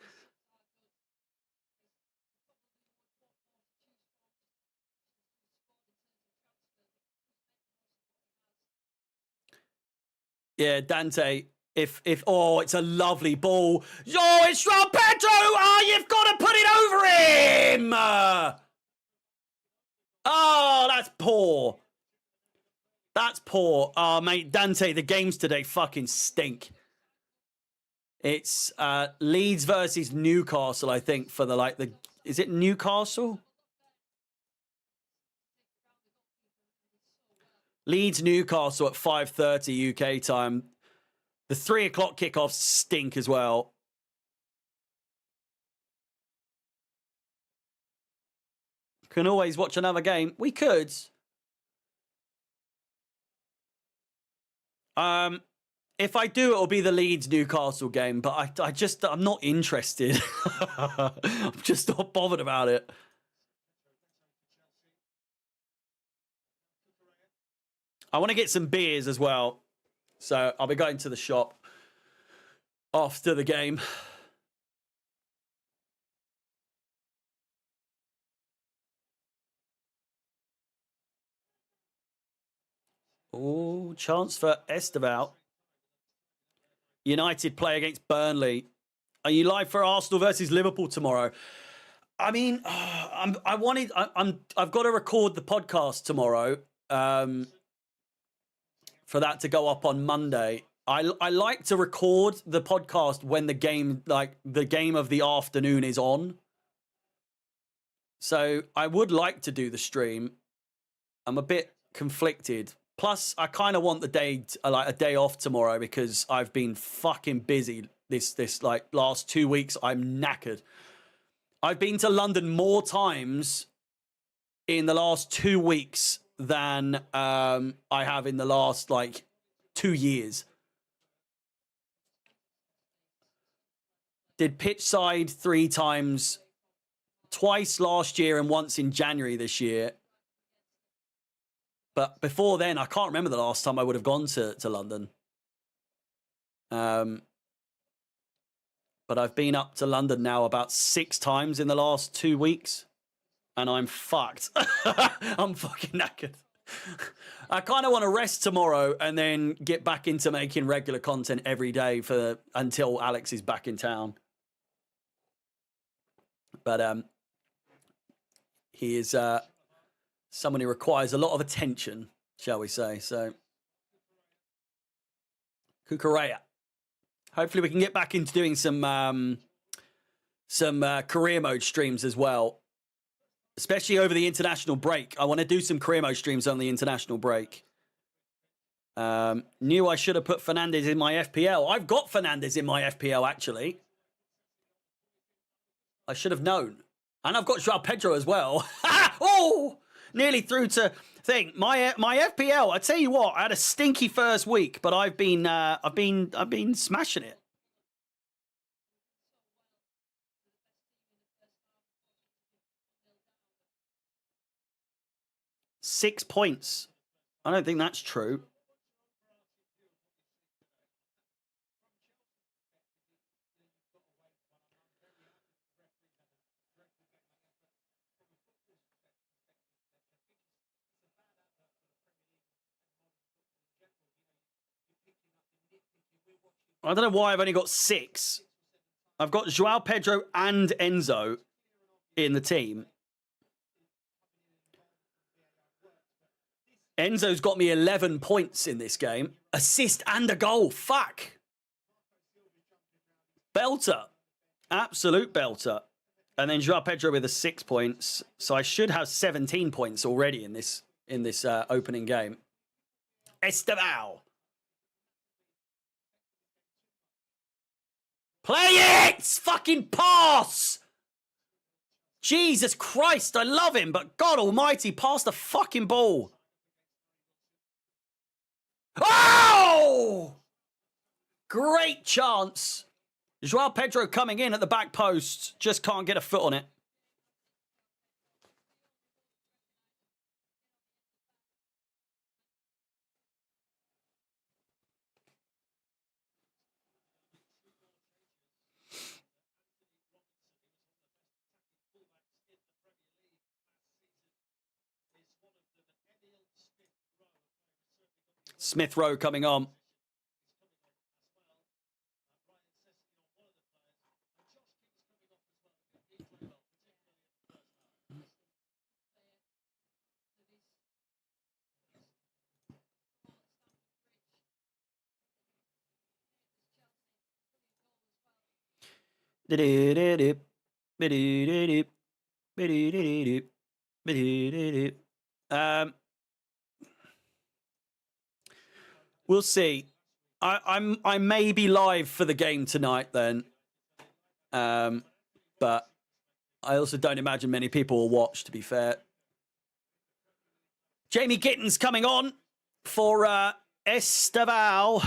Speaker 1: Yeah, Dante. If it's a lovely ball. Oh, it's Joao Pedro. Oh, you've got to put it over him. Oh, that's poor. That's poor. Oh, mate, Dante, the games today fucking stink. It's Leeds versus Newcastle, I think, for the is it Newcastle? Leeds Newcastle at 5:30 UK time. The 3 o'clock kickoffs stink as well. Can always watch another game. We could. If I do, it'll be the Leeds Newcastle game, but I'm not interested. I'm just not bothered about it. I want to get some beers as well. So I'll be going to the shop after the game. Oh, chance for Esteval. United play against Burnley. Are you live for Arsenal versus Liverpool tomorrow? I mean, I've got to record the podcast tomorrow for that to go up on Monday. I like to record the podcast when the game of the afternoon is on. So I would like to do the stream. I'm a bit conflicted. Plus, I kind of want the day, like a day off tomorrow because I've been fucking busy this like last 2 weeks. I'm knackered. I've been to London more times in the last 2 weeks than I have in the last like 2 years. Did pitch side 3 times, twice last year and once in January this year. But before then, I can't remember the last time I would have gone to London. But I've been up to London now about 6 times in the last 2 weeks. And I'm fucked. I'm fucking knackered. I kind of want to rest tomorrow and then get back into making regular content every day until Alex is back in town. But he is someone who requires a lot of attention, shall we say. So, Kukurea. Hopefully we can get back into doing some career mode streams as well, especially over the international break. I want to do some career mode streams on the international break. Knew I should have put Fernandez in my FPL. I've got Fernandez in my FPL, actually. I should have known. And I've got Joao Pedro as well. Oh! Nearly through to thing. My FPL, I tell you what, I had a stinky first week, but I've been smashing it. Six points. I don't think that's true. I don't know why I've only got 6. I've got Joao Pedro and Enzo in the team. Enzo's got me 11 points in this game. Assist and a goal. Fuck. Belter. Absolute belter. And then Joao Pedro with 6 points. So I should have 17 points already in this opening game. Esteval. Play it! Fucking pass! Jesus Christ, I love him, but God almighty, pass the fucking ball. Oh! Great chance. Joao Pedro coming in at the back post. Just can't get a foot on it. Smith Rowe coming on. We'll see. I may be live for the game tonight then. But I also don't imagine many people will watch, to be fair. Jamie Gittins coming on for Esteval.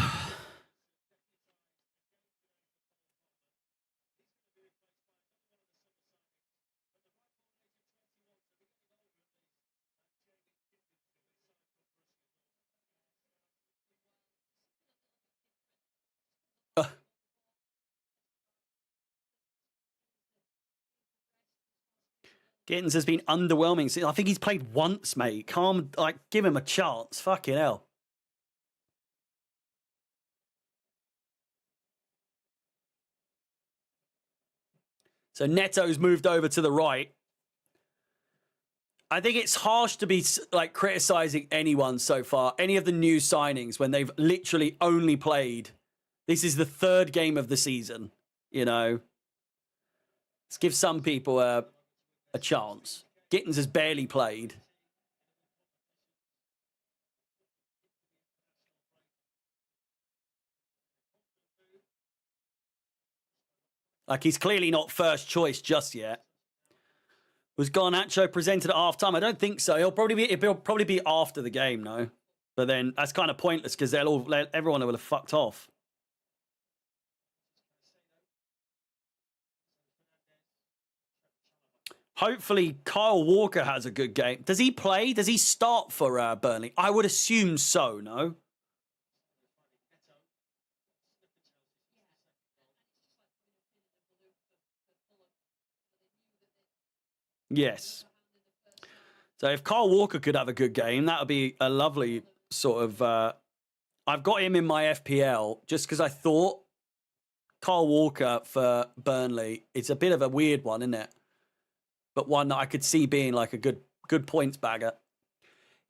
Speaker 1: Gittins has been underwhelming. I think he's played once, mate. Calm, like, give him a chance. Fucking hell. So Neto's moved over to the right. I think it's harsh to be like criticizing anyone so far, any of the new signings, when they've literally only played. This is the 3rd game of the season, you know. Let's give some people a chance. Gittins has barely played. Like, he's clearly not first choice just yet. Was Garnacho presented at half-time? I don't think so. It'll probably be after the game, no? But then that's kind of pointless because everyone will have fucked off. Hopefully, Kyle Walker has a good game. Does he play? Does he start for Burnley? I would assume so, no? Yes. So if Kyle Walker could have a good game, that would be a lovely sort of... I've got him in my FPL just because I thought Kyle Walker for Burnley, it's a bit of a weird one, isn't it? But one that I could see being like a good points bagger.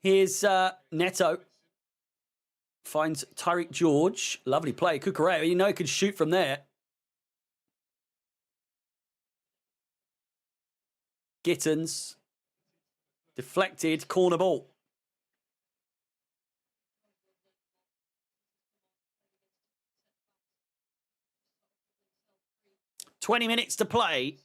Speaker 1: Here's Neto. Finds Tyreek George. Lovely play. Cucurella, you know he could shoot from there. Gittins. Deflected. Corner ball. 20 minutes to play.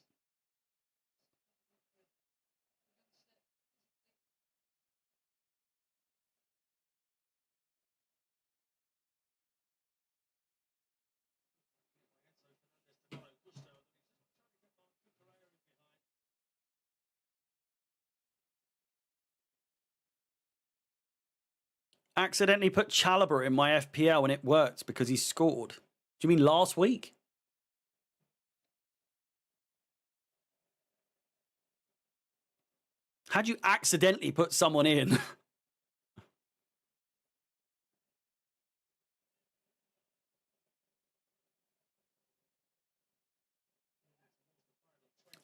Speaker 1: Accidentally put Chalobah in my FPL and it worked because he scored. Do you mean last week? How'd you accidentally put someone in?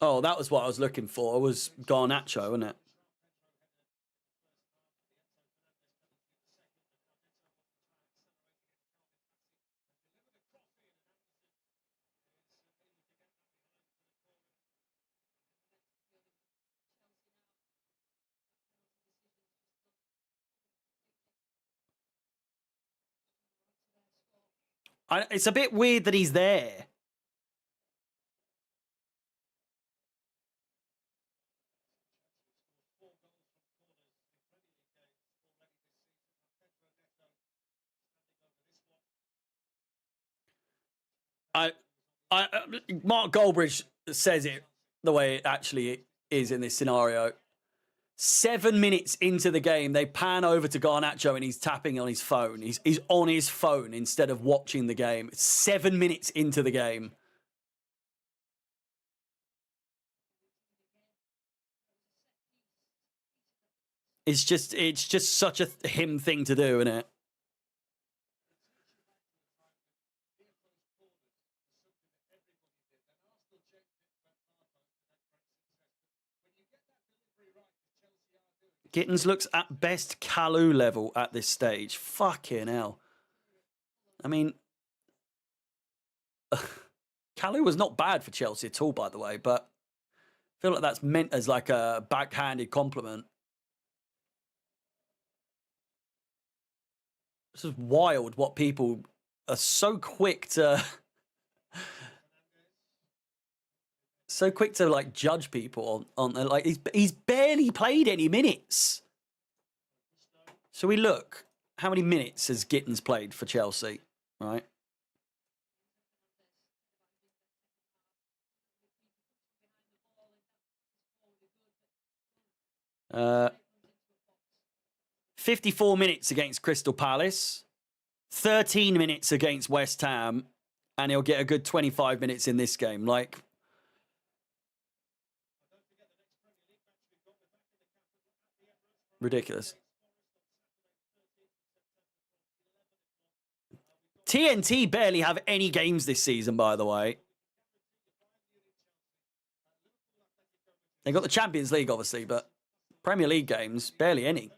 Speaker 1: Oh, that was what I was looking for. It was Garnacho, wasn't it? It's a bit weird that he's there. Mark Goldbridge says it the way it actually is in this scenario. 7 minutes into the game, they pan over to Garnacho and he's tapping on his phone. He's on his phone instead of watching the game. 7 minutes into the game. It's just such a him thing to do, isn't it? Gittins looks at best Kalu level at this stage. Fucking hell. I mean, Kalu was not bad for Chelsea at all, by the way, but I feel like that's meant as like a backhanded compliment. This is wild what people are so quick to... so quick to like judge people on like he's barely played any minutes. So we look, how many minutes has Gittins played for Chelsea, right? Uh, 54 minutes against Crystal Palace, 13 minutes against West Ham, and he'll get a good 25 minutes in this game. Like, ridiculous. TNT barely have any games this season, by the way. They got the Champions League, obviously, but Premier League games, barely any.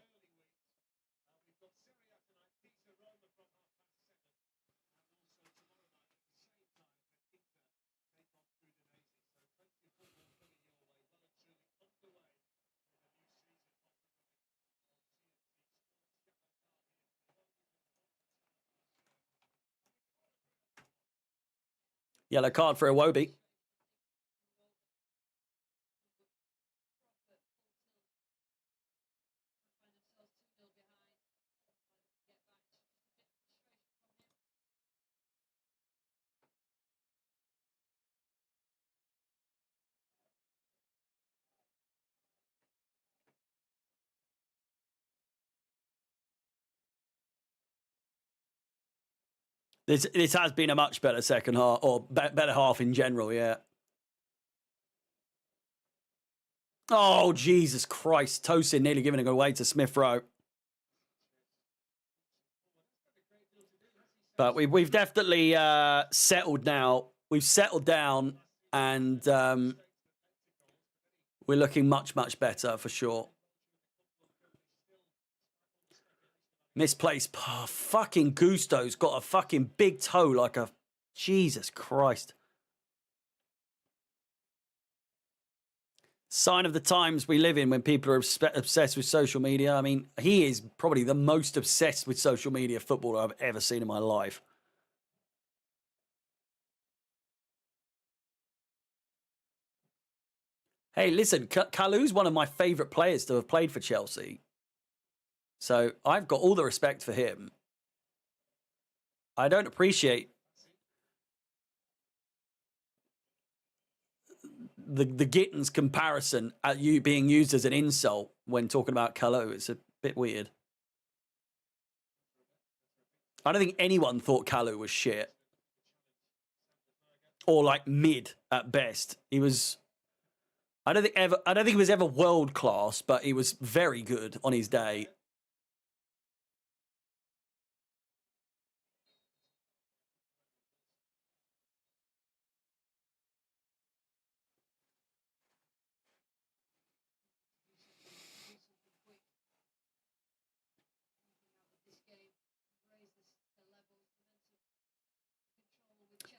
Speaker 1: Yellow card for Iwobi. This has been a much better second half, or better half in general, yeah. Oh, Jesus Christ. Tosin nearly giving it away to Smith Rowe. But we've definitely settled now. We've settled down, and we're looking much, much better for sure. Misplaced. Oh, fucking Gusto's got a fucking big toe like a... Jesus Christ. Sign of the times we live in when people are obsessed with social media. I mean, he is probably the most obsessed with social media footballer I've ever seen in my life. Hey, listen, Kalu's one of my favourite players to have played for Chelsea. So I've got all the respect for him. I don't appreciate the Gittins comparison at you being used as an insult when talking about Kalu. It's a bit weird. I don't think anyone thought Kalu was shit. Or like mid at best. He was... I don't think he was ever world class, but he was very good on his day.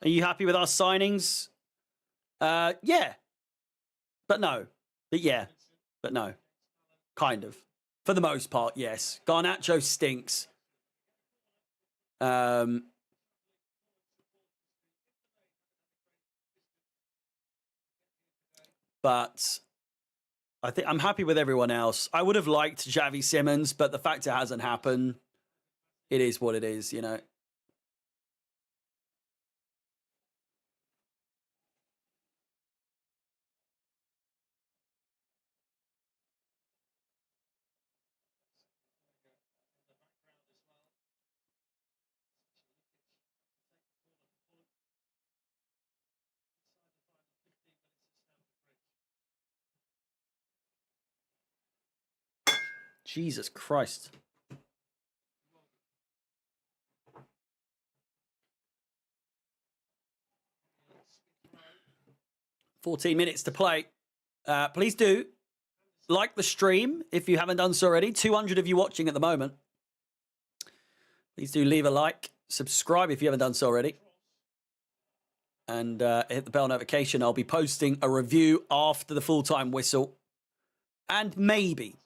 Speaker 1: Are you happy with our signings? Yeah. But no. But yeah. But no. Kind of. For the most part, yes. Garnacho stinks. But I think I'm happy with everyone else. I would have liked Xavi Simons, but the fact it hasn't happened, it is what it is, you know. Jesus Christ. $14 minutes to play. Please do like the stream if you haven't done so already. 200 of you watching at the moment. Please do leave a like. Subscribe if you haven't done so already. And hit the bell notification. I'll be posting a review after the full-time whistle. And maybe,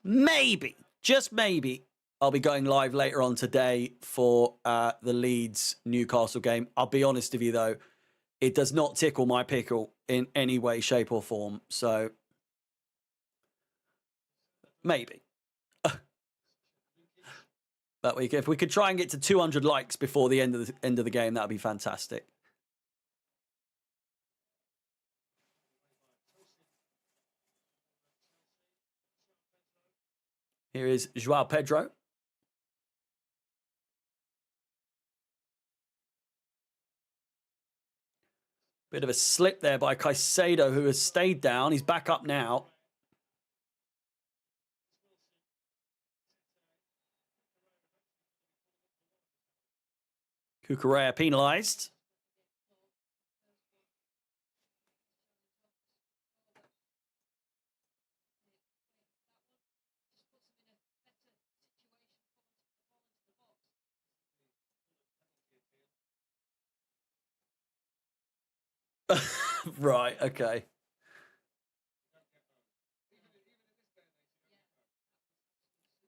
Speaker 1: just maybe, I'll be going live later on today for the Leeds-Newcastle game. I'll be honest with you, though. It does not tickle my pickle in any way, shape, or form. So, maybe. But if we could try and get to 200 likes before the end of the game, that would be fantastic. Here is Joao Pedro. Bit of a slip there by Caicedo, who has stayed down. He's back up now. Cucurella penalised. Right, okay.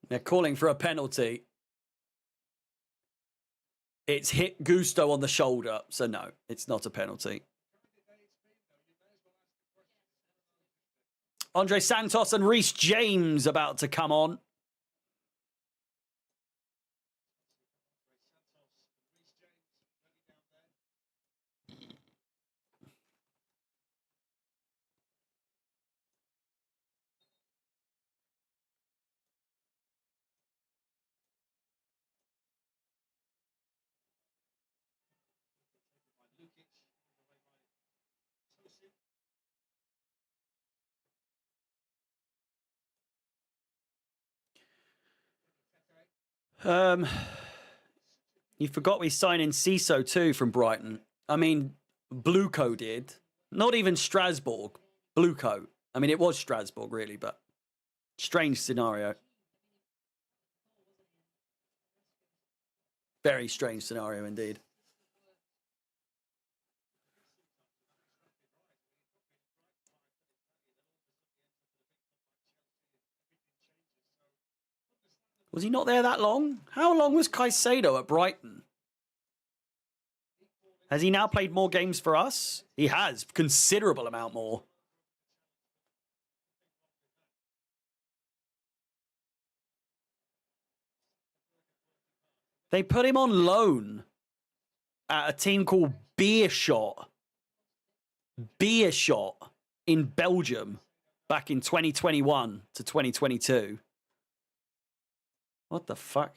Speaker 1: They're calling for a penalty. It's hit Gusto on the shoulder, so no, it's not a penalty. Andre Santos and Reece James about to come on. You forgot we signed in Ciso too from Brighton. I mean, Blueco did. Not even Strasbourg. Blueco. I mean, it was Strasbourg, really, but strange scenario. Very strange scenario indeed. Was he not there that long? How long was Caicedo at Brighton? Has he now played more games for us? He has. Considerable amount more. They put him on loan at a team called Beerschot in Belgium back in 2021 to 2022. What the fuck?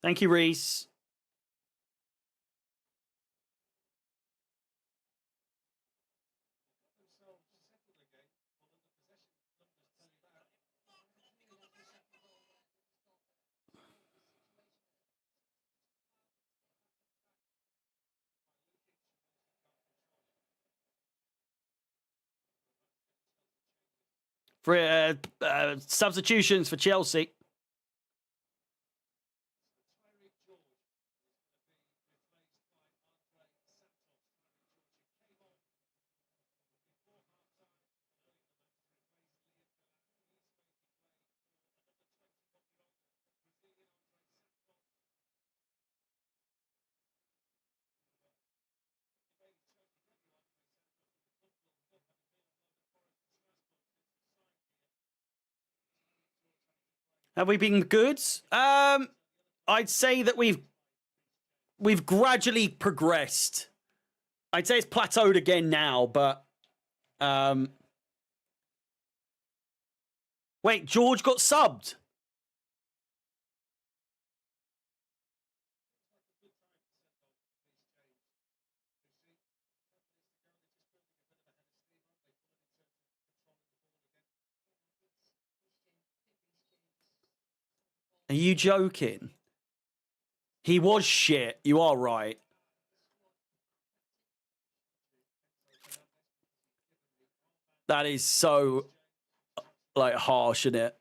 Speaker 1: Thank you, Reese. For substitutions for Chelsea. Have we been good? I'd say that we've gradually progressed. I'd say it's plateaued again now, but wait, George got subbed. Are you joking? He was shit. You are right. That is so like harsh, isn't it?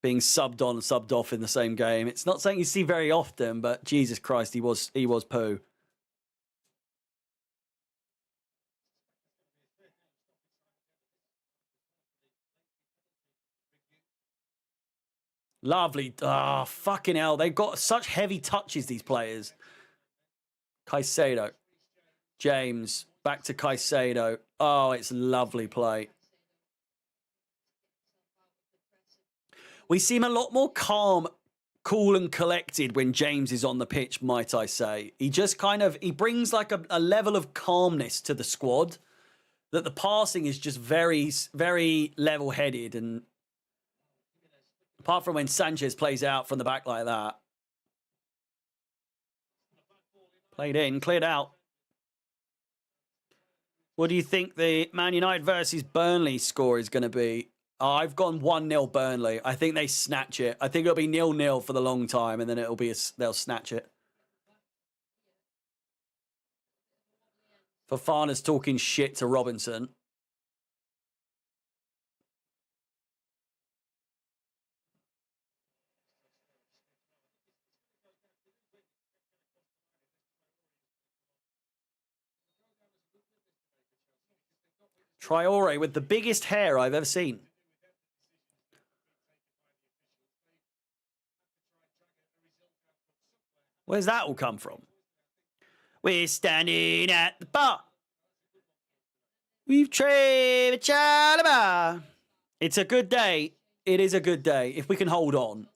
Speaker 1: Being subbed on and subbed off in the same game. It's not something you see very often, but Jesus Christ, he was poo. Lovely. Ah, oh, fucking hell. They've got such heavy touches, these players. Caicedo. James. Back to Caicedo. Oh, it's lovely play. We seem a lot more calm, cool and collected when James is on the pitch, might I say. He just kind of, he brings like a level of calmness to the squad that the passing is just very, very level-headed. And apart from when Sanchez plays out from the back like that. Played in, cleared out. What do you think the Man United versus Burnley score is going to be? Oh, I've gone 1-0 Burnley. I think they snatch it. I think it'll be 0-0 for the long time, and then it'll be they'll snatch it. Fofana's talking shit to Robinson. Traore with the biggest hair I've ever seen. Where's that all come from? We're standing at the bar. We've traded Chalaba. It's a good day. It is a good day if we can hold on.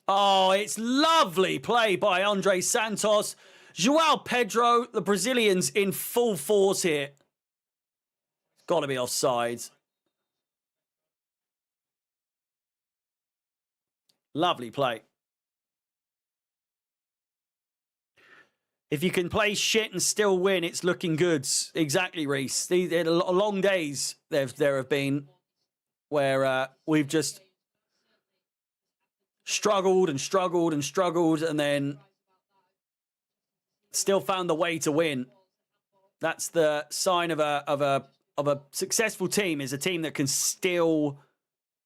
Speaker 1: Oh, it's lovely play by Andre Santos. João Pedro, the Brazilians in full force here. Got to be offside. Lovely play. If you can play shit and still win, it's looking good. Exactly, Reese. These are long days there have been where we've just struggled and struggled and struggled and then still found the way to win. That's the sign of a successful team, is a team that can still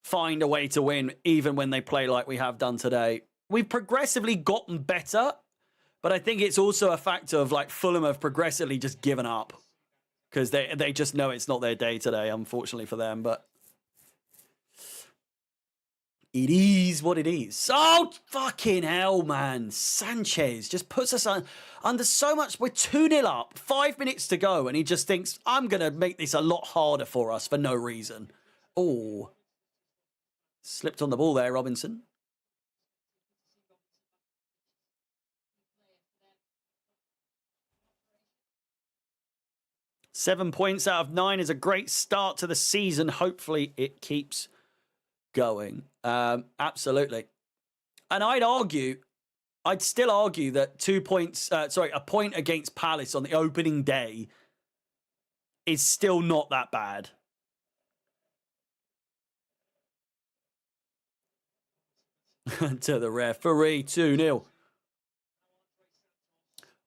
Speaker 1: find a way to win even when they play like we have done today. We've progressively gotten better, but I think it's also a factor of like Fulham have progressively just given up because they just know it's not their day today, unfortunately for them. But it is what it is. Oh, fucking hell, man. Sanchez just puts us under so much. We're 2-0 up, 5 minutes to go, and he just thinks, I'm going to make this a lot harder for us for no reason. Oh, slipped on the ball there, Robinson. Seven points out of 9 is a great start to the season. Hopefully it keeps going. Absolutely. And I'd still argue that 2 points, a point against Palace on the opening day is still not that bad. To the referee, 2-0.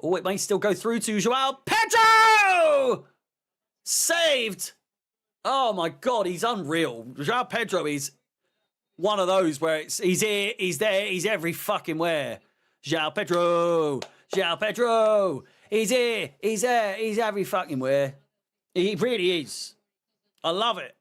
Speaker 1: Oh, it may still go through to Joao Pedro! Saved! Oh my God, he's unreal. Joao Pedro is one of those where he's here, he's there, he's every fucking where. Joao Pedro! Joao Pedro! He's here, he's there, he's every fucking where. He really is. I love it.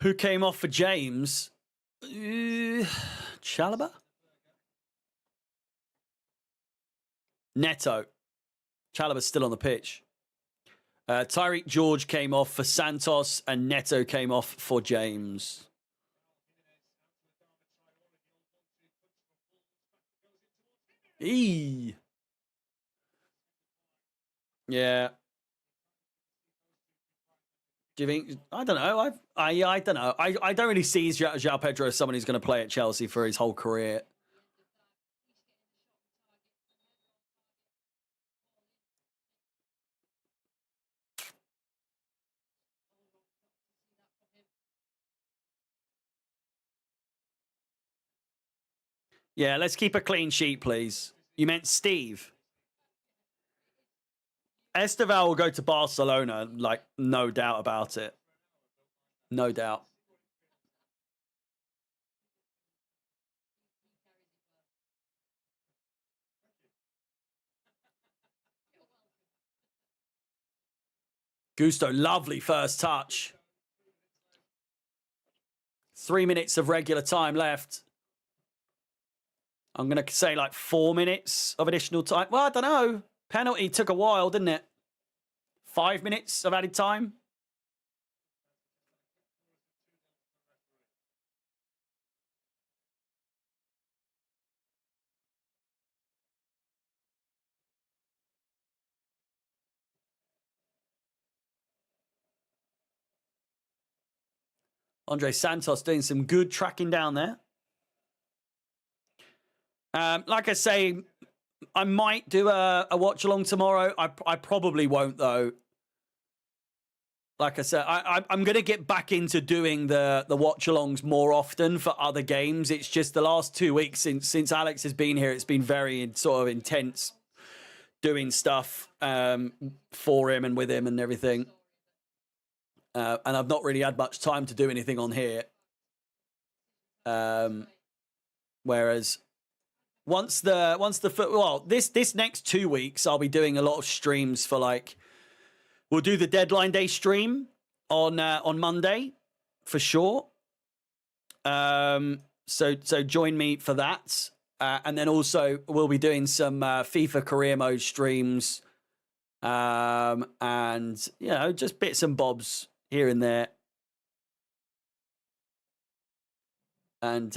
Speaker 1: Who came off for James? Chalobah? Neto. Chalobah's still on the pitch. Tyreek George came off for Santos and Neto came off for James. Eee. Yeah. Do you think? I don't know. I don't know. I don't really see Joao Pedro as someone who's going to play at Chelsea for his whole career. Yeah, let's keep a clean sheet, please. You meant Steve. Esteval will go to Barcelona, like, no doubt about it. No doubt. Gusto, lovely first touch. 3 minutes of regular time left. I'm going to say like 4 minutes of additional time. Well, I don't know. Penalty took a while, didn't it? 5 minutes of added time. Andre Santos doing some good tracking down there. Like I say, I might do a watch along tomorrow. I probably won't though. Like I said, I'm going to get back into doing the watch alongs more often for other games. It's just the last 2 weeks since Alex has been here, it's been very sort of intense doing stuff for him and with him and everything. And I've not really had much time to do anything on here. Whereas this next 2 weeks, I'll be doing a lot of streams for like, we'll do the deadline day stream on Monday for sure. So join me for that. And then also we'll be doing some FIFA career mode streams And, you know, just bits and bobs here and there. And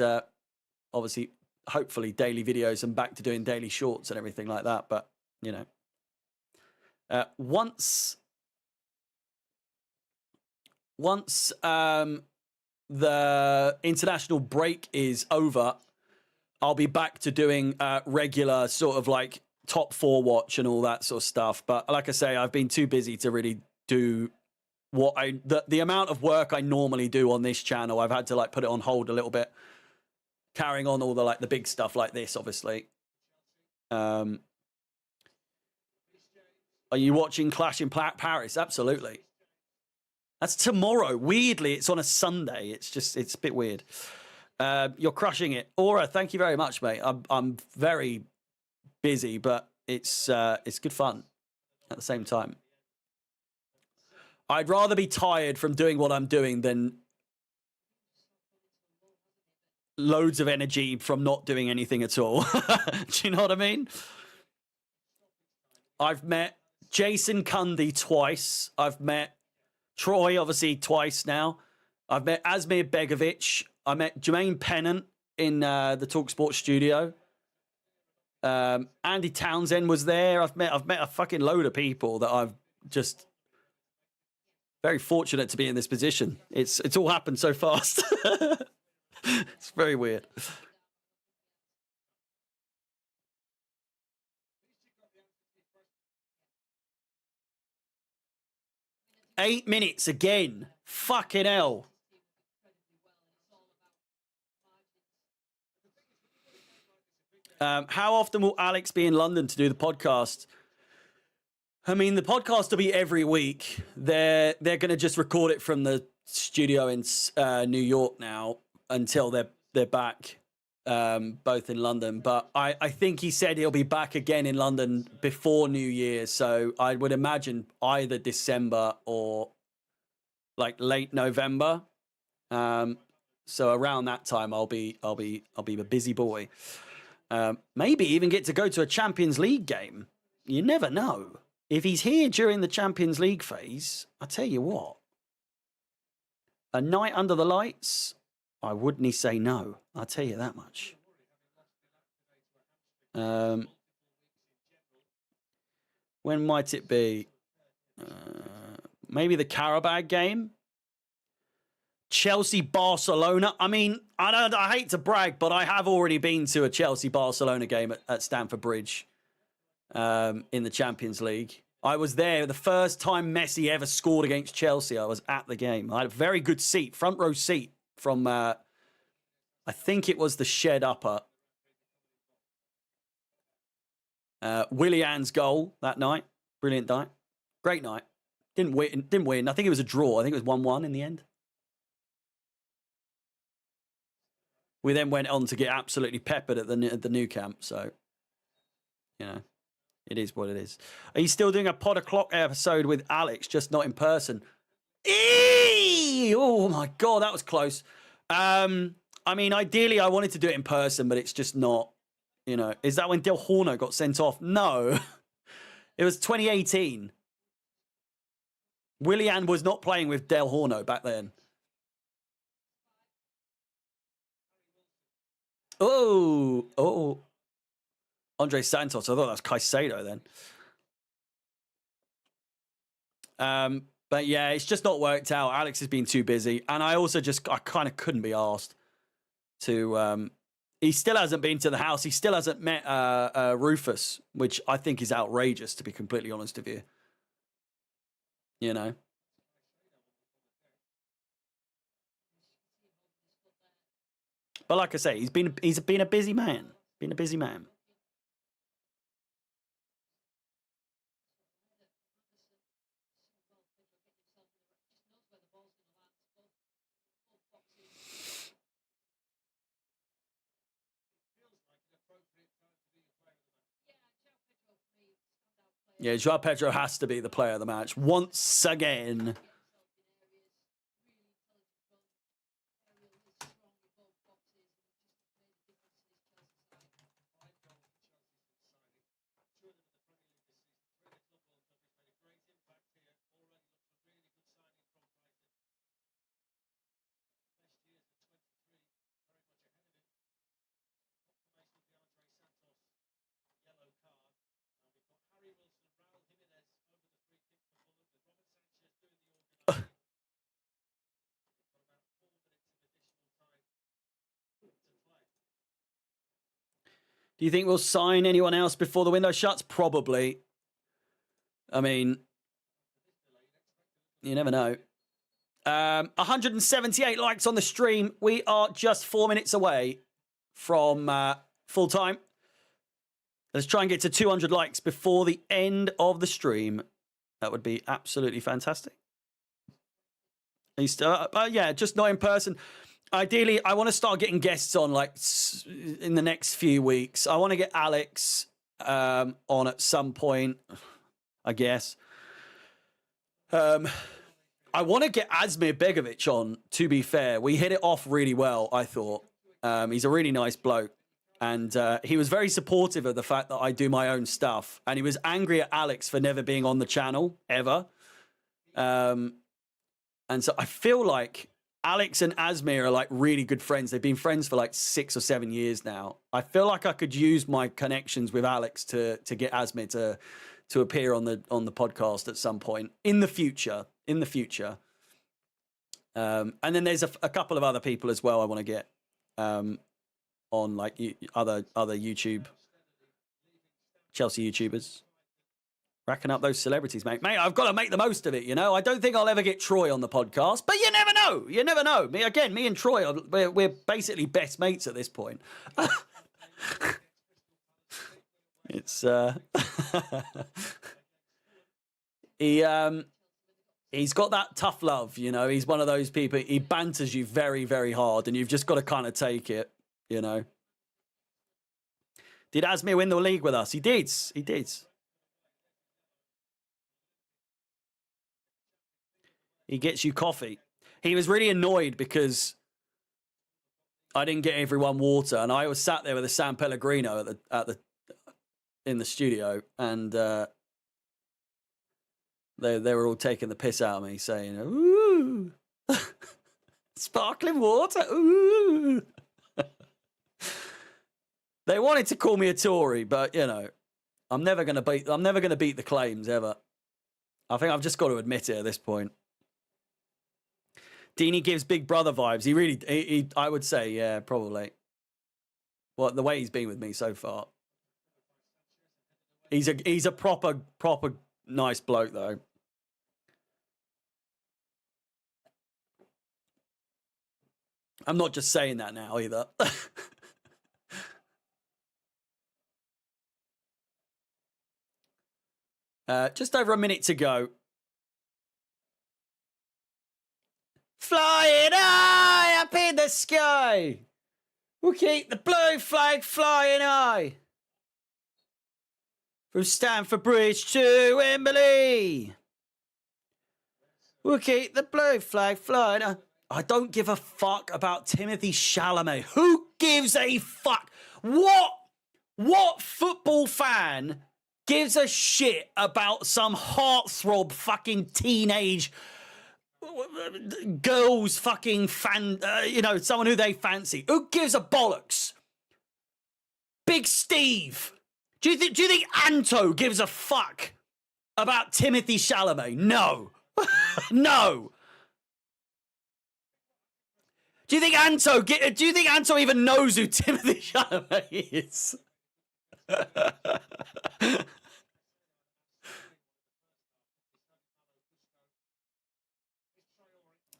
Speaker 1: obviously, hopefully, daily videos and back to doing daily shorts and everything like that. But, you know, once the international break is over, I'll be back to doing regular sort of like top 4 watch and all that sort of stuff. But like I say, I've been too busy to really do what the amount of work I normally do on this channel. I've had to like put it on hold a little bit, carrying on all the like the big stuff like this, obviously. Are you watching Clash in Paris? Absolutely. That's tomorrow. Weirdly, it's on a Sunday. It's a bit weird. You're crushing it, Aura. Thank you very much, mate. I'm very busy, but it's good fun at the same time. I'd rather be tired from doing what I'm doing than loads of energy from not doing anything at all. Do you know what I mean? I've met Jason Cundy twice. I've met Troy, obviously, twice now. I've met Asmir Begovic. I met Jermaine Pennant in the TalkSport studio. Andy Townsend was there. I've met a fucking load of people that I've just very fortunate to be in this position. It's all happened so fast. It's very weird. Eight minutes again. Fucking hell. How often will Alex be in London to do the podcast? I mean, the podcast will be every week. They're going to just record it from the studio in New York now until they're back, both in London. But I think he said he'll be back again in London before New Year. So I would imagine either December or like late November. So around that time, I'll be a busy boy. Maybe even get to go to a Champions League game. You never know. If he's here during the Champions League phase, I tell you what, a night under the lights, I wouldn't say no. I'll tell you that much. When might it be? Maybe the Carabao game? Chelsea-Barcelona. I mean, I hate to brag, but I have already been to a Chelsea-Barcelona game at Stamford Bridge. In the Champions League. I was there the first time Messi ever scored against Chelsea. I was at the game. I had a very good seat, front row seat from, I think it was the Shed Upper. Willian's goal that night. Brilliant night. Great night. Didn't win. I think it was a draw. I think it was 1-1 in the end. We then went on to get absolutely peppered at the new camp. So, you know. It is what it is. Are you still doing a Pod O'Clock episode with Alex, just not in person? Oh my God, that was close. I mean, ideally, I wanted to do it in person, but it's just not, you know. Is that when Del Horno got sent off? No. It was 2018. Willian was not playing with Del Horno back then. Oh. Andre Santos. I thought that was Caicedo then. But yeah, it's just not worked out. Alex has been too busy. And I also I kind of couldn't be asked to... he still hasn't been to the house. He still hasn't met Rufus, which I think is outrageous, to be completely honest with you. You know? But like I say, he's been a busy man. Been a busy man. Yeah, Joao Pedro has to be the player of the match once again. Do you think we'll sign anyone else before the window shuts? Probably. I mean, you never know. 178 likes on the stream. We are just 4 minutes away from full time. Let's try and get to 200 likes before the end of the stream. That would be absolutely fantastic. Yeah, just not in person. Ideally, I want to start getting guests on like in the next few weeks. I want to get Alex on at some point, I guess. I want to get Asmir Begovic on, to be fair. We hit it off really well, I thought. He's a really nice bloke. And he was very supportive of the fact that I do my own stuff. And he was angry at Alex for never being on the channel, ever. And so I feel like Alex and Asmir are like really good friends. They've been friends for like 6 or 7 years now. I feel like I could use my connections with Alex to get Asmir to appear on the podcast at some point in the future. And then there's a couple of other people as well I want to get on, like other YouTube, Chelsea YouTubers. Racking up those celebrities, mate. Mate, I've got to make the most of it, you know? I don't think I'll ever get Troy on the podcast, but you never know. You never know. Me and Troy, we're basically best mates at this point. It's, he's got that tough love, you know? He's one of those people, he banters you very, very hard, and you've just got to kind of take it, you know? Did Asmir win the league with us? He did. He gets you coffee. He was really annoyed because I didn't get everyone water, and I was sat there with a San Pellegrino in the studio, and they were all taking the piss out of me, saying, "Ooh, sparkling water, ooh." They wanted to call me a Tory, but you know, I'm never gonna beat the claims ever. I think I've just got to admit it at this point. Dini gives Big Brother vibes. He really, I would say, yeah, probably. Well, the way he's been with me so far. He's a proper nice bloke, though. I'm not just saying that now, either. Just over a minute to go. Flying high up in the sky. We'll keep the blue flag flying high. From Stamford Bridge to Wembley. We'll keep the blue flag flying high. I don't give a fuck about Timothy Chalamet. Who gives a fuck? What football fan gives a shit about some heartthrob fucking teenage girls fucking fan, someone who they fancy? Who gives a bollocks? Big Steve. Do you think Anto gives a fuck about Timothy Chalamet? No. No. Do you think Anto even knows who Timothy Chalamet is?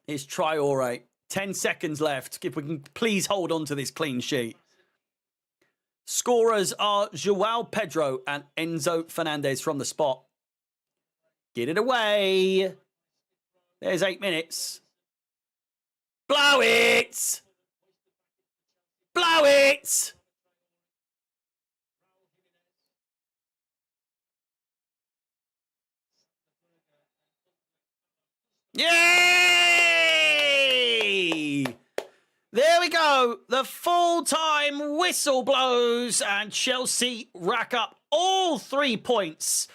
Speaker 1: It's Traore. 10 seconds left. If we can please hold on to this clean sheet. Scorers are Joao Pedro and Enzo Fernandez from the spot. Get it away. There's 8 minutes. Blow it! Blow it! Yay! There we go. The full-time whistle blows and Chelsea rack up all 3 points.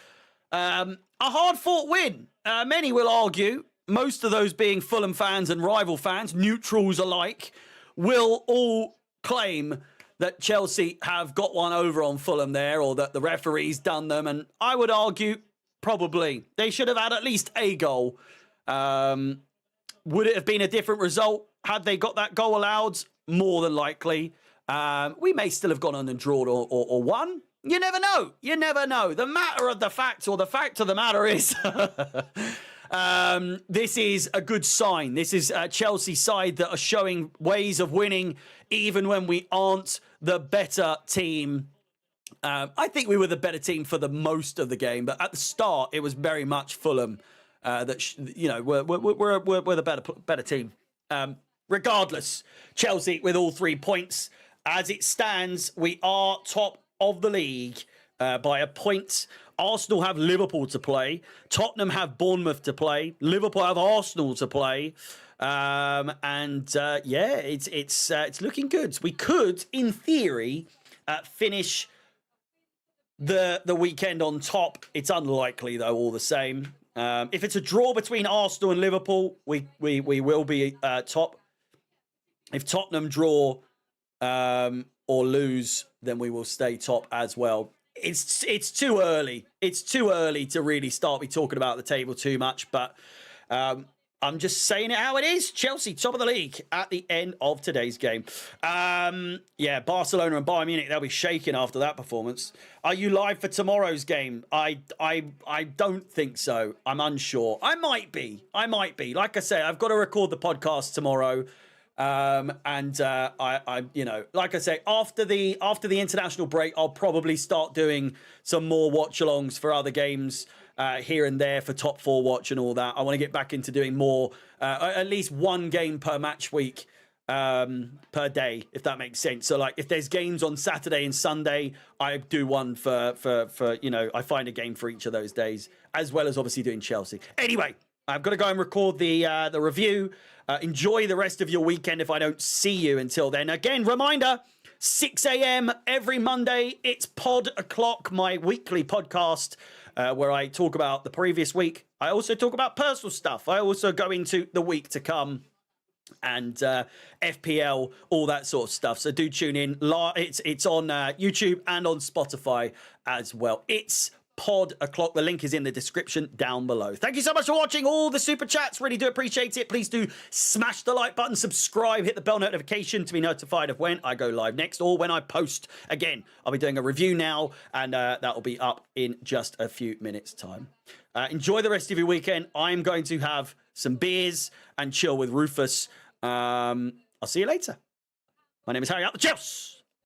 Speaker 1: A hard-fought win. Many will argue, most of those being Fulham fans and rival fans, neutrals alike, will all claim that Chelsea have got one over on Fulham there, or that the referee's done them. And I would argue, probably. They should have had at least a goal. Would it have been a different result had they got that goal allowed? More than likely. We may still have gone on and drawn or won. You never know. You never know. The fact of the matter is this is a good sign. This is a Chelsea side that are showing ways of winning even when we aren't the better team. I think we were the better team for the most of the game, but at the start it was very much Fulham we're the better team. Regardless, Chelsea with all 3 points. As it stands, we are top of the league by a point. Arsenal have Liverpool to play. Tottenham have Bournemouth to play. Liverpool have Arsenal to play. It's looking good. We could, in theory, finish the weekend on top. It's unlikely, though, all the same. If it's a draw between Arsenal and Liverpool, we will be top. If Tottenham draw or lose, then we will stay top as well. It's too early. It's too early to really start talking about the table too much, but I'm just saying it how it is. Chelsea, top of the league at the end of today's game. Barcelona and Bayern Munich, they'll be shaking after that performance. Are you live for tomorrow's game? I don't think so. I'm unsure. I might be. Like I say, I've got to record the podcast tomorrow. Like I say, after the international break, I'll probably start doing some more watch-alongs for other games here and there for top 4 watch and all that. I want to get back into doing more, at least one game per match week per day, if that makes sense. So, like, if there's games on Saturday and Sunday, I do one for I find a game for each of those days, as well as obviously doing Chelsea. Anyway, I've got to go and record the review. Enjoy the rest of your weekend if I don't see you until then. Again, reminder, 6 a.m. every Monday. It's Pod O'Clock, my weekly podcast where I talk about the previous week. I also talk about personal stuff. I also go into the week to come and FPL, all that sort of stuff. So do tune in. It's on YouTube and on Spotify as well. It's Pod O'Clock. The link is in the description down below. Thank you so much for watching all the super chats. Really do appreciate it. Please do smash the like button, subscribe, hit the bell notification to be notified of when I go live next or when I post again. I'll be doing a review now, and that will be up in just a few minutes' time. Enjoy the rest of your weekend. I'm going to have some beers and chill with Rufus. I'll see you later. My name is Harry out the Chelsea.